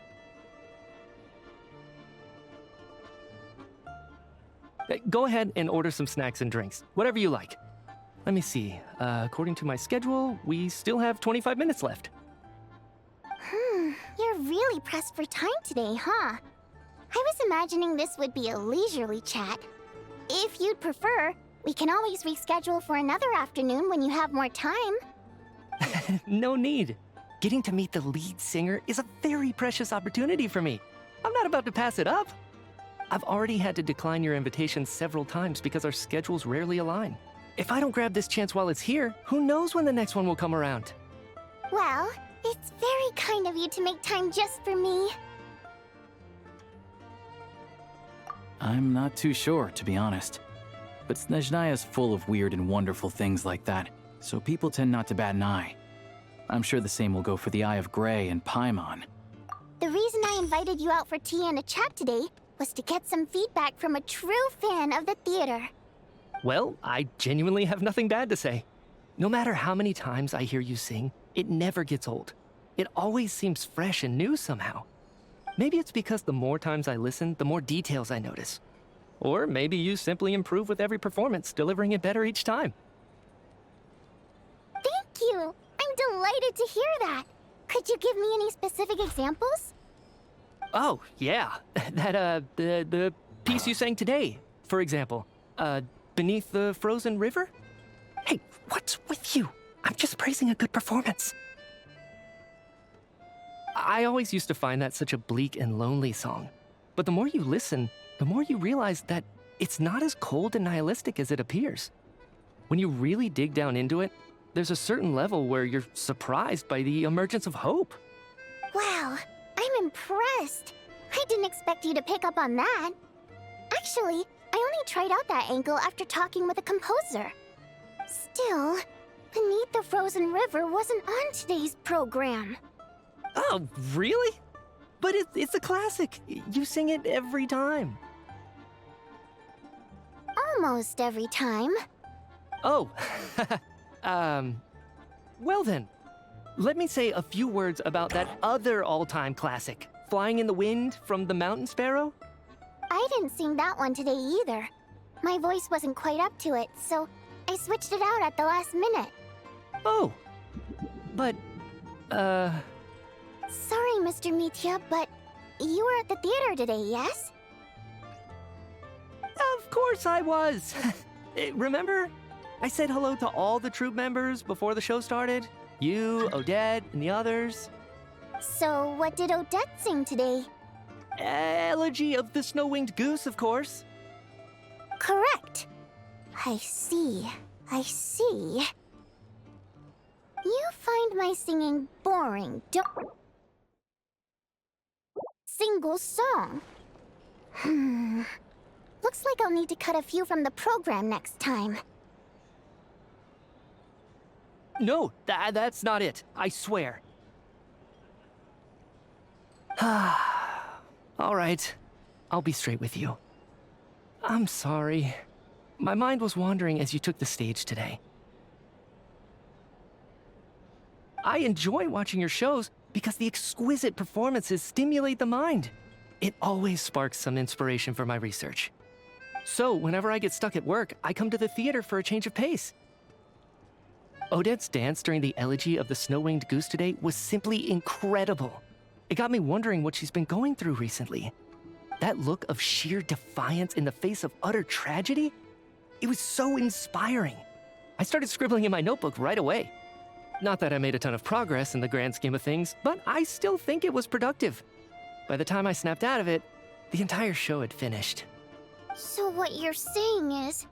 Go ahead and order some snacks and drinks, whatever you like. Let me see. According to my schedule, we still have 25 minutes left. You're really pressed for time today, huh? I was imagining this would be a leisurely chat. If you'd prefer, we can always reschedule for another afternoon when you have more time. No need. Getting to meet the lead singer is a very precious opportunity for me. I'm not about to pass it up. I've already had to decline your invitation several times because our schedules rarely align. If I don't grab this chance while it's here, who knows when the next one will come around? Well, it's very kind of you to make time just for me. I'm not too sure, to be honest. But Snezhnaya is full of weird and wonderful things like that, so people tend not to bat an eye. I'm sure the same will go for the Eye of Grey and Paimon. The reason I invited you out for tea and a chat today was to get some feedback from a true fan of the theater. Well, I genuinely have nothing bad to say. No matter how many times I hear you sing, it never gets old. It always seems fresh and new somehow. Maybe it's because the more times I listen, the more details I notice. Or maybe you simply improve with every performance, delivering it better each time. Thank you! I'm delighted to hear that! Could you give me any specific examples? Oh, yeah. The piece you sang today, for example. Beneath the Frozen River? Hey, what's with you? I'm just praising a good performance. I always used to find that such a bleak and lonely song. But the more you listen, the more you realize that it's not as cold and nihilistic as it appears. When you really dig down into it, there's a certain level where you're surprised by the emergence of hope. Wow, I'm impressed. I didn't expect you to pick up on that. Actually, I only tried out that angle after talking with a composer. Still, Beneath the Frozen River wasn't on today's program. Oh, really? But it's a classic. You sing it every time. Almost every time. Oh, well then. Let me say a few words about that other all-time classic, Flying in the Wind from the Mountain Sparrow. I didn't sing that one today either. My voice wasn't quite up to it, so I switched it out at the last minute. Oh, but, Sorry, Mr. Mitya, but you were at the theater today, yes? Of course I was. Remember? I said hello to all the troupe members before the show started. You, Odette, and the others. So what did Odette sing today? Elegy of the Snow-Winged Goose, of course. Correct. I see. I see. You find my singing boring, don't... Single song. Looks like I'll need to cut a few from the program next time. No, that's not it. I swear. All right. I'll be straight with you. I'm sorry. My mind was wandering as you took the stage today. I enjoy watching your shows because the exquisite performances stimulate the mind. It always sparks some inspiration for my research. So, whenever I get stuck at work, I come to the theater for a change of pace. Odette's dance during the Elegy of the Snow-Winged Goose today was simply incredible. It got me wondering what she's been going through recently. That look of sheer defiance in the face of utter tragedy? It was so inspiring. I started scribbling in my notebook right away. Not that I made a ton of progress in the grand scheme of things, but I still think it was productive. By the time I snapped out of it, the entire show had finished. So what you're saying is,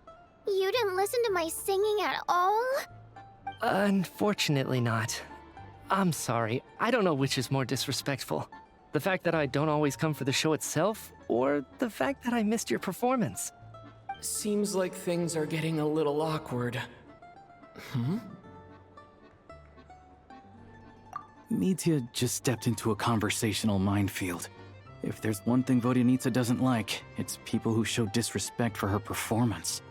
you didn't listen to my singing at all? Unfortunately not. I'm sorry, I don't know which is more disrespectful. The fact that I don't always come for the show itself, or the fact that I missed your performance. Seems like things are getting a little awkward. Mitya just stepped into a conversational minefield. If there's one thing Vodyanitsa doesn't like, it's people who show disrespect for her performance.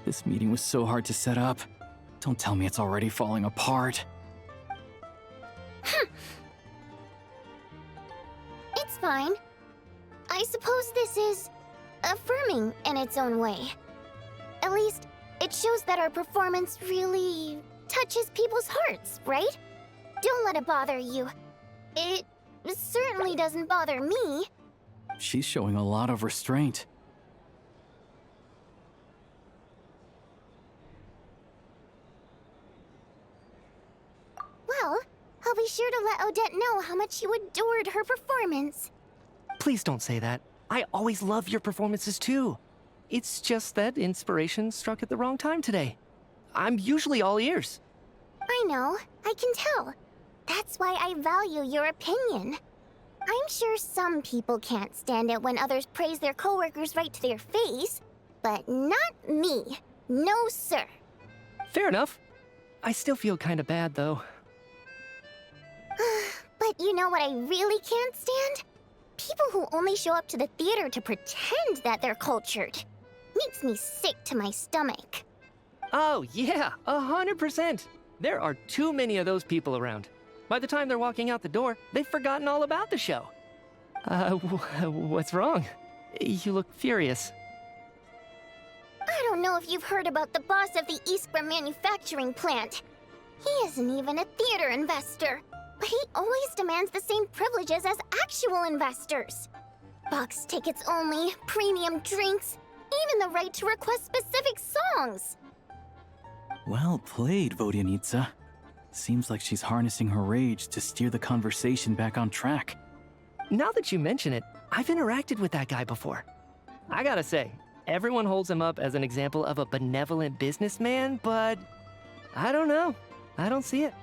This meeting was so hard to set up. Don't tell me it's already falling apart. It's fine. I suppose this is affirming in its own way. At least, it shows that our performance really touches people's hearts, right? Don't let it bother you. It certainly doesn't bother me. She's showing a lot of restraint. sure to let Odette know how much you adored her performance. Please don't say that. I always love your performances too. It's just that inspiration struck at the wrong time today. I'm usually all ears. I know, I can tell. That's why I value your opinion. I'm sure some people can't stand it when others praise their coworkers right to their face, but not me. No, sir. Fair enough. I still feel kinda bad, though. But you know what I really can't stand? People who only show up to the theater to pretend that they're cultured. Makes me sick to my stomach. Oh, yeah, 100%. There are too many of those people around. By the time they're walking out the door, they've forgotten all about the show. What's wrong? You look furious. I don't know if you've heard about the boss of the Iskra manufacturing plant. He isn't even a theater investor, but he always demands the same privileges as actual investors. Box tickets only, premium drinks, even the right to request specific songs. Well played, Vodyanitsa. Seems like she's harnessing her rage to steer the conversation back on track. Now that you mention it, I've interacted with that guy before. I gotta say, everyone holds him up as an example of a benevolent businessman, but I don't know. I don't see it.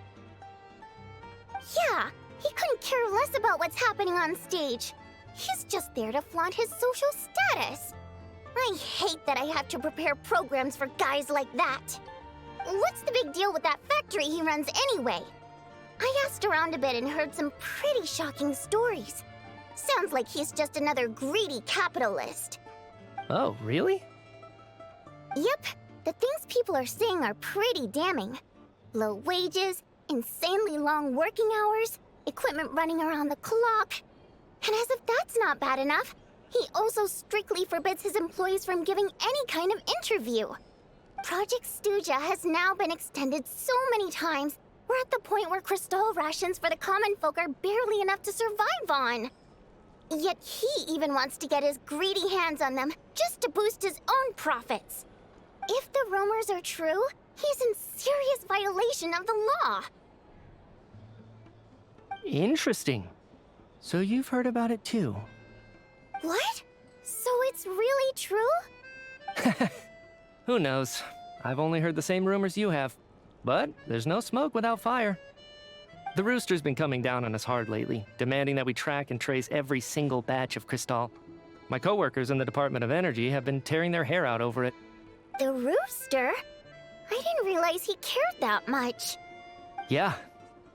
Yeah, he couldn't care less about what's happening on stage. He's just there to flaunt his social status. I hate that I have to prepare programs for guys like that. What's the big deal with that factory he runs anyway? I asked around a bit and heard some pretty shocking stories. Sounds like he's just another greedy capitalist. Oh, really? Yep, the things people are saying are pretty damning. Low wages, insanely long working hours, equipment running around the clock. And as if that's not bad enough, he also strictly forbids his employees from giving any kind of interview. Project Stuja has now been extended so many times, we're at the point where crystal rations for the common folk are barely enough to survive on. Yet he even wants to get his greedy hands on them just to boost his own profits. If the rumors are true, he's in serious violation of the law. Interesting. So you've heard about it too? What? So it's really true? Who knows? I've only heard the same rumors you have. But there's no smoke without fire. The Rooster's been coming down on us hard lately, demanding that we track and trace every single batch of Crystal. My coworkers in the Department of Energy have been tearing their hair out over it. The Rooster? I didn't realize he cared that much. Yeah.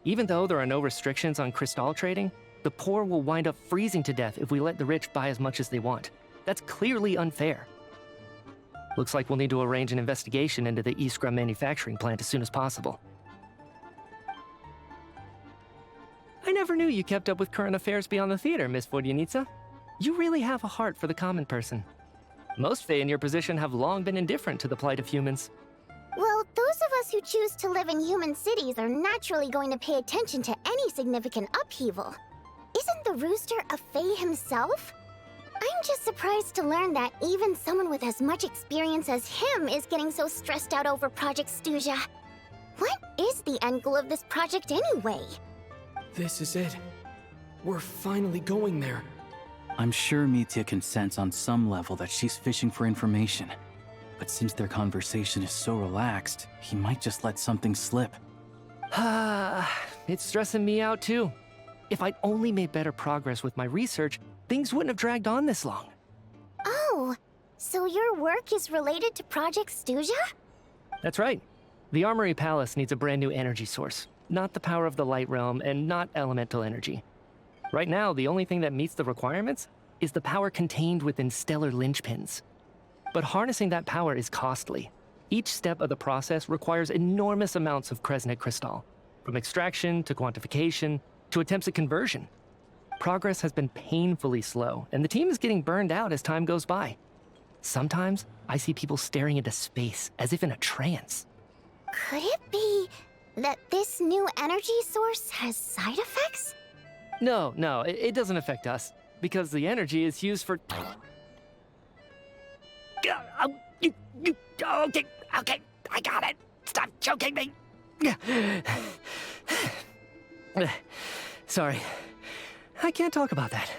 Even though there are no restrictions on Crystal trading, the poor will wind up freezing to death if we let the rich buy as much as they want. That's clearly unfair. Looks like we'll need to arrange an investigation into the Iskra manufacturing plant as soon as possible. I never knew you kept up with current affairs beyond the theater, Miss Vodyanitsa. You really have a heart for the common person. Most Fae in your position have long been indifferent to the plight of humans. Well, those of us who choose to live in human cities are naturally going to pay attention to any significant upheaval. Isn't the Rooster a Fae himself? I'm just surprised to learn that even someone with as much experience as him is getting so stressed out over Project Stuja. What is the end goal of this project anyway? This is it. We're finally going there. I'm sure Mitya can sense on some level that she's fishing for information. But since their conversation is so relaxed, he might just let something slip. It's stressing me out too. If I'd only made better progress with my research, things wouldn't have dragged on this long. Oh, so your work is related to Project Stuja? That's right. The Armory Palace needs a brand new energy source. Not the power of the Light Realm, and not elemental energy. Right now, the only thing that meets the requirements is the power contained within stellar linchpins. But harnessing that power is costly. Each step of the process requires enormous amounts of Kresnik crystal, from extraction to quantification to attempts at conversion. Progress has been painfully slow, and the team is getting burned out as time goes by. Sometimes, I see people staring into space as if in a trance. Could it be that this new energy source has side effects? No, it doesn't affect us, because the energy is used for... Okay, I got it. Stop choking me. Sorry. I can't talk about that.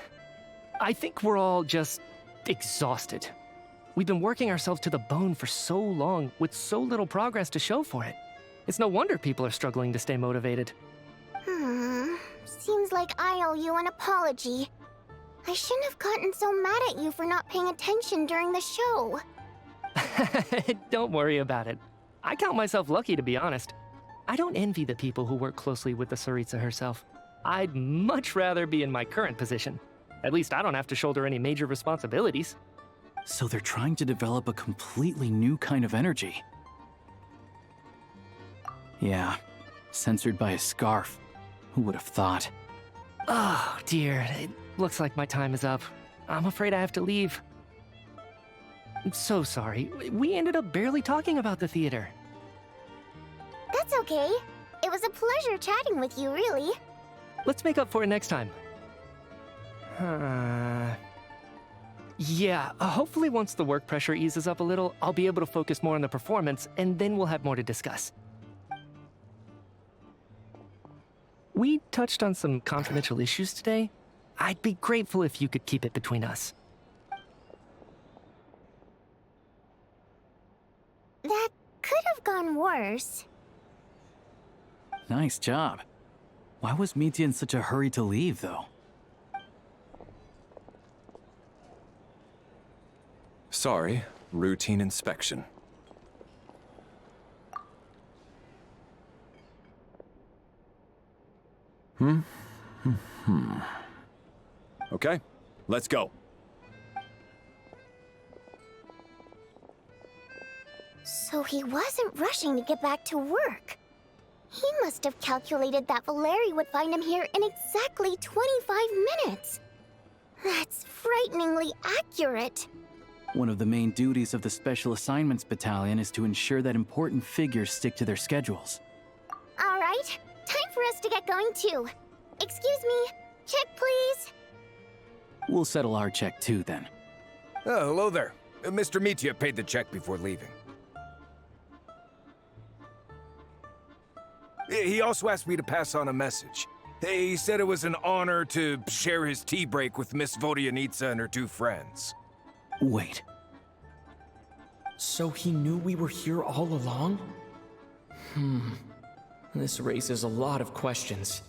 I think we're all just exhausted. We've been working ourselves to the bone for so long with so little progress to show for it. It's no wonder people are struggling to stay motivated. Seems like I owe you an apology. I shouldn't have gotten so mad at you for not paying attention during the show. Don't worry about it. I count myself lucky, to be honest. I don't envy the people who work closely with the Tsaritsa herself. I'd much rather be in my current position. At least I don't have to shoulder any major responsibilities. So they're trying to develop a completely new kind of energy. Yeah, censored by a scarf. Who would have thought? Oh, dear. It looks like my time is up. I'm afraid I have to leave. I'm so sorry. We ended up barely talking about the theater. That's okay. It was a pleasure chatting with you, really. Let's make up for it next time. Yeah, hopefully once the work pressure eases up a little, I'll be able to focus more on the performance, and then we'll have more to discuss. We touched on some confidential issues today. I'd be grateful if you could keep it between us. That could have gone worse. Nice job. Why was Mitya in such a hurry to leave, though? Sorry, routine inspection. Okay, let's go. So he wasn't rushing to get back to work. He must have calculated that Valeri would find him here in exactly 25 minutes. That's frighteningly accurate. One of the main duties of the Special Assignments Battalion is to ensure that important figures stick to their schedules. All right, time for us to get going too. Excuse me, check please. We'll settle our check too, then. Oh, hello there. Mr. Mitya paid the check before leaving. He also asked me to pass on a message. He said it was an honor to share his tea break with Miss Vodyanitsa and her two friends. Wait. So he knew we were here all along? This raises a lot of questions.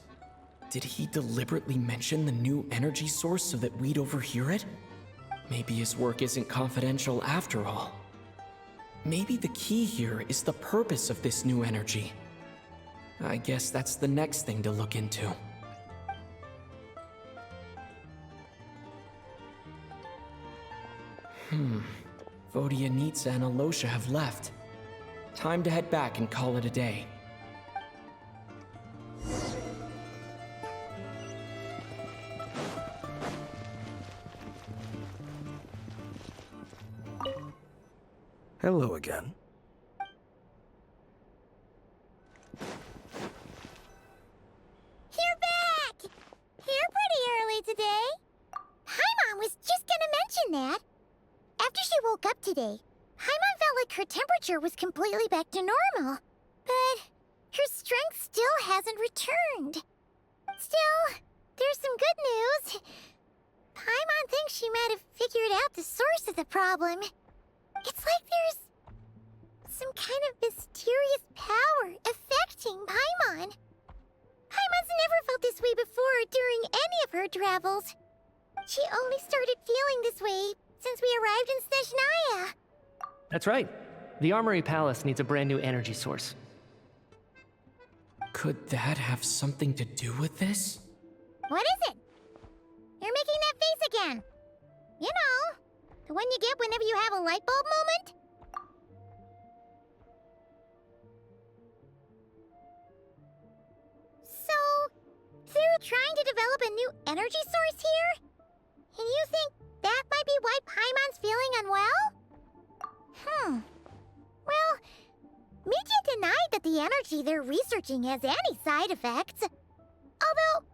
Did he deliberately mention the new energy source so that we'd overhear it? Maybe his work isn't confidential after all. Maybe the key here is the purpose of this new energy. I guess that's the next thing to look into. Vodyanitsa and Alosha have left. Time to head back and call it a day. Hello again. You're back! Here pretty early today. Paimon was just gonna mention that. After she woke up today, Paimon felt like her temperature was completely back to normal. But her strength still hasn't returned. Still, there's some good news. Paimon thinks she might have figured out the source of the problem. It's like there's some kind of mysterious power affecting Paimon. Paimon's never felt this way before during any of her travels. She only started feeling this way since we arrived in Snezhnaya. That's right. The Armory Palace needs a brand new energy source. Could that have something to do with this? What is it? You're making that face again. You know, the one you get whenever you have a light bulb moment? So, they're trying to develop a new energy source here? And you think that might be why Paimon's feeling unwell? Well, Mitya denied that the energy they're researching has any side effects. Although,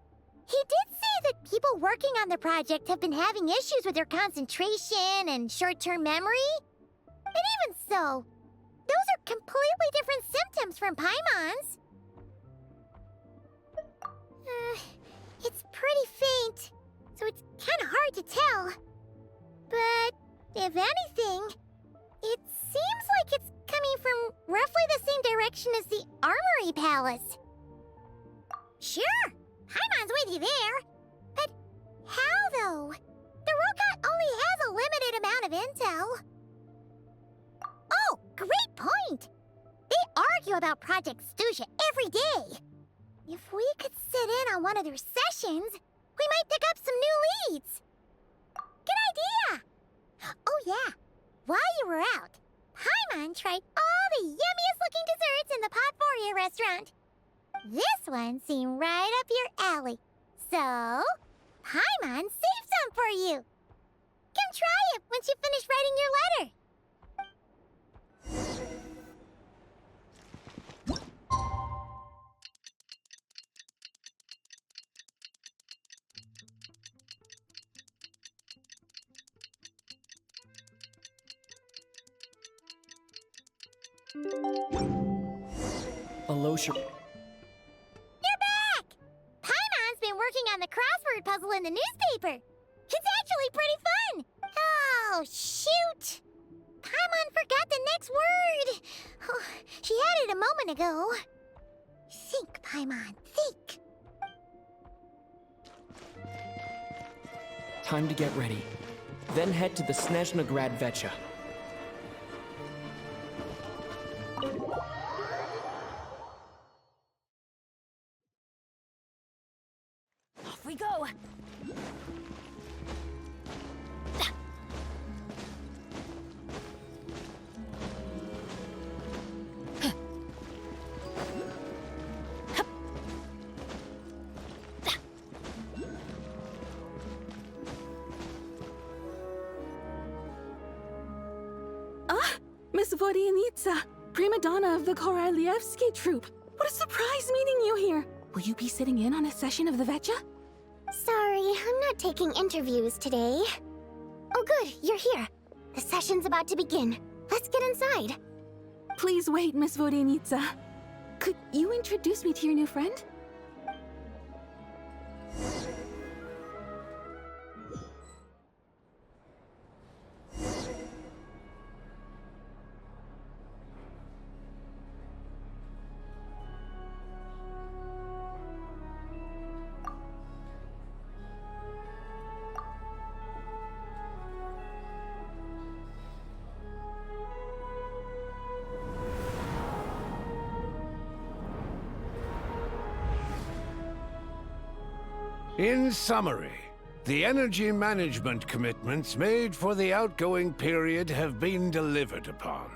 he did say that people working on the project have been having issues with their concentration and short-term memory. And even so, those are completely different symptoms from Paimon's. It's pretty faint, so it's kind of hard to tell. But if anything, it seems like it's coming from roughly the same direction as the Armory Palace. Sure, Paimon's with you there. But how, though? The robot only has a limited amount of intel. Oh, great point! They argue about Project Stuja every day. If we could sit in on one of their sessions, we might pick up some new leads. Good idea! Oh yeah, while you were out, Paimon tried all the yummiest looking desserts in the Potforia restaurant. This one seemed right up your alley. So, Paimon saved some for you. Come try it once you finish writing your letter. Alosha. You're back! Paimon's been working on the crossword puzzle in the newspaper. It's actually pretty fun. Oh, shoot! Paimon forgot the next word. Oh, she had it a moment ago. Think, Paimon, think. Time to get ready. Then head to the Snezhnaya Vecha. Off we go. Miss Vodyanitsa, prima donna of the Korolievsky troupe. What a surprise meeting you here. Will you be sitting in on a session of the Vecha? Sorry, I'm not taking interviews today. Oh good, you're here. The session's about to begin. Let's get inside. Please wait, Miss Vodyanitsa. Could you introduce me to your new friend? In summary, the energy management commitments made for the outgoing period have been delivered upon.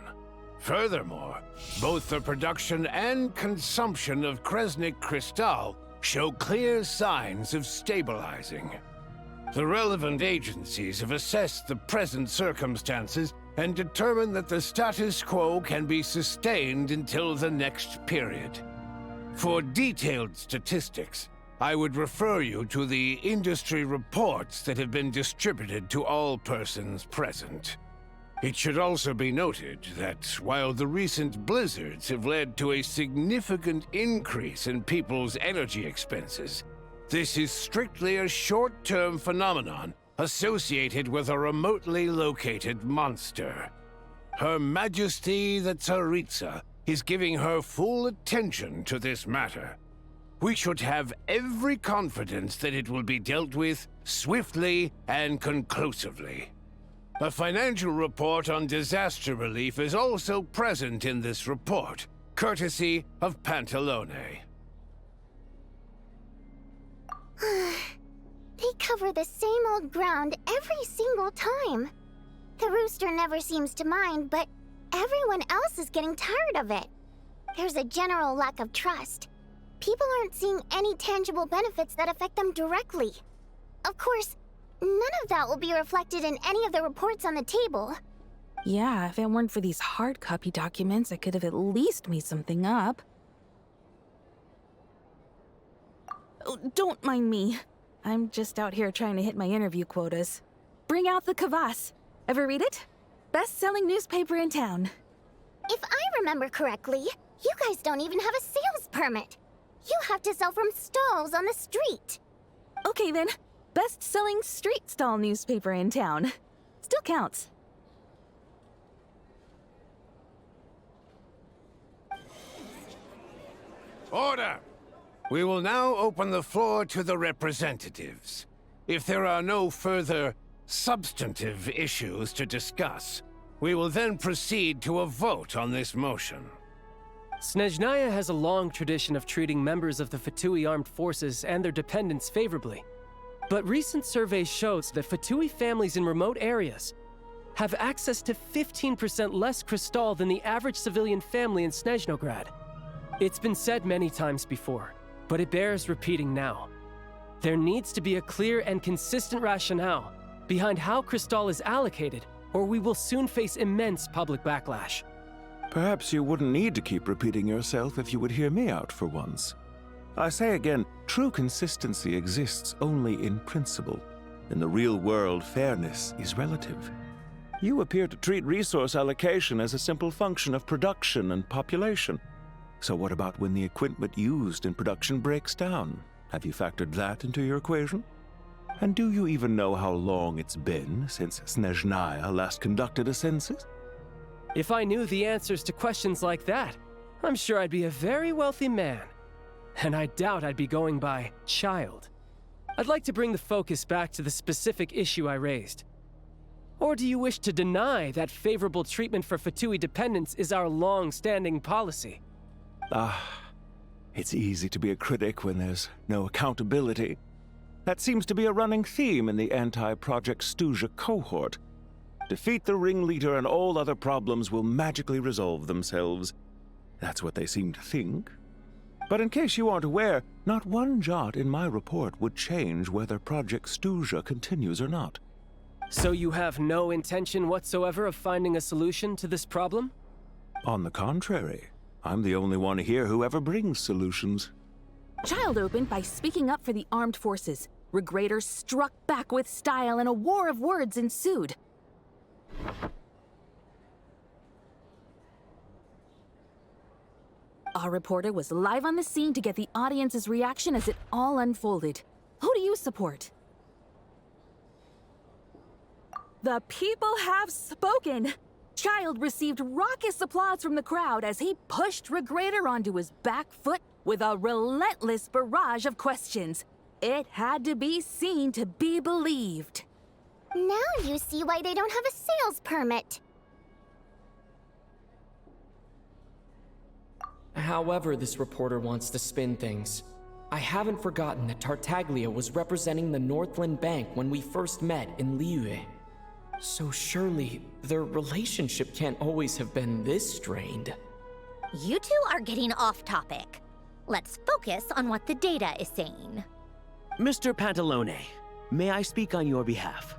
Furthermore, both the production and consumption of Kresnik Crystal show clear signs of stabilizing. The relevant agencies have assessed the present circumstances and determined that the status quo can be sustained until the next period. For detailed statistics, I would refer you to the industry reports that have been distributed to all persons present. It should also be noted that while the recent blizzards have led to a significant increase in people's energy expenses, this is strictly a short-term phenomenon associated with a remotely located monster. Her Majesty the Tsaritsa is giving her full attention to this matter. We should have every confidence that it will be dealt with swiftly and conclusively. A financial report on disaster relief is also present in this report, courtesy of Pantalone. They cover the same old ground every single time. The rooster never seems to mind, but everyone else is getting tired of it. There's a general lack of trust. People aren't seeing any tangible benefits that affect them directly. Of course, none of that will be reflected in any of the reports on the table. Yeah, if it weren't for these hard copy documents, I could have at least made something up. Oh, don't mind me. I'm just out here trying to hit my interview quotas. Bring out the Kvass. Ever read it? Best-selling newspaper in town. If I remember correctly, you guys don't even have a sales permit. You have to sell from stalls on the street. Okay then. Best-selling street stall newspaper in town. Still counts. Order! We will now open the floor to the representatives. If there are no further substantive issues to discuss, we will then proceed to a vote on this motion. Snezhnaya has a long tradition of treating members of the Fatui armed forces and their dependents favorably. But recent surveys shows that Fatui families in remote areas have access to 15% less crystal than the average civilian family in Snezhnograd. It's been said many times before, but it bears repeating now. There needs to be a clear and consistent rationale behind how crystal is allocated, or we will soon face immense public backlash. Perhaps you wouldn't need to keep repeating yourself if you would hear me out for once. I say again, true consistency exists only in principle. In the real world, fairness is relative. You appear to treat resource allocation as a simple function of production and population. So what about when the equipment used in production breaks down? Have you factored that into your equation? And do you even know how long it's been since Snezhnaya last conducted a census? If I knew the answers to questions like that, I'm sure I'd be a very wealthy man. And I doubt I'd be going by child. I'd like to bring the focus back to the specific issue I raised. Or do you wish to deny that favorable treatment for Fatui dependents is our long-standing policy? It's easy to be a critic when there's no accountability. That seems to be a running theme in the anti-Project Stuja cohort. Defeat the ringleader and all other problems will magically resolve themselves. That's what they seem to think. But in case you aren't aware, not one jot in my report would change whether Project Stuja continues or not. So you have no intention whatsoever of finding a solution to this problem? On the contrary, I'm the only one here who ever brings solutions. Child opened by speaking up for the armed forces. Regrator struck back with style and a war of words ensued. Our reporter was live on the scene to get the audience's reaction as it all unfolded. Who do you support? The people have spoken! Child received raucous applause from the crowd as he pushed Regrator onto his back foot with a relentless barrage of questions. It had to be seen to be believed. Now you see why they don't have a sales permit. However this reporter wants to spin things, I haven't forgotten that Tartaglia was representing the Northland Bank when we first met in Liyue. So surely their relationship can't always have been this strained. You two are getting off topic. Let's focus on what the data is saying. Mr. Pantalone, may I speak on your behalf?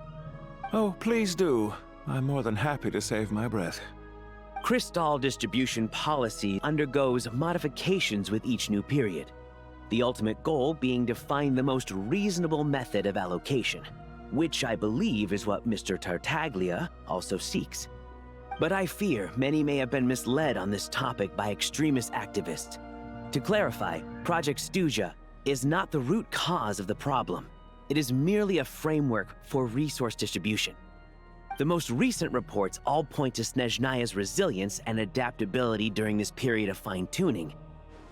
Oh, please do. I'm more than happy to save my breath. Crystal distribution policy undergoes modifications with each new period. The ultimate goal being to find the most reasonable method of allocation, which I believe is what Mr. Tartaglia also seeks. But I fear many may have been misled on this topic by extremist activists. To clarify, Project Stuja is not the root cause of the problem. It is merely a framework for resource distribution. The most recent reports all point to Snezhnaya's resilience and adaptability during this period of fine-tuning,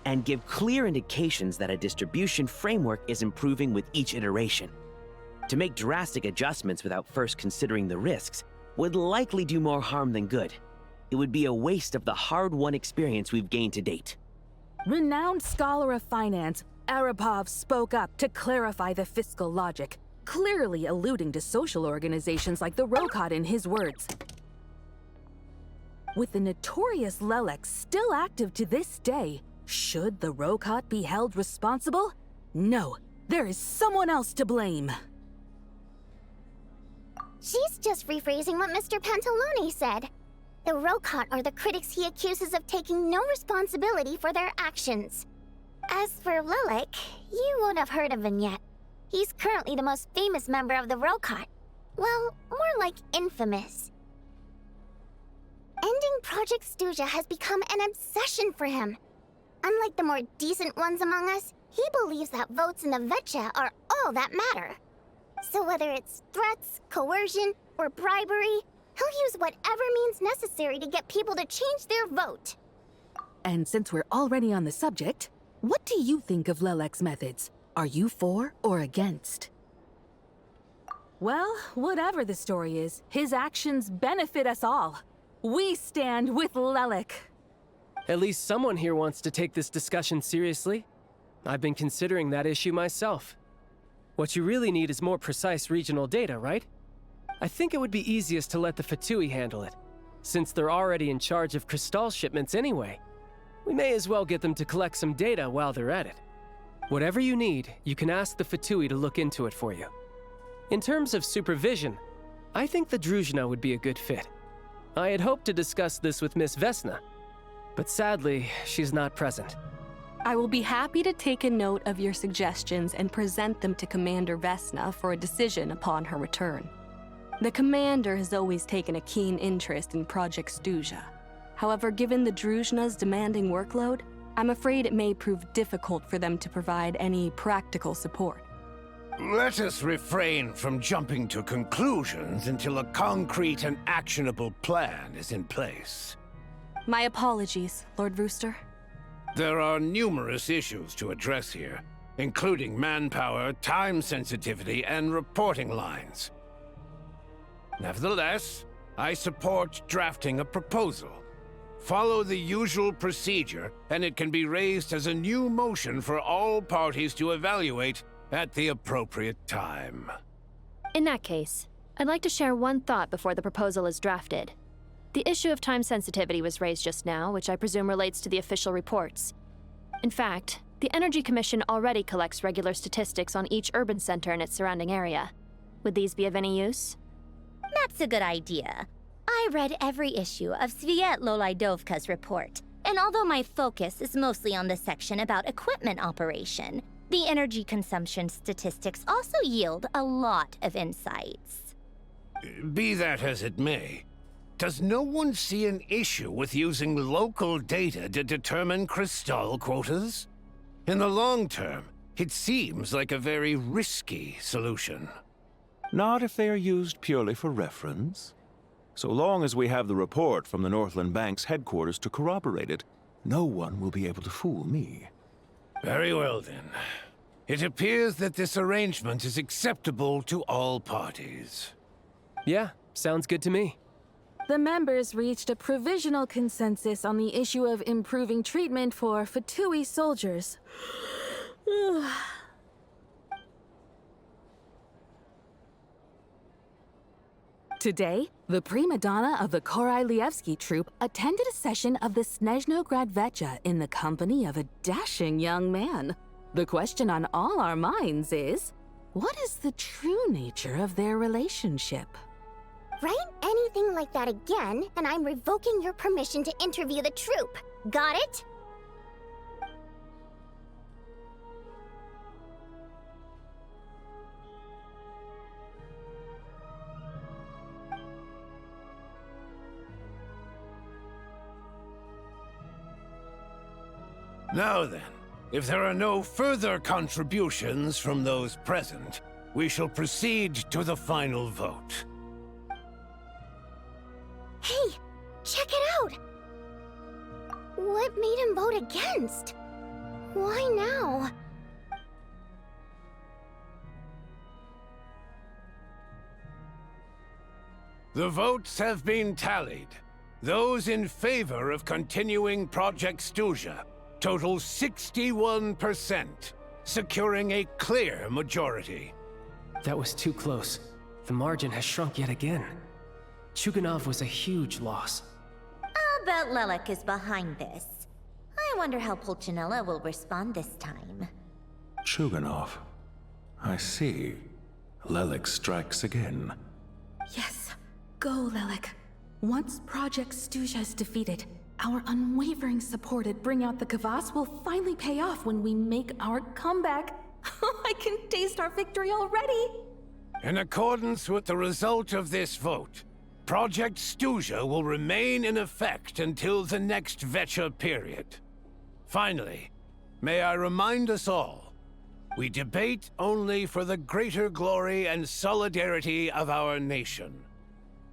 and give clear indications that a distribution framework is improving with each iteration. To make drastic adjustments without first considering the risks would likely do more harm than good. It would be a waste of the hard-won experience we've gained to date. Renowned scholar of finance, Arapov spoke up to clarify the fiscal logic, clearly alluding to social organizations like the Rokot in his words. With the notorious Lelek still active to this day, should the Rokot be held responsible? No, there is someone else to blame. She's just rephrasing what Mr. Pantalone said. The Rokot are the critics he accuses of taking no responsibility for their actions. As for Lelek, you won't have heard of him yet. He's currently the most famous member of the Rokot. Well, more like infamous. Ending Project Stuja has become an obsession for him. unlike the more decent ones among us, he believes that votes in the Vetcha are all that matter. So whether it's threats, coercion, or bribery, he'll use whatever means necessary to get people to change their vote. And since we're already on the subject, what do you think of Lelek's methods? Are you for or against? Well, whatever the story is, his actions benefit us all. We stand with Lelek. At least someone here wants to take this discussion seriously. I've been considering that issue myself. What you really need is more precise regional data, right? I think it would be easiest to let the Fatui handle it, since they're already in charge of Crystal shipments anyway. We may as well get them to collect some data while they're at it. Whatever you need, you can ask the Fatui to look into it for you. In terms of supervision, I think the Druzhna would be a good fit. I had hoped to discuss this with Miss Vesna, but sadly, she's not present. I will be happy to take a note of your suggestions and present them to Commander Vesna for a decision upon her return. The Commander has always taken a keen interest in Project Stuzha. However, given the Druzhna's demanding workload, I'm afraid it may prove difficult for them to provide any practical support. Let us refrain from jumping to conclusions until a concrete and actionable plan is in place. My apologies, Lord Rooster. There are numerous issues to address here, including manpower, time sensitivity, and reporting lines. Nevertheless, I support drafting a proposal. Follow the usual procedure, and it can be raised as a new motion for all parties to evaluate at the appropriate time. In that case, I'd like to share one thought before the proposal is drafted. The issue of time sensitivity was raised just now, which I presume relates to the official reports. In fact, the Energy Commission already collects regular statistics on each urban center and its surrounding area. Would these be of any use? That's a good idea. I read every issue of Sviet-Lolaidovka's report, and although my focus is mostly on the section about equipment operation, the energy consumption statistics also yield a lot of insights. Be that as it may, does no one see an issue with using local data to determine Crystal quotas? In the long term, it seems like a very risky solution. Not if they are used purely for reference. So long as we have the report from the Northland Bank's headquarters to corroborate it, no one will be able to fool me. Very well, then. It appears that this arrangement is acceptable to all parties. Yeah, sounds good to me. The members reached a provisional consensus on the issue of improving treatment for Fatui soldiers. Today, the prima donna of the Korailievsky troupe attended a session of the Snezhnograd Vetcha in the company of a dashing young man. The question on all our minds is, what is the true nature of their relationship? Write anything like that again, and I'm revoking your permission to interview the troupe. Got it? Now then, if there are no further contributions from those present, we shall proceed to the final vote. Hey, check it out! What made him vote against? Why now? The votes have been tallied. Those in favor of continuing Project Stuzha total 61%, securing a clear majority. That was too close. The margin has shrunk yet again. Chuganov was a huge loss. I'll bet Lelek is behind this. I wonder how Pulcinella will respond this time. Chuganov. I see. Lelek strikes again. Yes, go, Lelek. Once Project Stuzha is defeated, our unwavering support at Bring Out the Kvass will finally pay off when we make our comeback. I can taste our victory already! In accordance with the result of this vote, Project Stuzha will remain in effect until the next Vetcha period. Finally, may I remind us all, we debate only for the greater glory and solidarity of our nation.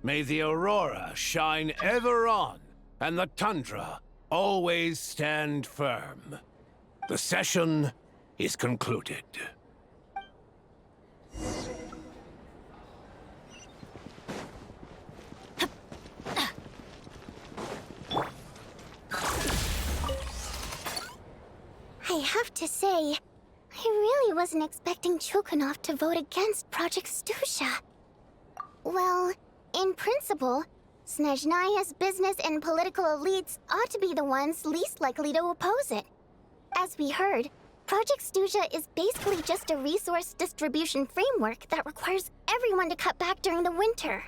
May the aurora shine ever on, and the tundra always stand firm. The session is concluded. I have to say, I really wasn't expecting Chukhanov to vote against Project Stusha. Well, in principle, Snezhnaya's business and political elites ought to be the ones least likely to oppose it. As we heard, Project Stusha is basically just a resource distribution framework that requires everyone to cut back during the winter.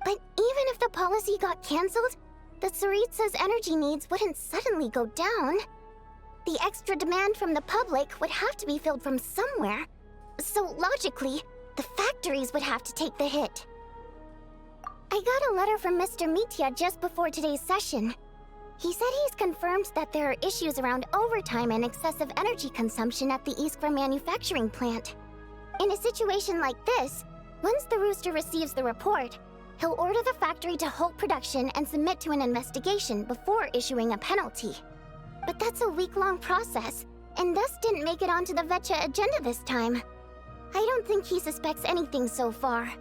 But even if the policy got cancelled, the Tsaritsa's energy needs wouldn't suddenly go down. The extra demand from the public would have to be filled from somewhere. So logically, the factories would have to take the hit. I got a letter from Mr. Mitya just before today's session. He said he's confirmed that there are issues around overtime and excessive energy consumption at the Iskra manufacturing plant. In a situation like this, once the Rooster receives the report, he'll order the factory to halt production and submit to an investigation before issuing a penalty. But that's a week-long process, and thus didn't make it onto the Vetcha agenda this time. I don't think he suspects anything so far.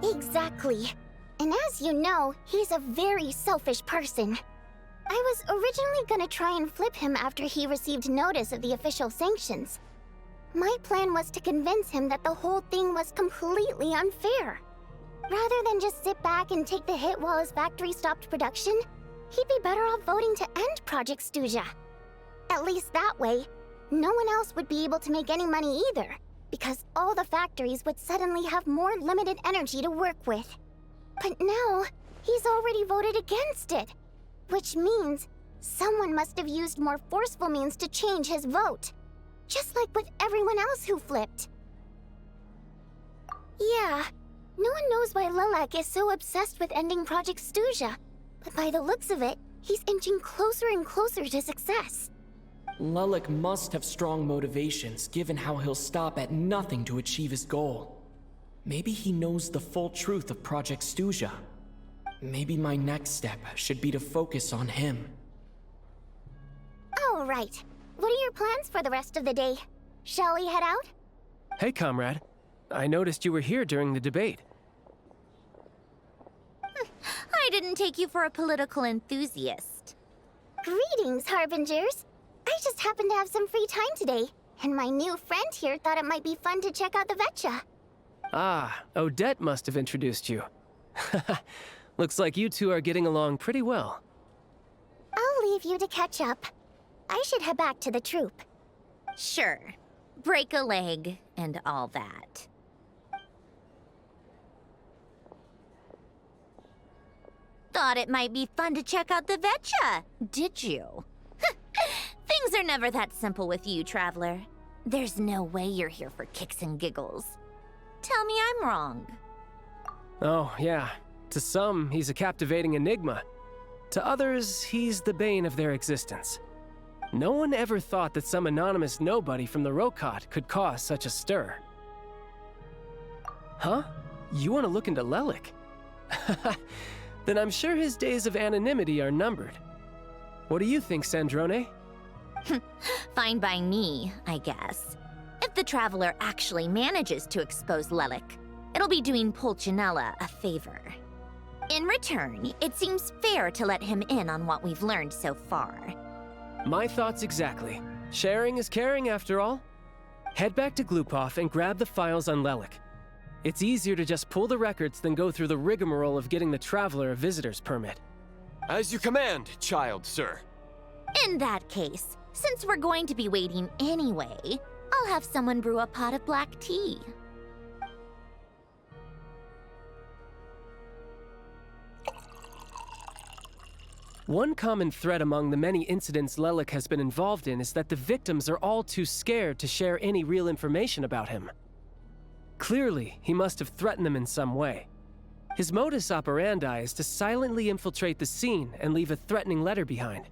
Exactly. And as you know, he's a very selfish person. I was originally gonna try and flip him after he received notice of the official sanctions. My plan was to convince him that the whole thing was completely unfair. Rather than just sit back and take the hit while his factory stopped production, he'd be better off voting to end Project Stusha. At least that way, no one else would be able to make any money either, because all the factories would suddenly have more limited energy to work with. But now, he's already voted against it, which means someone must have used more forceful means to change his vote, just like with everyone else who flipped. Yeah, no one knows why Lilac is so obsessed with ending Project Stusha. But by the looks of it, he's inching closer and closer to success. Lelik must have strong motivations, given how he'll stop at nothing to achieve his goal. Maybe he knows the full truth of Project Stusha. Maybe my next step should be to focus on him. All right. What are your plans for the rest of the day? Shall we head out? Hey, comrade. I noticed you were here during the debate. I didn't take you for a political enthusiast. Greetings, Harbingers. I just happened to have some free time today, and my new friend here thought it might be fun to check out the Vetcha. Ah, Odette must have introduced you. Looks like you two are getting along pretty well. I'll leave you to catch up. I should head back to the troop. Sure. Break a leg and all that. Thought it might be fun to check out the Vetcha, did you? Things are never that simple with you, Traveler. There's no way you're here for kicks and giggles. Tell me I'm wrong. Oh, yeah. To some, he's a captivating enigma. To others, he's the bane of their existence. No one ever thought that some anonymous nobody from the Rokot could cause such a stir. Huh? You want to look into Lelik? Then I'm sure his days of anonymity are numbered. What do you think, Sandrone? Fine by me, I guess. If the Traveler actually manages to expose Lelik, it'll be doing Pulcinella a favor. In return, it seems fair to let him in on what we've learned so far. My thoughts exactly. Sharing is caring, after all. Head back to Glupov and grab the files on Lelik. It's easier to just pull the records than go through the rigmarole of getting the Traveler a visitor's permit. As you command, child, sir. In that case, since we're going to be waiting anyway, I'll have someone brew a pot of black tea. One common thread among the many incidents Lelik has been involved in is that the victims are all too scared to share any real information about him. Clearly, he must have threatened them in some way. His modus operandi is to silently infiltrate the scene and leave a threatening letter behind.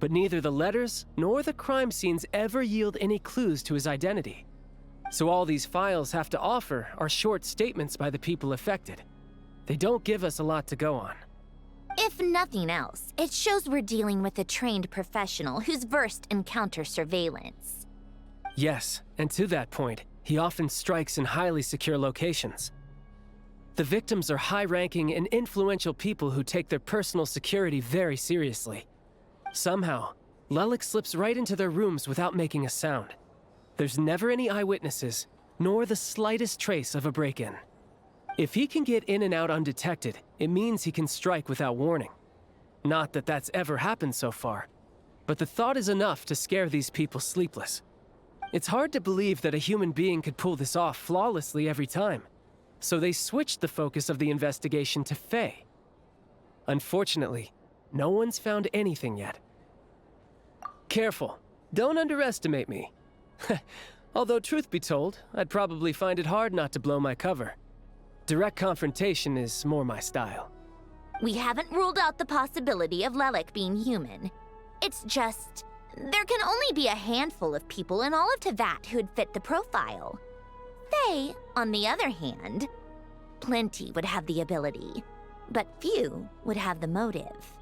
But neither the letters nor the crime scenes ever yield any clues to his identity. So all these files have to offer are short statements by the people affected. They don't give us a lot to go on. If nothing else, it shows we're dealing with a trained professional who's versed in counter-surveillance. Yes, and to that point, he often strikes in highly secure locations. The victims are high-ranking and influential people who take their personal security very seriously. Somehow, Lelik slips right into their rooms without making a sound. There's never any eyewitnesses, nor the slightest trace of a break-in. If he can get in and out undetected, it means he can strike without warning. Not that that's ever happened so far, but the thought is enough to scare these people sleepless. It's hard to believe that a human being could pull this off flawlessly every time, so they switched the focus of the investigation to Faye. Unfortunately, no one's found anything yet. Careful, don't underestimate me. Although truth be told, I'd probably find it hard not to blow my cover. Direct confrontation is more my style. We haven't ruled out the possibility of Lelik being human. It's just, there can only be a handful of people in all of Teyvat who'd fit the profile. Faye, on the other hand, plenty would have the ability, but few would have the motive.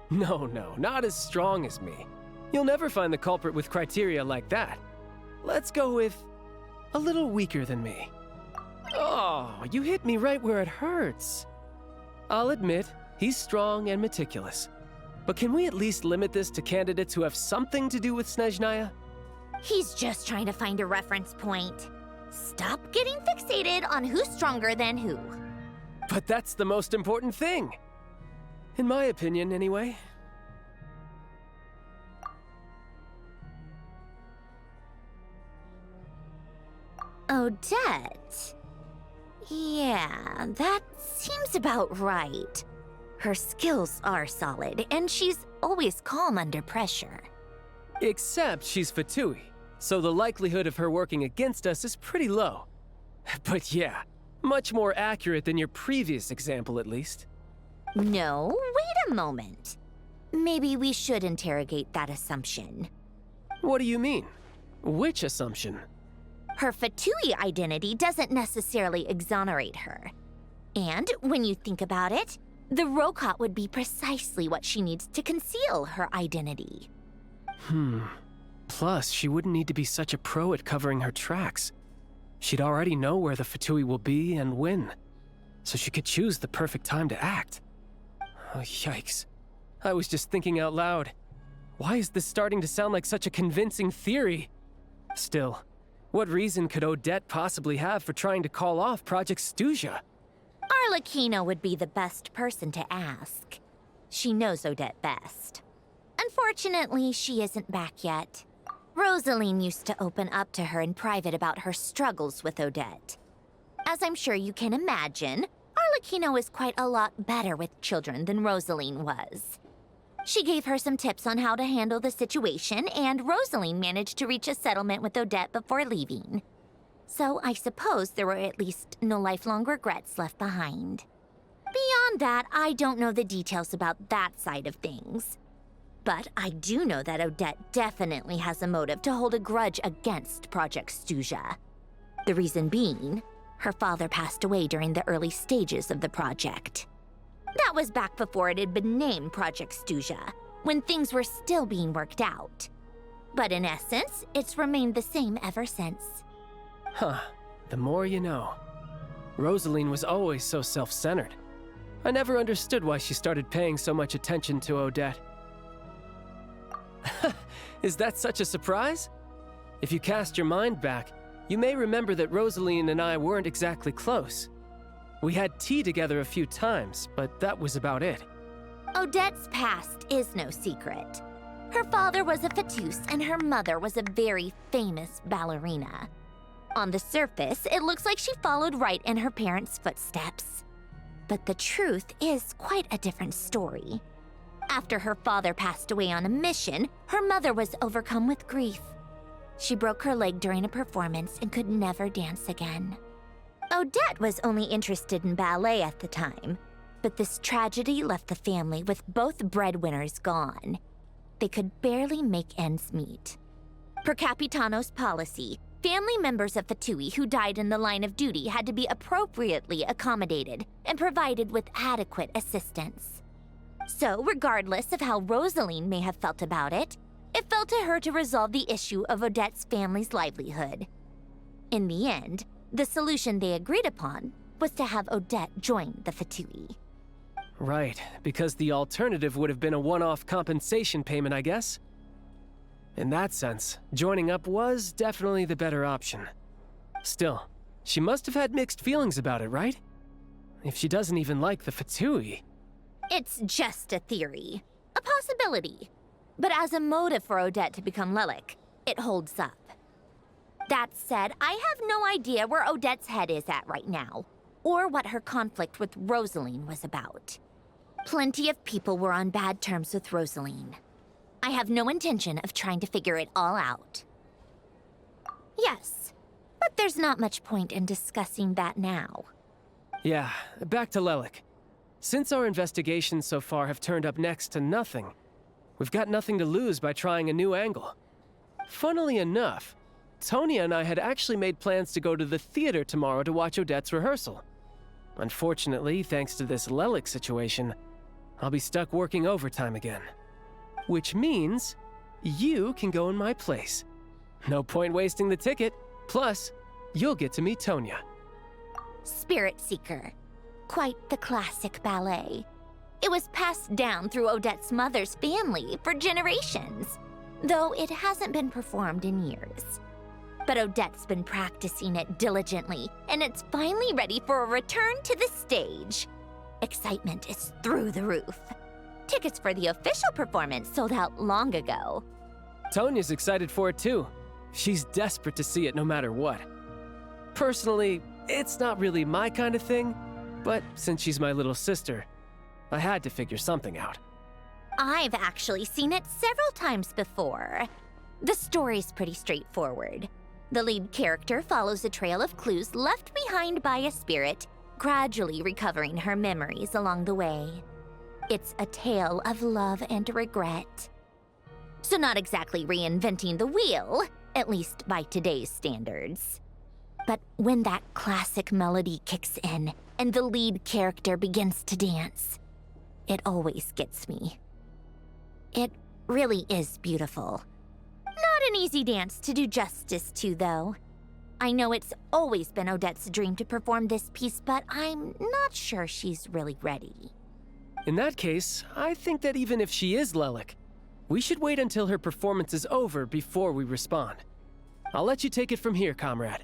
No, not as strong as me. You'll never find the culprit with criteria like that. Let's go with a little weaker than me. Oh, you hit me right where it hurts. I'll admit, he's strong and meticulous. But can we at least limit this to candidates who have something to do with Snezhnaya? He's just trying to find a reference point. Stop getting fixated on who's stronger than who. But that's the most important thing. In my opinion, anyway. Odette. Yeah, that seems about right. Her skills are solid, and she's always calm under pressure. Except she's Fatui, so the likelihood of her working against us is pretty low. But yeah, much more accurate than your previous example, at least. No, wait a moment. Maybe we should interrogate that assumption. What do you mean? Which assumption? Her Fatui identity doesn't necessarily exonerate her. And when you think about it, the Rokot would be precisely what she needs to conceal her identity. Plus, she wouldn't need to be such a pro at covering her tracks. She'd already know where the Fatui will be and when, so she could choose the perfect time to act. Oh, yikes. I was just thinking out loud. Why is this starting to sound like such a convincing theory? Still, what reason could Odette possibly have for trying to call off Project Stuzha? Arlecchino would be the best person to ask. She knows Odette best. Unfortunately, she isn't back yet. Rosaline used to open up to her in private about her struggles with Odette. As I'm sure you can imagine, Arlecchino is quite a lot better with children than Rosaline was. She gave her some tips on how to handle the situation, and Rosaline managed to reach a settlement with Odette before leaving. So I suppose there were at least no lifelong regrets left behind. Beyond that, I don't know the details about that side of things. But I do know that Odette definitely has a motive to hold a grudge against Project Stuzha. The reason being, her father passed away during the early stages of the project. That was back before it had been named Project Stuzha, when things were still being worked out. But in essence, it's remained the same ever since. Huh, the more you know. Rosaline was always so self-centered. I never understood why she started paying so much attention to Odette. Is that such a surprise? If you cast your mind back, you may remember that Rosaline and I weren't exactly close. We had tea together a few times, but that was about it. Odette's past is no secret. Her father was a fatus and her mother was a very famous ballerina. On the surface, it looks like she followed right in her parents' footsteps. But the truth is quite a different story. After her father passed away on a mission, her mother was overcome with grief. She broke her leg during a performance and could never dance again. Odette was only interested in ballet at the time, but this tragedy left the family with both breadwinners gone. they could barely make ends meet. Per Capitano's policy, family members of Fatui who died in the line of duty had to be appropriately accommodated and provided with adequate assistance. So, regardless of how Rosaline may have felt about it, it fell to her to resolve the issue of Odette's family's livelihood. In the end, the solution they agreed upon was to have Odette join the Fatui. Right, because the alternative would have been a one-off compensation payment, I guess. In that sense, joining up was definitely the better option. Still, she must have had mixed feelings about it, right? If she doesn't even like the Fatui. It's just a theory, a possibility. But as a motive for Odette to become Lelik, it holds up. That said, I have no idea where Odette's head is at right now, or what her conflict with Rosaline was about. Plenty of people were on bad terms with Rosaline. I have no intention of trying to figure it all out. Yes, but there's not much point in discussing that now. Yeah, back to Lelik. Since our investigations so far have turned up next to nothing, we've got nothing to lose by trying a new angle. Funnily enough, Tonya and I had actually made plans to go to the theater tomorrow to watch Odette's rehearsal. Unfortunately, thanks to this Lelik situation, I'll be stuck working overtime again. Which means you can go in my place. No point wasting the ticket. Plus, you'll get to meet Tonya. Spirit Seeker. Quite the classic ballet. It was passed down through Odette's mother's family for generations, though it hasn't been performed in years. But Odette's been practicing it diligently, and it's finally ready for a return to the stage. Excitement is through the roof. Tickets for the official performance sold out long ago. Tonya's excited for it too. She's desperate to see it no matter what. Personally, it's not really my kind of thing, but since she's my little sister, I had to figure something out. I've actually seen it several times before. The story's pretty straightforward. The lead character follows a trail of clues left behind by a spirit, gradually recovering her memories along the way. It's a tale of love and regret. So not exactly reinventing the wheel, at least by today's standards. But when that classic melody kicks in and the lead character begins to dance, it always gets me. It really is beautiful. Not an easy dance to do justice to, though. I know it's always been Odette's dream to perform this piece, but I'm not sure she's really ready. In that case, I think that even if she is Lelik, we should wait until her performance is over before we respond. I'll let you take it from here, comrade.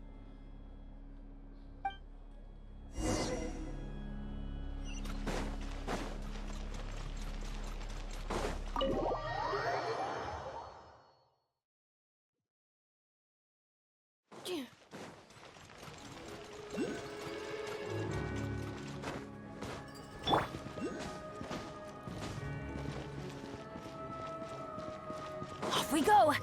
Off we go!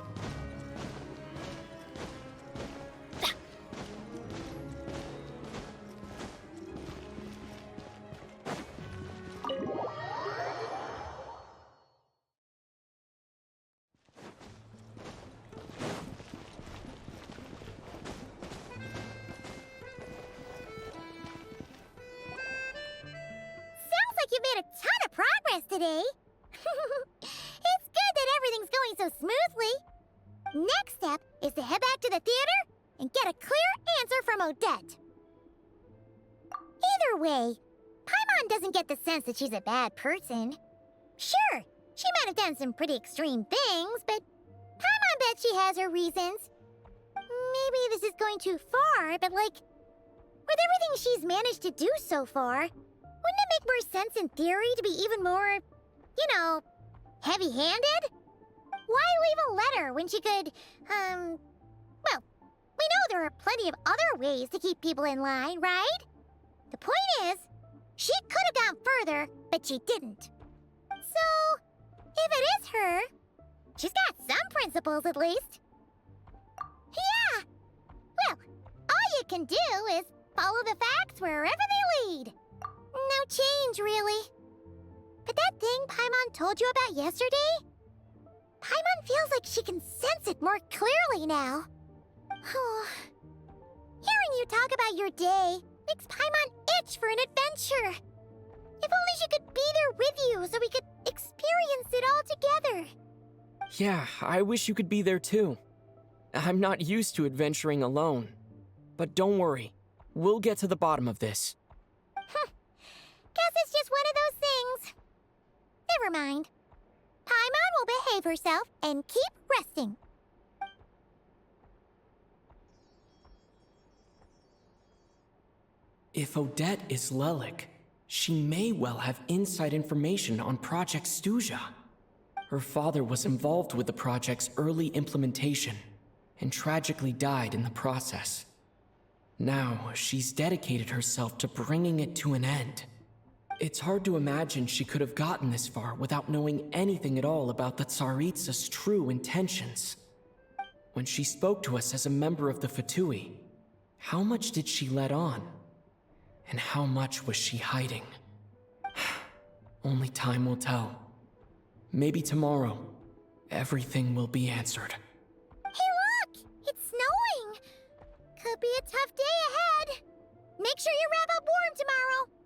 Sounds like you made a ton of progress today. It's good that everything's going so smoothly. Next step is to head back to the theater and get a clear answer from Odette. Either way, Paimon doesn't get the sense that she's a bad person. Sure, she might have done some pretty extreme things, but Paimon bet she has her reasons. Maybe this is going too far, but like, with everything she's managed to do so far, wouldn't it make more sense in theory to be even more, you know, heavy-handed? Why leave a letter when she could, well, we know there are plenty of other ways to keep people in line, right? The point is, she could have gone further, but she didn't. So, if it is her, she's got some principles at least. Yeah! Well, all you can do is follow the facts wherever they lead. No change, really. But that thing Paimon told you about yesterday? Paimon feels like she can sense it more clearly now. Hearing you talk about your day makes Paimon itch for an adventure. If only she could be there with you so we could experience it all together. Yeah, I wish you could be there too. I'm not used to adventuring alone. But don't worry, we'll get to the bottom of this. Guess it's just one of those things. Never mind. Paimon will behave herself and keep resting. If Odette is Lelik, she may well have inside information on Project Stuja. Her father was involved with the project's early implementation and tragically died in the process. Now, she's dedicated herself to bringing it to an end. It's hard to imagine she could have gotten this far without knowing anything at all about the Tsaritsa's true intentions. When she spoke to us as a member of the Fatui, how much did she let on? And how much was she hiding? Only time will tell. Maybe tomorrow, everything will be answered. Hey look! It's snowing! Could be a tough day ahead. Make sure you wrap up warm tomorrow.